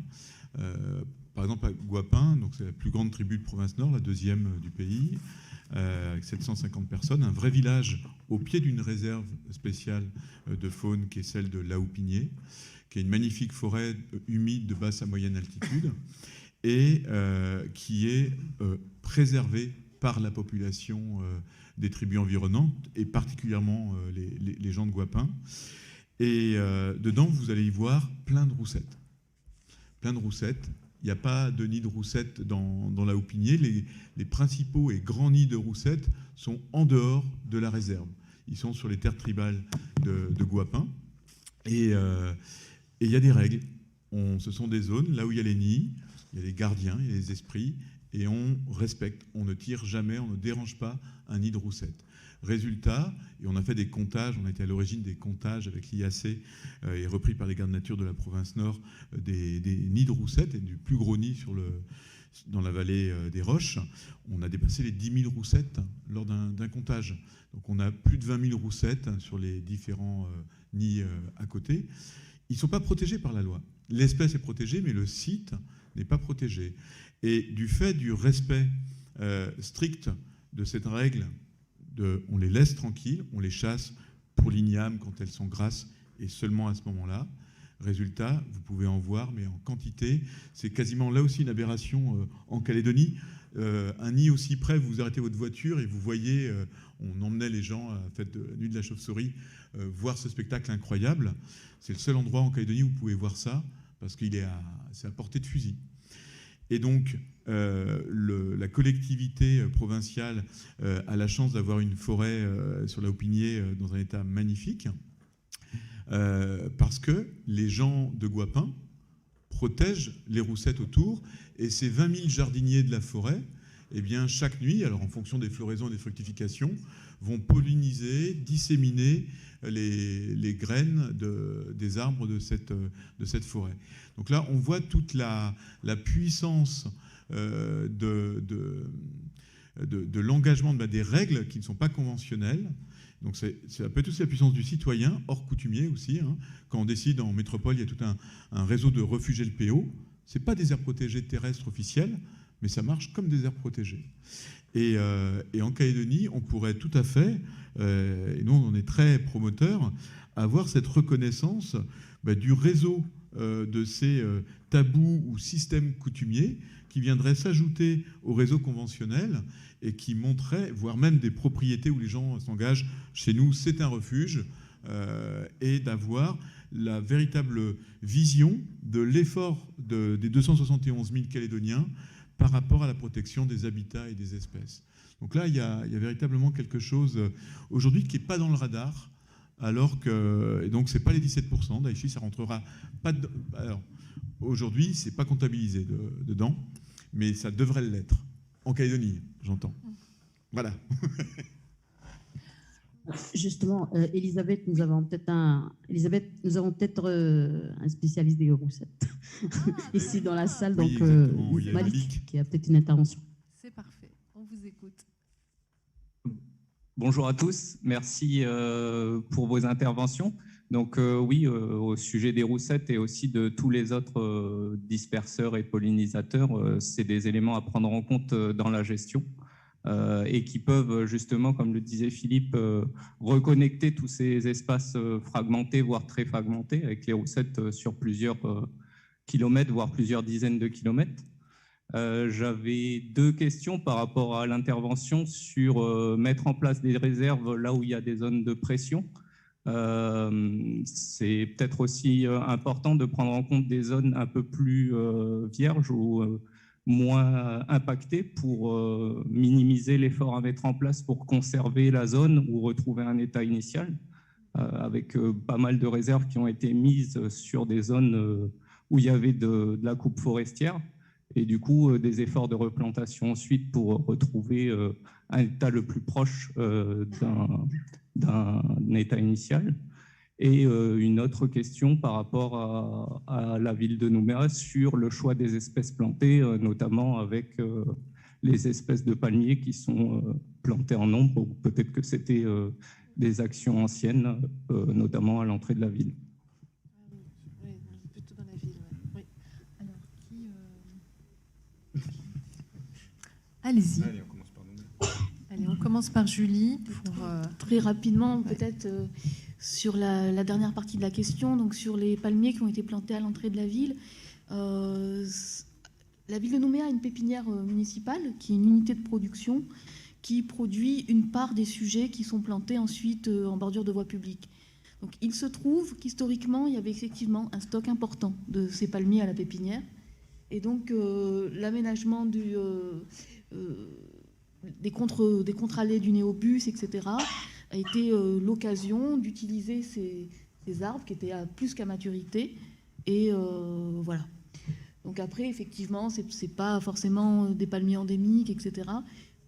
Par exemple, à Guapin, donc c'est la plus grande tribu de province nord, la deuxième du pays, avec 750 personnes, un vrai village au pied d'une réserve spéciale de faune qui est celle de Laoupigné, qui est une magnifique forêt humide de basse à moyenne altitude et qui est préservée par la population des tribus environnantes et particulièrement les gens de Guapin. Et dedans, vous allez y voir plein de roussettes. Plein de roussettes. Il n'y a pas de nid de roussettes dans la Houpigné. Les principaux et grands nids de roussettes sont en dehors de la réserve. Ils sont sur les terres tribales de Guapin. Et il y a des règles. Ce sont des zones, là où il y a les nids, il y a les gardiens, il y a les esprits, et on respecte. On ne tire jamais, on ne dérange pas un nid de roussette. Résultat, et on a fait des comptages, on a été à l'origine des comptages avec l'IAC et repris par les gardes nature de la province nord des nids de roussettes et du plus gros nid dans la vallée des Roches. On a dépassé les 10 000 roussettes lors d'un comptage. Donc on a plus de 20 000 roussettes sur les différents nids à côté. Ils ne sont pas protégés par la loi. L'espèce est protégée, mais le site n'est pas protégé. Et du fait du respect strict de cette règle, on les laisse tranquilles, on les chasse pour l'igname quand elles sont grasses et seulement à ce moment-là. Résultat, vous pouvez en voir, mais en quantité. C'est quasiment là aussi une aberration en Calédonie. Un nid aussi près, vous arrêtez votre voiture et vous voyez, on emmenait les gens à la fête de la nuit de la chauve-souris voir ce spectacle incroyable. C'est le seul endroit en Calédonie où vous pouvez voir ça, parce qu'il est c'est à portée de fusil. Et donc, la collectivité provinciale a la chance d'avoir une forêt sur la Houpigné dans un état magnifique, parce que les gens de Guapin protègent les roussettes autour, et ces 20 000 jardiniers de la forêt, eh bien, chaque nuit, alors en fonction des floraisons et des fructifications, vont polliniser, disséminer les graines des arbres de cette forêt. Donc là, on voit toute la puissance de l'engagement des règles qui ne sont pas conventionnelles. Donc ça peut être aussi la puissance du citoyen, hors coutumier aussi. Hein. Quand on décide en métropole, il y a tout un réseau de refuges LPO. Ce n'est pas des aires protégées terrestres officielles, mais ça marche comme des aires protégées. Et en Calédonie, on pourrait tout à fait, et nous on est très promoteurs, avoir cette reconnaissance du réseau de ces tabous ou systèmes coutumiers qui viendraient s'ajouter au réseau conventionnel et qui montraient, voire même des propriétés où les gens s'engagent, chez nous c'est un refuge, et d'avoir la véritable vision de l'effort des 271 000 Calédoniens par rapport à la protection des habitats et des espèces. Donc là, il y a véritablement quelque chose aujourd'hui qui n'est pas dans le radar, alors que, et donc c'est pas les 17%, d'Aïchi, ça rentrera pas dedans. Alors, aujourd'hui, c'est pas comptabilisé dedans, mais ça devrait l'être. En Calédonie, j'entends. Voilà. Justement, Elisabeth, nous avons peut-être un spécialiste des roussettes ici dans la salle, oui, donc Malik, qui a peut-être une intervention. C'est parfait, on vous écoute. Bonjour à tous, merci pour vos interventions. Donc oui, au sujet des roussettes et aussi de tous les autres disperseurs et pollinisateurs, c'est des éléments à prendre en compte dans la gestion. Et qui peuvent justement, comme le disait Philippe, reconnecter tous ces espaces fragmentés, voire très fragmentés, avec les roussettes sur plusieurs kilomètres, voire plusieurs dizaines de kilomètres. J'avais deux questions par rapport à l'intervention sur mettre en place des réserves là où il y a des zones de pression. C'est peut-être aussi important de prendre en compte des zones un peu plus vierges ou moins impacté pour minimiser l'effort à mettre en place pour conserver la zone ou retrouver un état initial, avec pas mal de réserves qui ont été mises sur des zones où il y avait de la coupe forestière et du coup des efforts de replantation ensuite pour retrouver un état le plus proche d'un état initial. Et une autre question par rapport à la ville de Nouméa sur le choix des espèces plantées, notamment avec les espèces de palmiers qui sont plantées en nombre, ou peut-être que c'était des actions anciennes, notamment à l'entrée de la ville. Oui, plutôt dans la ville. Oui. Alors, allez-y. Allez, on commence par nous. Allez, on commence par Julie. Très rapidement, peut-être sur la dernière partie de la question, donc sur les palmiers qui ont été plantés à l'entrée de la ville. La ville de Nouméa a une pépinière municipale qui est une unité de production qui produit une part des sujets qui sont plantés ensuite en bordure de voie publique. Donc, il se trouve qu'historiquement, il y avait effectivement un stock important de ces palmiers à la pépinière. Et donc, l'aménagement des contre-allées du néobus, etc., a été l'occasion d'utiliser ces arbres qui étaient plus qu'à maturité. Et voilà. Donc après, effectivement, c'est pas forcément des palmiers endémiques, etc.,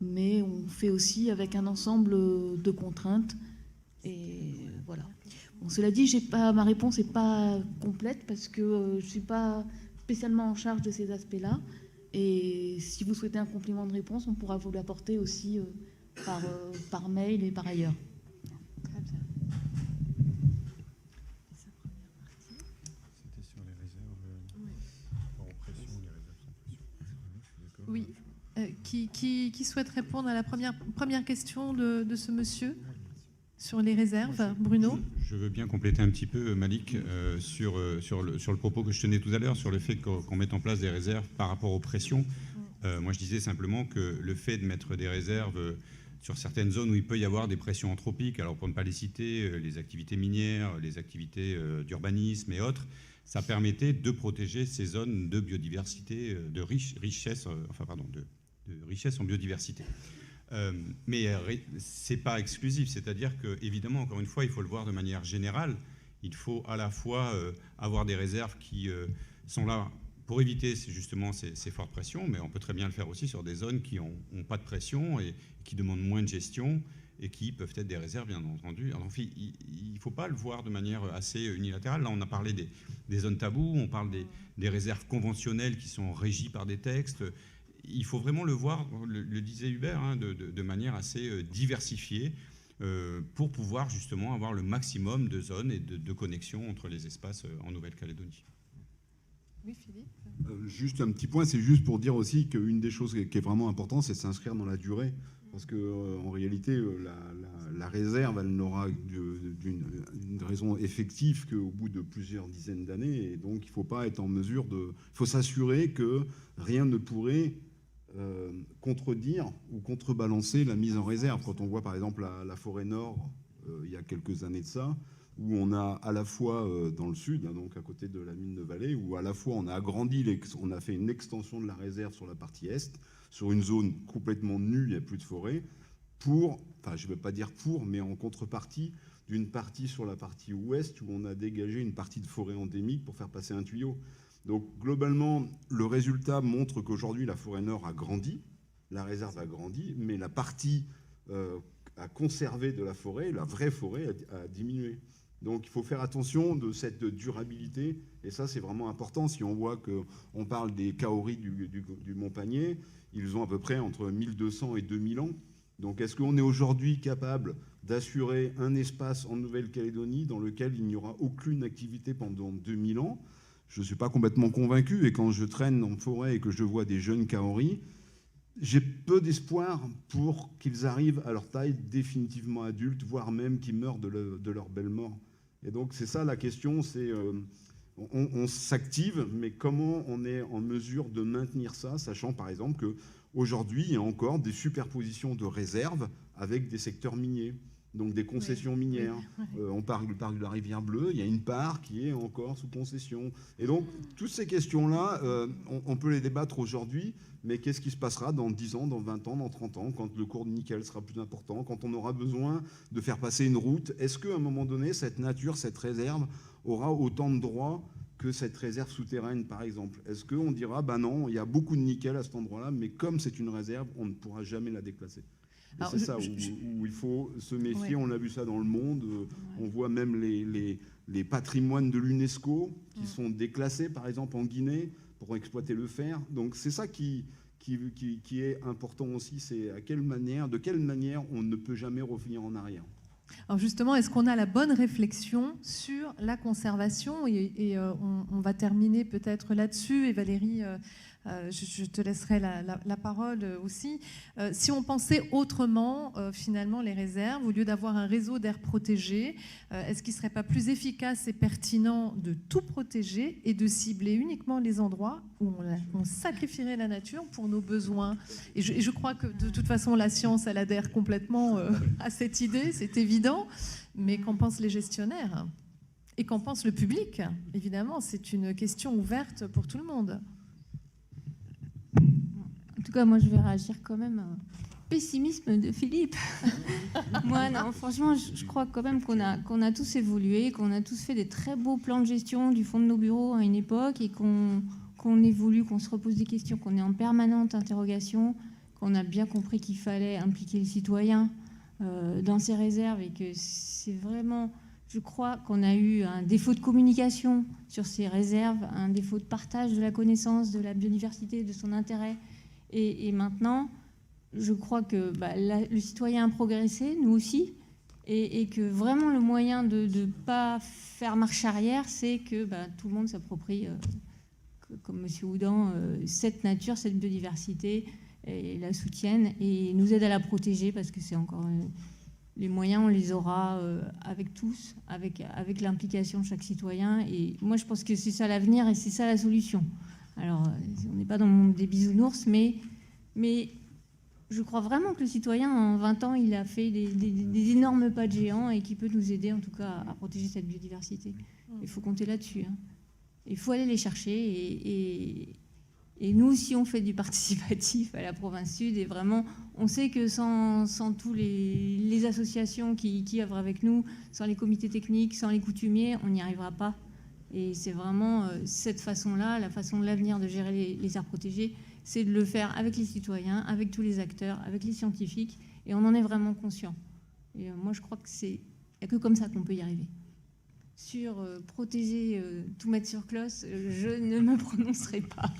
mais on fait aussi avec un ensemble de contraintes. Et voilà. Bon, cela dit, ma réponse n'est pas complète parce que je ne suis pas spécialement en charge de ces aspects-là. Et si vous souhaitez un complément de réponse, on pourra vous l'apporter aussi par mail et par ailleurs. Très bien. C'était sur les réserves. Oui. Qui souhaite répondre à la première question de ce monsieur sur les réserves? Bruno? Je veux bien compléter un petit peu, Malik, sur le propos que je tenais tout à l'heure, sur le fait qu'on mette en place des réserves par rapport aux pressions. Moi, je disais simplement que le fait de mettre des réserves sur certaines zones où il peut y avoir des pressions anthropiques, alors pour ne pas les citer, les activités minières, les activités d'urbanisme et autres, ça permettait de protéger ces zones de biodiversité, de richesse en biodiversité. Mais ce n'est pas exclusif, c'est-à-dire qu'évidemment, encore une fois, il faut le voir de manière générale. Il faut à la fois avoir des réserves qui sont là pour éviter justement ces fortes pressions, mais on peut très bien le faire aussi sur des zones qui n'ont pas de pression et qui demandent moins de gestion et qui peuvent être des réserves, bien entendu. Alors, il ne faut pas le voir de manière assez unilatérale. Là, on a parlé des zones tabous, on parle des réserves conventionnelles qui sont régies par des textes. Il faut vraiment le voir, le disait Hubert, hein, de manière assez diversifiée pour pouvoir justement avoir le maximum de zones et de connexions entre les espaces en Nouvelle-Calédonie. Oui, Philippe. Juste un petit point, c'est juste pour dire aussi qu'une des choses qui est vraiment importante, c'est de s'inscrire dans la durée. Parce qu'en réalité, la réserve, elle n'aura d'une raison effective qu'au bout de plusieurs dizaines d'années. Et donc, il ne faut pas être en mesure de... Il faut s'assurer que rien ne pourrait contredire ou contrebalancer la mise en réserve. Quand on voit, par exemple, la forêt nord, il y a quelques années de ça, où on a à la fois dans le sud, hein, donc à côté de la mine de Vallée, où à la fois on a agrandi, on a fait une extension de la réserve sur la partie est, sur une zone complètement nue, il n'y a plus de forêt, enfin je ne veux pas dire mais en contrepartie d'une partie sur la partie ouest, où on a dégagé une partie de forêt endémique pour faire passer un tuyau. Donc globalement, le résultat montre qu'aujourd'hui la forêt nord a grandi, la réserve a grandi, mais la partie à conserver de la forêt, la vraie forêt, a diminué. Donc il faut faire attention de cette durabilité, et ça c'est vraiment important. Si on voit qu'on parle des kaoris du Mont-Panier, ils ont à peu près entre 1200 et 2000 ans. Donc est-ce qu'on est aujourd'hui capable d'assurer un espace en Nouvelle-Calédonie dans lequel il n'y aura aucune activité pendant 2000 ans? Je ne suis pas complètement convaincu, et quand je traîne en forêt et que je vois des jeunes kaoris, j'ai peu d'espoir pour qu'ils arrivent à leur taille définitivement adultes, voire même qu'ils meurent de leur belle mort. Et donc c'est ça la question, c'est on s'active, mais comment on est en mesure de maintenir ça, sachant par exemple qu'aujourd'hui il y a encore des superpositions de réserves avec des secteurs miniers, donc des concessions minières. On parle du parc de la Rivière Bleue, il y a une part qui est encore sous concession. Et donc toutes ces questions-là, on peut les débattre aujourd'hui, mais qu'est-ce qui se passera dans 10 ans, dans 20 ans, dans 30 ans, quand le cours de nickel sera plus important, quand on aura besoin de faire passer une route? Est-ce qu'à un moment donné, cette nature, cette réserve, aura autant de droits que cette réserve souterraine, par exemple? Est-ce qu'on dira, ben non, il y a beaucoup de nickel à cet endroit-là, mais comme c'est une réserve, on ne pourra jamais la déclasser? C'est ça où il faut se méfier. Ouais. On a vu ça dans le monde. On voit même les patrimoines de l'UNESCO qui sont déclassés, par exemple en Guinée, pour exploiter le fer. Donc c'est ça qui est important aussi, c'est de quelle manière on ne peut jamais revenir en arrière. Alors justement, est-ce qu'on a la bonne réflexion sur la conservation ? On va terminer peut-être là-dessus. Et Valérie, je te laisserai la parole aussi. Si on pensait autrement, finalement, les réserves, au lieu d'avoir un réseau d'aires protégées, est-ce qu'il ne serait pas plus efficace et pertinent de tout protéger et de cibler uniquement les endroits où on sacrifierait la nature pour nos besoins ? Et je crois que de toute façon, la science, elle adhère complètement à cette idée, c'est évident. Mais qu'en pensent les gestionnaires ? Et qu'en pense le public ? Évidemment, c'est une question ouverte pour tout le monde. En tout cas, moi, je vais réagir quand même au pessimisme de Philippe. Moi, non, franchement, je crois quand même qu'on a tous évolué, qu'on a tous fait des très beaux plans de gestion du fond de nos bureaux à une époque et qu'on évolue, qu'on se repose des questions, qu'on est en permanente interrogation, qu'on a bien compris qu'il fallait impliquer les citoyens dans ces réserves et que c'est vraiment... Je crois qu'on a eu un défaut de communication sur ces réserves, un défaut de partage de la connaissance, de la biodiversité, de son intérêt. Et maintenant, je crois que le citoyen a progressé, nous aussi, et que vraiment le moyen de ne pas faire marche arrière, c'est que tout le monde s'approprie, comme M. Houdan, cette nature, cette biodiversité, et la soutienne, et nous aide à la protéger, parce que c'est encore... Les moyens, on les aura avec tous, avec l'implication de chaque citoyen. Et moi, je pense que c'est ça l'avenir et c'est ça la solution. Alors, on n'est pas dans le monde des bisounours, mais je crois vraiment que le citoyen, en 20 ans, il a fait des énormes pas de géant et qui peut nous aider, en tout cas, à protéger cette biodiversité. Il faut compter là-dessus. Il faut aller les chercher. Et nous aussi, on fait du participatif à la province Sud. Et vraiment, on sait que sans tous les associations qui œuvrent avec nous, sans les comités techniques, sans les coutumiers, on n'y arrivera pas. Et c'est vraiment cette façon-là, la façon de l'avenir de gérer les aires protégées, c'est de le faire avec les citoyens, avec tous les acteurs, avec les scientifiques. Et on en est vraiment conscient. Et moi, je crois que il n'y a que comme ça qu'on peut y arriver. Sur protéger, tout mettre sur cloche, je ne me prononcerai pas.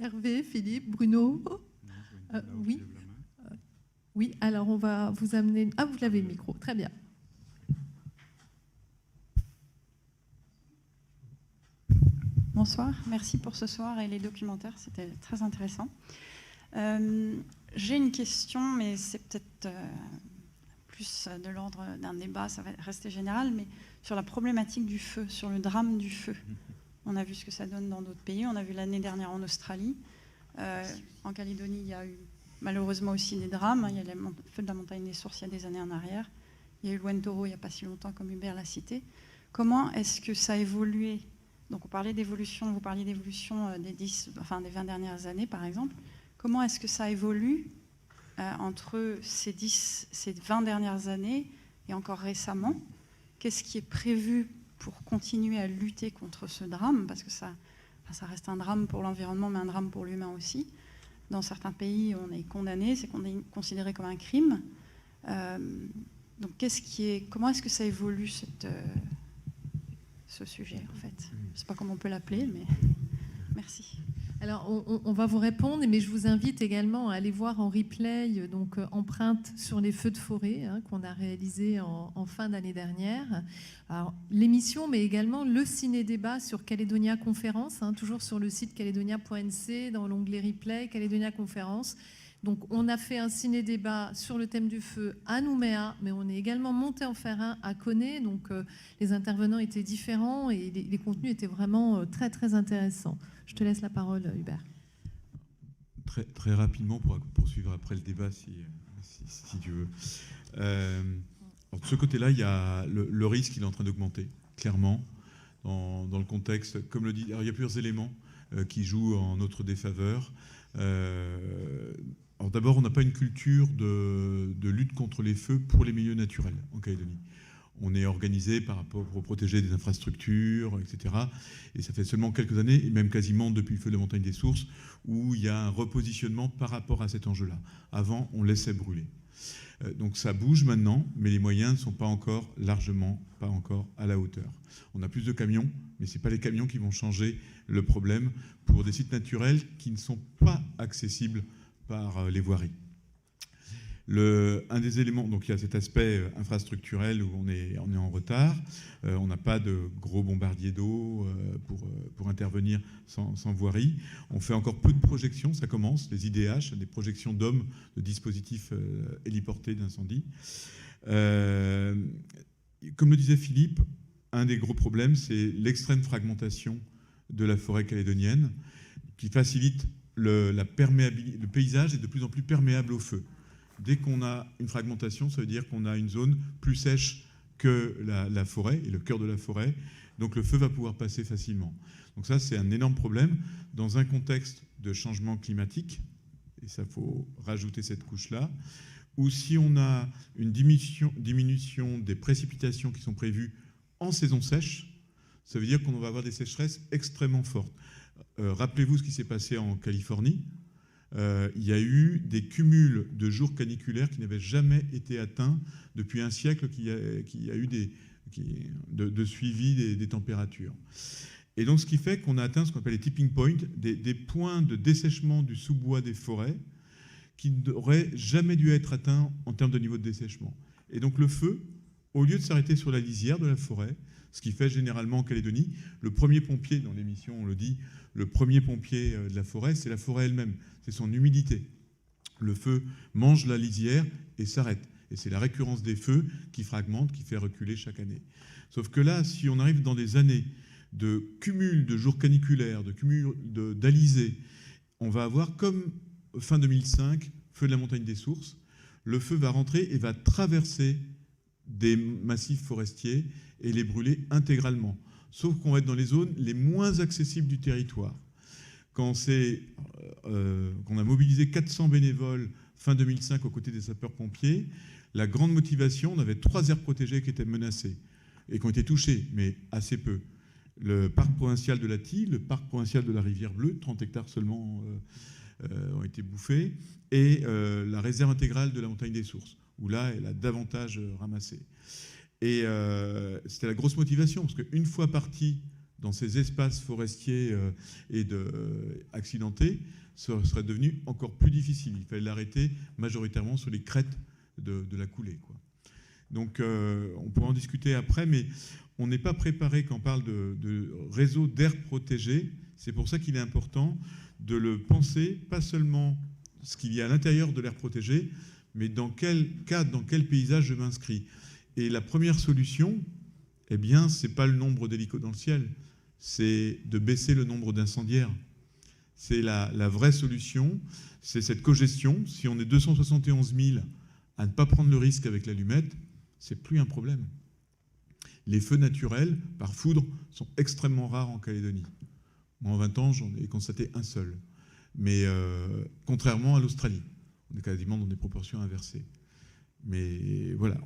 Hervé, Philippe, Bruno. Oui. Oui, alors on va vous amener... Ah, vous l'avez le micro, très bien. Bonsoir, merci pour ce soir et les documentaires, c'était très intéressant. J'ai une question, mais c'est peut-être... plus de l'ordre d'un débat, ça va rester général, mais sur la problématique du feu, sur le drame du feu. On a vu ce que ça donne dans d'autres pays, on a vu l'année dernière en Australie. En Calédonie, il y a eu malheureusement aussi des drames. Il y a le feu de la montagne des Sources il y a des années en arrière. Il y a eu le Wentoro il n'y a pas si longtemps, comme Hubert l'a cité. Comment est-ce que ça a évolué ? Donc on parlait d'évolution, vous parliez d'évolution des 20 dernières années, par exemple. Comment est-ce que ça évolue entre ces 20 dernières années et encore récemment? Qu'est-ce qui est prévu pour continuer à lutter contre ce drame? Parce que ça reste un drame pour l'environnement, mais un drame pour l'humain aussi. Dans certains pays, on est condamné, c'est qu'on est considéré comme un crime. Donc comment est-ce que ça évolue ce sujet, en fait? Je ne sais pas comment on peut l'appeler, mais merci. Alors, on va vous répondre, mais je vous invite également à aller voir en replay, donc Empreinte sur les feux de forêt, qu'on a réalisé en fin d'année dernière. Alors, l'émission, mais également le ciné-débat sur Calédonia Conférence, toujours sur le site calédonia.nc, dans l'onglet replay, Calédonia Conférence. Donc, on a fait un ciné-débat sur le thème du feu à Nouméa, mais on est également monté en faire un à Koné. Donc, les intervenants étaient différents et les contenus étaient vraiment très, très intéressants. Je te laisse la parole, Hubert. Très rapidement, pour poursuivre après le débat, si tu veux. Alors, de ce côté-là, il y a le risque, il est en train d'augmenter, clairement, dans le contexte. Comme le dit, alors, il y a plusieurs éléments qui jouent en notre défaveur. Alors d'abord, on n'a pas une culture de lutte contre les feux pour les milieux naturels en Calédonie. On est organisé par rapport pour protéger des infrastructures, etc. Et ça fait seulement quelques années, et même quasiment depuis le feu de la montagne des sources, où il y a un repositionnement par rapport à cet enjeu-là. Avant, on laissait brûler. Donc ça bouge maintenant, mais les moyens ne sont pas encore largement, pas encore à la hauteur. On a plus de camions, mais ce n'est pas les camions qui vont changer le problème pour des sites naturels qui ne sont pas accessibles par les voiries. Un des éléments, donc il y a cet aspect infrastructurel où on est en retard. On n'a pas de gros bombardiers d'eau pour intervenir sans voirie. On fait encore peu de projections, ça commence, les IDH, des projections d'hommes, de dispositifs héliportés d'incendie. Comme le disait Philippe, un des gros problèmes, c'est l'extrême fragmentation de la forêt calédonienne qui facilite le paysage est de plus en plus perméable au feu. Dès qu'on a une fragmentation, ça veut dire qu'on a une zone plus sèche que la forêt, et le cœur de la forêt, donc le feu va pouvoir passer facilement. Donc ça, c'est un énorme problème dans un contexte de changement climatique, et ça, faut rajouter cette couche-là, où si on a une diminution des précipitations qui sont prévues en saison sèche, ça veut dire qu'on va avoir des sécheresses extrêmement fortes. Rappelez-vous ce qui s'est passé en Californie. Il y a eu des cumuls de jours caniculaires qui n'avaient jamais été atteints depuis un siècle qu'il y a eu de suivi des températures. Et donc ce qui fait qu'on a atteint ce qu'on appelle les tipping points, des points de dessèchement du sous-bois des forêts qui n'auraient jamais dû être atteints en termes de niveau de dessèchement. Et donc le feu, au lieu de s'arrêter sur la lisière de la forêt, ce qui fait généralement en Calédonie, le premier pompier, dans l'émission on le dit, le premier pompier de la forêt, c'est la forêt elle-même, c'est son humidité. Le feu mange la lisière et s'arrête. Et c'est la récurrence des feux qui fragmente, qui fait reculer chaque année. Sauf que là, si on arrive dans des années de cumul de jours caniculaires, de cumul d'alizés, on va avoir comme fin 2005, feu de la montagne des sources, le feu va rentrer et va traverser des massifs forestiers et les brûler intégralement. Sauf qu'on va être dans les zones les moins accessibles du territoire. Quand qu'on a mobilisé 400 bénévoles fin 2005 aux côtés des sapeurs-pompiers, la grande motivation, on avait 3 aires protégées qui étaient menacées et qui ont été touchées, mais assez peu. Le parc provincial de l'Aty, le parc provincial de la Rivière Bleue, 30 hectares seulement ont été bouffés, et la réserve intégrale de la montagne des sources, où là, elle a davantage ramassé. Et c'était la grosse motivation, parce qu'une fois parti dans ces espaces forestiers accidentés, ça serait devenu encore plus difficile. Il fallait l'arrêter majoritairement sur les crêtes de la coulée, quoi. Donc on pourra en discuter après, mais on n'est pas préparé quand on parle de réseau d'aires protégées. C'est pour ça qu'il est important de le penser, pas seulement ce qu'il y a à l'intérieur de l'aire protégée, mais dans quel cadre, dans quel paysage je m'inscris. Et la première solution, eh bien, ce n'est pas le nombre d'hélicos dans le ciel, c'est de baisser le nombre d'incendiaires. C'est la vraie solution, c'est cette cogestion. Si on est 271 000 à ne pas prendre le risque avec l'allumette, c'est plus un problème. Les feux naturels, par foudre, sont extrêmement rares en Calédonie. Moi, en 20 ans, j'en ai constaté un seul. Mais contrairement à l'Australie, on est quasiment dans des proportions inversées. Mais voilà,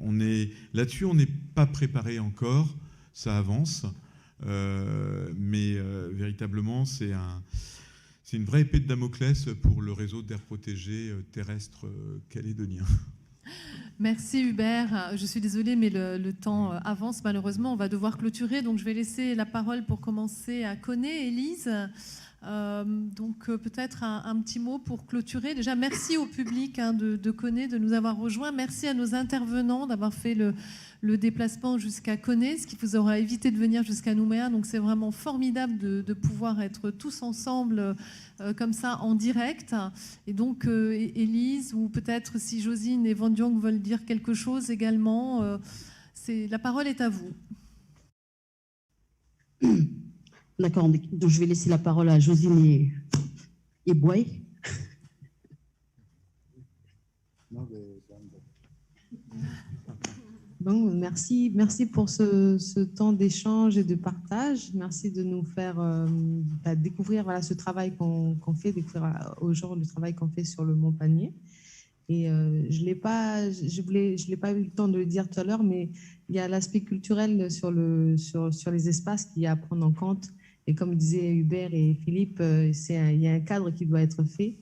là-dessus, on n'est pas préparé encore, ça avance. Mais véritablement, c'est une vraie épée de Damoclès pour le réseau d'air protégé terrestre calédonien. Merci Hubert. Je suis désolée, mais le temps avance malheureusement. On va devoir clôturer, donc je vais laisser la parole pour commencer à Koné, Élise. Donc peut-être un petit mot pour clôturer. Déjà, merci au public de Koné de nous avoir rejoints. Merci à nos intervenants d'avoir fait le déplacement jusqu'à Koné, ce qui vous aura évité de venir jusqu'à Nouméa. Donc c'est vraiment formidable de pouvoir être tous ensemble comme ça en direct. Et donc Élise, ou peut-être si Josine et Van Diong veulent dire quelque chose également, la parole est à vous. D'accord, donc je vais laisser la parole à Josine et Boy. Donc, merci pour ce temps d'échange et de partage. Merci de nous faire découvrir ce travail qu'on fait, découvrir aux gens le travail qu'on fait sur le Mont Panier. Et je l'ai pas eu le temps de le dire tout à l'heure, mais il y a l'aspect culturel sur les espaces qu'il y a à prendre en compte. Et comme disaient Hubert et Philippe, il y a un cadre qui doit être fait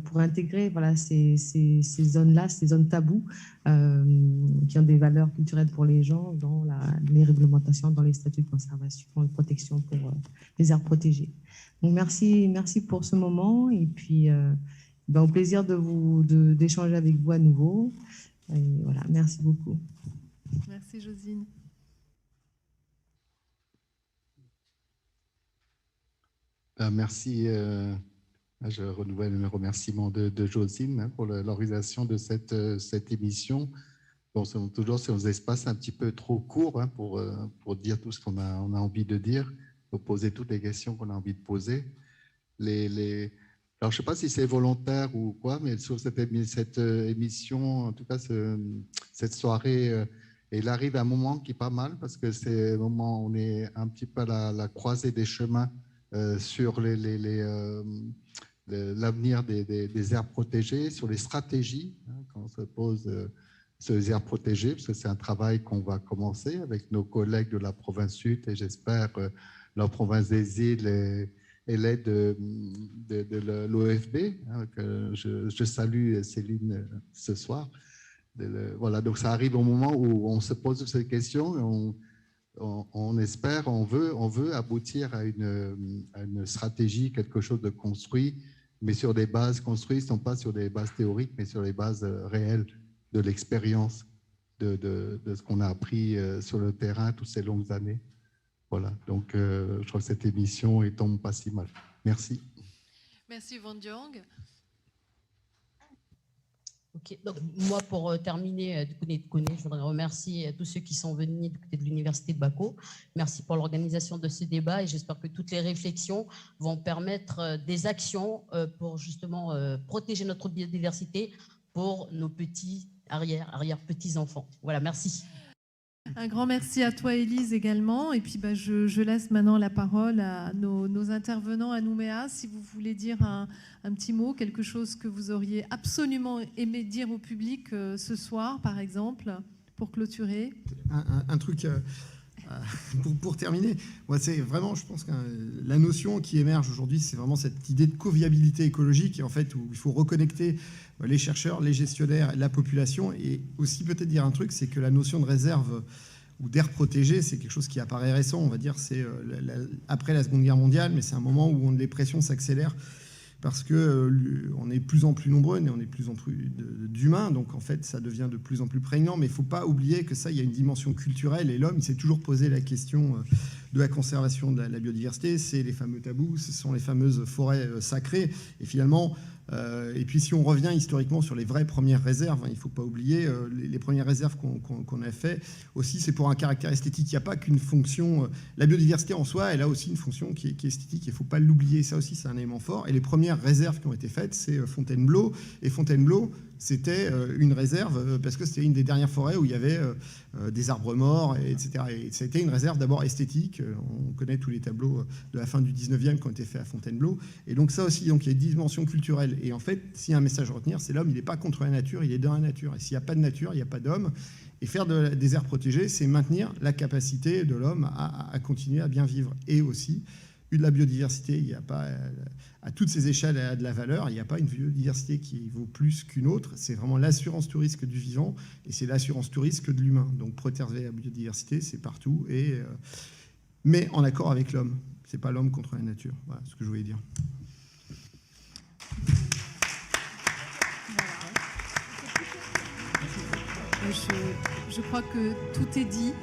pour intégrer ces zones-là, ces zones tabous qui ont des valeurs culturelles pour les gens dans les réglementations, dans les statuts de conservation et de protection pour les aires protégées. Donc merci pour ce moment et puis au plaisir d'échanger avec vous à nouveau. Et voilà, merci beaucoup. Merci Josine. Merci. Je renouvelle mes remerciements de Josine pour l'organisation de cette émission. Bon, c'est toujours sur des espaces un petit peu trop courts pour dire tout ce qu'on a envie de dire, pour poser toutes les questions qu'on a envie de poser. Alors, je ne sais pas si c'est volontaire ou quoi, mais sur cette émission, en tout cas cette soirée, il arrive un moment qui est pas mal parce que c'est un moment où on est un petit peu à la croisée des chemins sur l'avenir des aires protégées, sur les stratégies quand on se pose sur les aires protégées, parce que c'est un travail qu'on va commencer avec nos collègues de la province sud et j'espère la province des îles et l'aide de l'OFB, que je salue Céline ce soir. Voilà, donc ça arrive au moment où on se pose ces questions et on espère, on veut aboutir à une stratégie, quelque chose de construit, mais sur des bases construites, non pas sur des bases théoriques, mais sur les bases réelles de l'expérience, de ce qu'on a appris sur le terrain toutes ces longues années. Voilà, donc je crois que cette émission tombe pas si mal. Merci. Merci Won-Diong. Ok, donc moi pour terminer, je voudrais remercier tous ceux qui sont venus du côté de l'Université de Bako. Merci pour l'organisation de ce débat et j'espère que toutes les réflexions vont permettre des actions pour justement protéger notre biodiversité pour nos petits arrière-petits-enfants. Voilà, merci. Un grand merci à toi, Élise, également. Et puis, je laisse maintenant la parole à nos intervenants à Nouméa. Si vous voulez dire un petit mot, quelque chose que vous auriez absolument aimé dire au public ce soir, par exemple, pour clôturer. Un truc pour terminer. Moi, c'est vraiment, je pense que la notion qui émerge aujourd'hui, c'est vraiment cette idée de coviabilité écologique, et en fait, où il faut reconnecter les chercheurs, les gestionnaires, la population, et aussi peut-être dire un truc, c'est que la notion de réserve ou d'aire protégée, c'est quelque chose qui apparaît récent, on va dire, c'est après la Seconde Guerre mondiale, mais c'est un moment où les pressions s'accélèrent parce qu'on est de plus en plus nombreux, et on est de plus en plus d'humains, donc en fait, ça devient de plus en plus prégnant, mais il ne faut pas oublier que ça, il y a une dimension culturelle, et l'homme, il s'est toujours posé la question de la conservation de la biodiversité, c'est les fameux tabous, ce sont les fameuses forêts sacrées, et finalement, et puis si on revient historiquement sur les vraies premières réserves, il ne faut pas oublier, les premières réserves qu'on a fait aussi, c'est pour un caractère esthétique. Il n'y a pas qu'une fonction. La biodiversité en soi, elle a aussi une fonction qui est esthétique. Il ne faut pas l'oublier. Ça aussi, c'est un élément fort. Et les premières réserves qui ont été faites, c'est Fontainebleau. Et Fontainebleau, c'était une réserve parce que c'était une des dernières forêts où il y avait des arbres morts, etc. Et c'était une réserve d'abord esthétique. On connaît tous les tableaux de la fin du 19e qui ont été faits à Fontainebleau. Et donc ça aussi, donc, il y a une dimension culturelle. Et en fait, s'il y a un message à retenir, c'est l'homme, il n'est pas contre la nature, il est dans la nature. Et s'il n'y a pas de nature, il n'y a pas d'homme. Et faire des aires protégées, c'est maintenir la capacité de l'homme à continuer à bien vivre. Et aussi, de la biodiversité, il n'y a pas, à toutes ces échelles, elle a de la valeur. Il n'y a pas une biodiversité qui vaut plus qu'une autre. C'est vraiment l'assurance tout risque du vivant et c'est l'assurance tout risque de l'humain. Donc préserver la biodiversité, c'est partout, mais en accord avec l'homme. Ce n'est pas l'homme contre la nature. Voilà ce que je voulais dire. Je crois que tout est dit.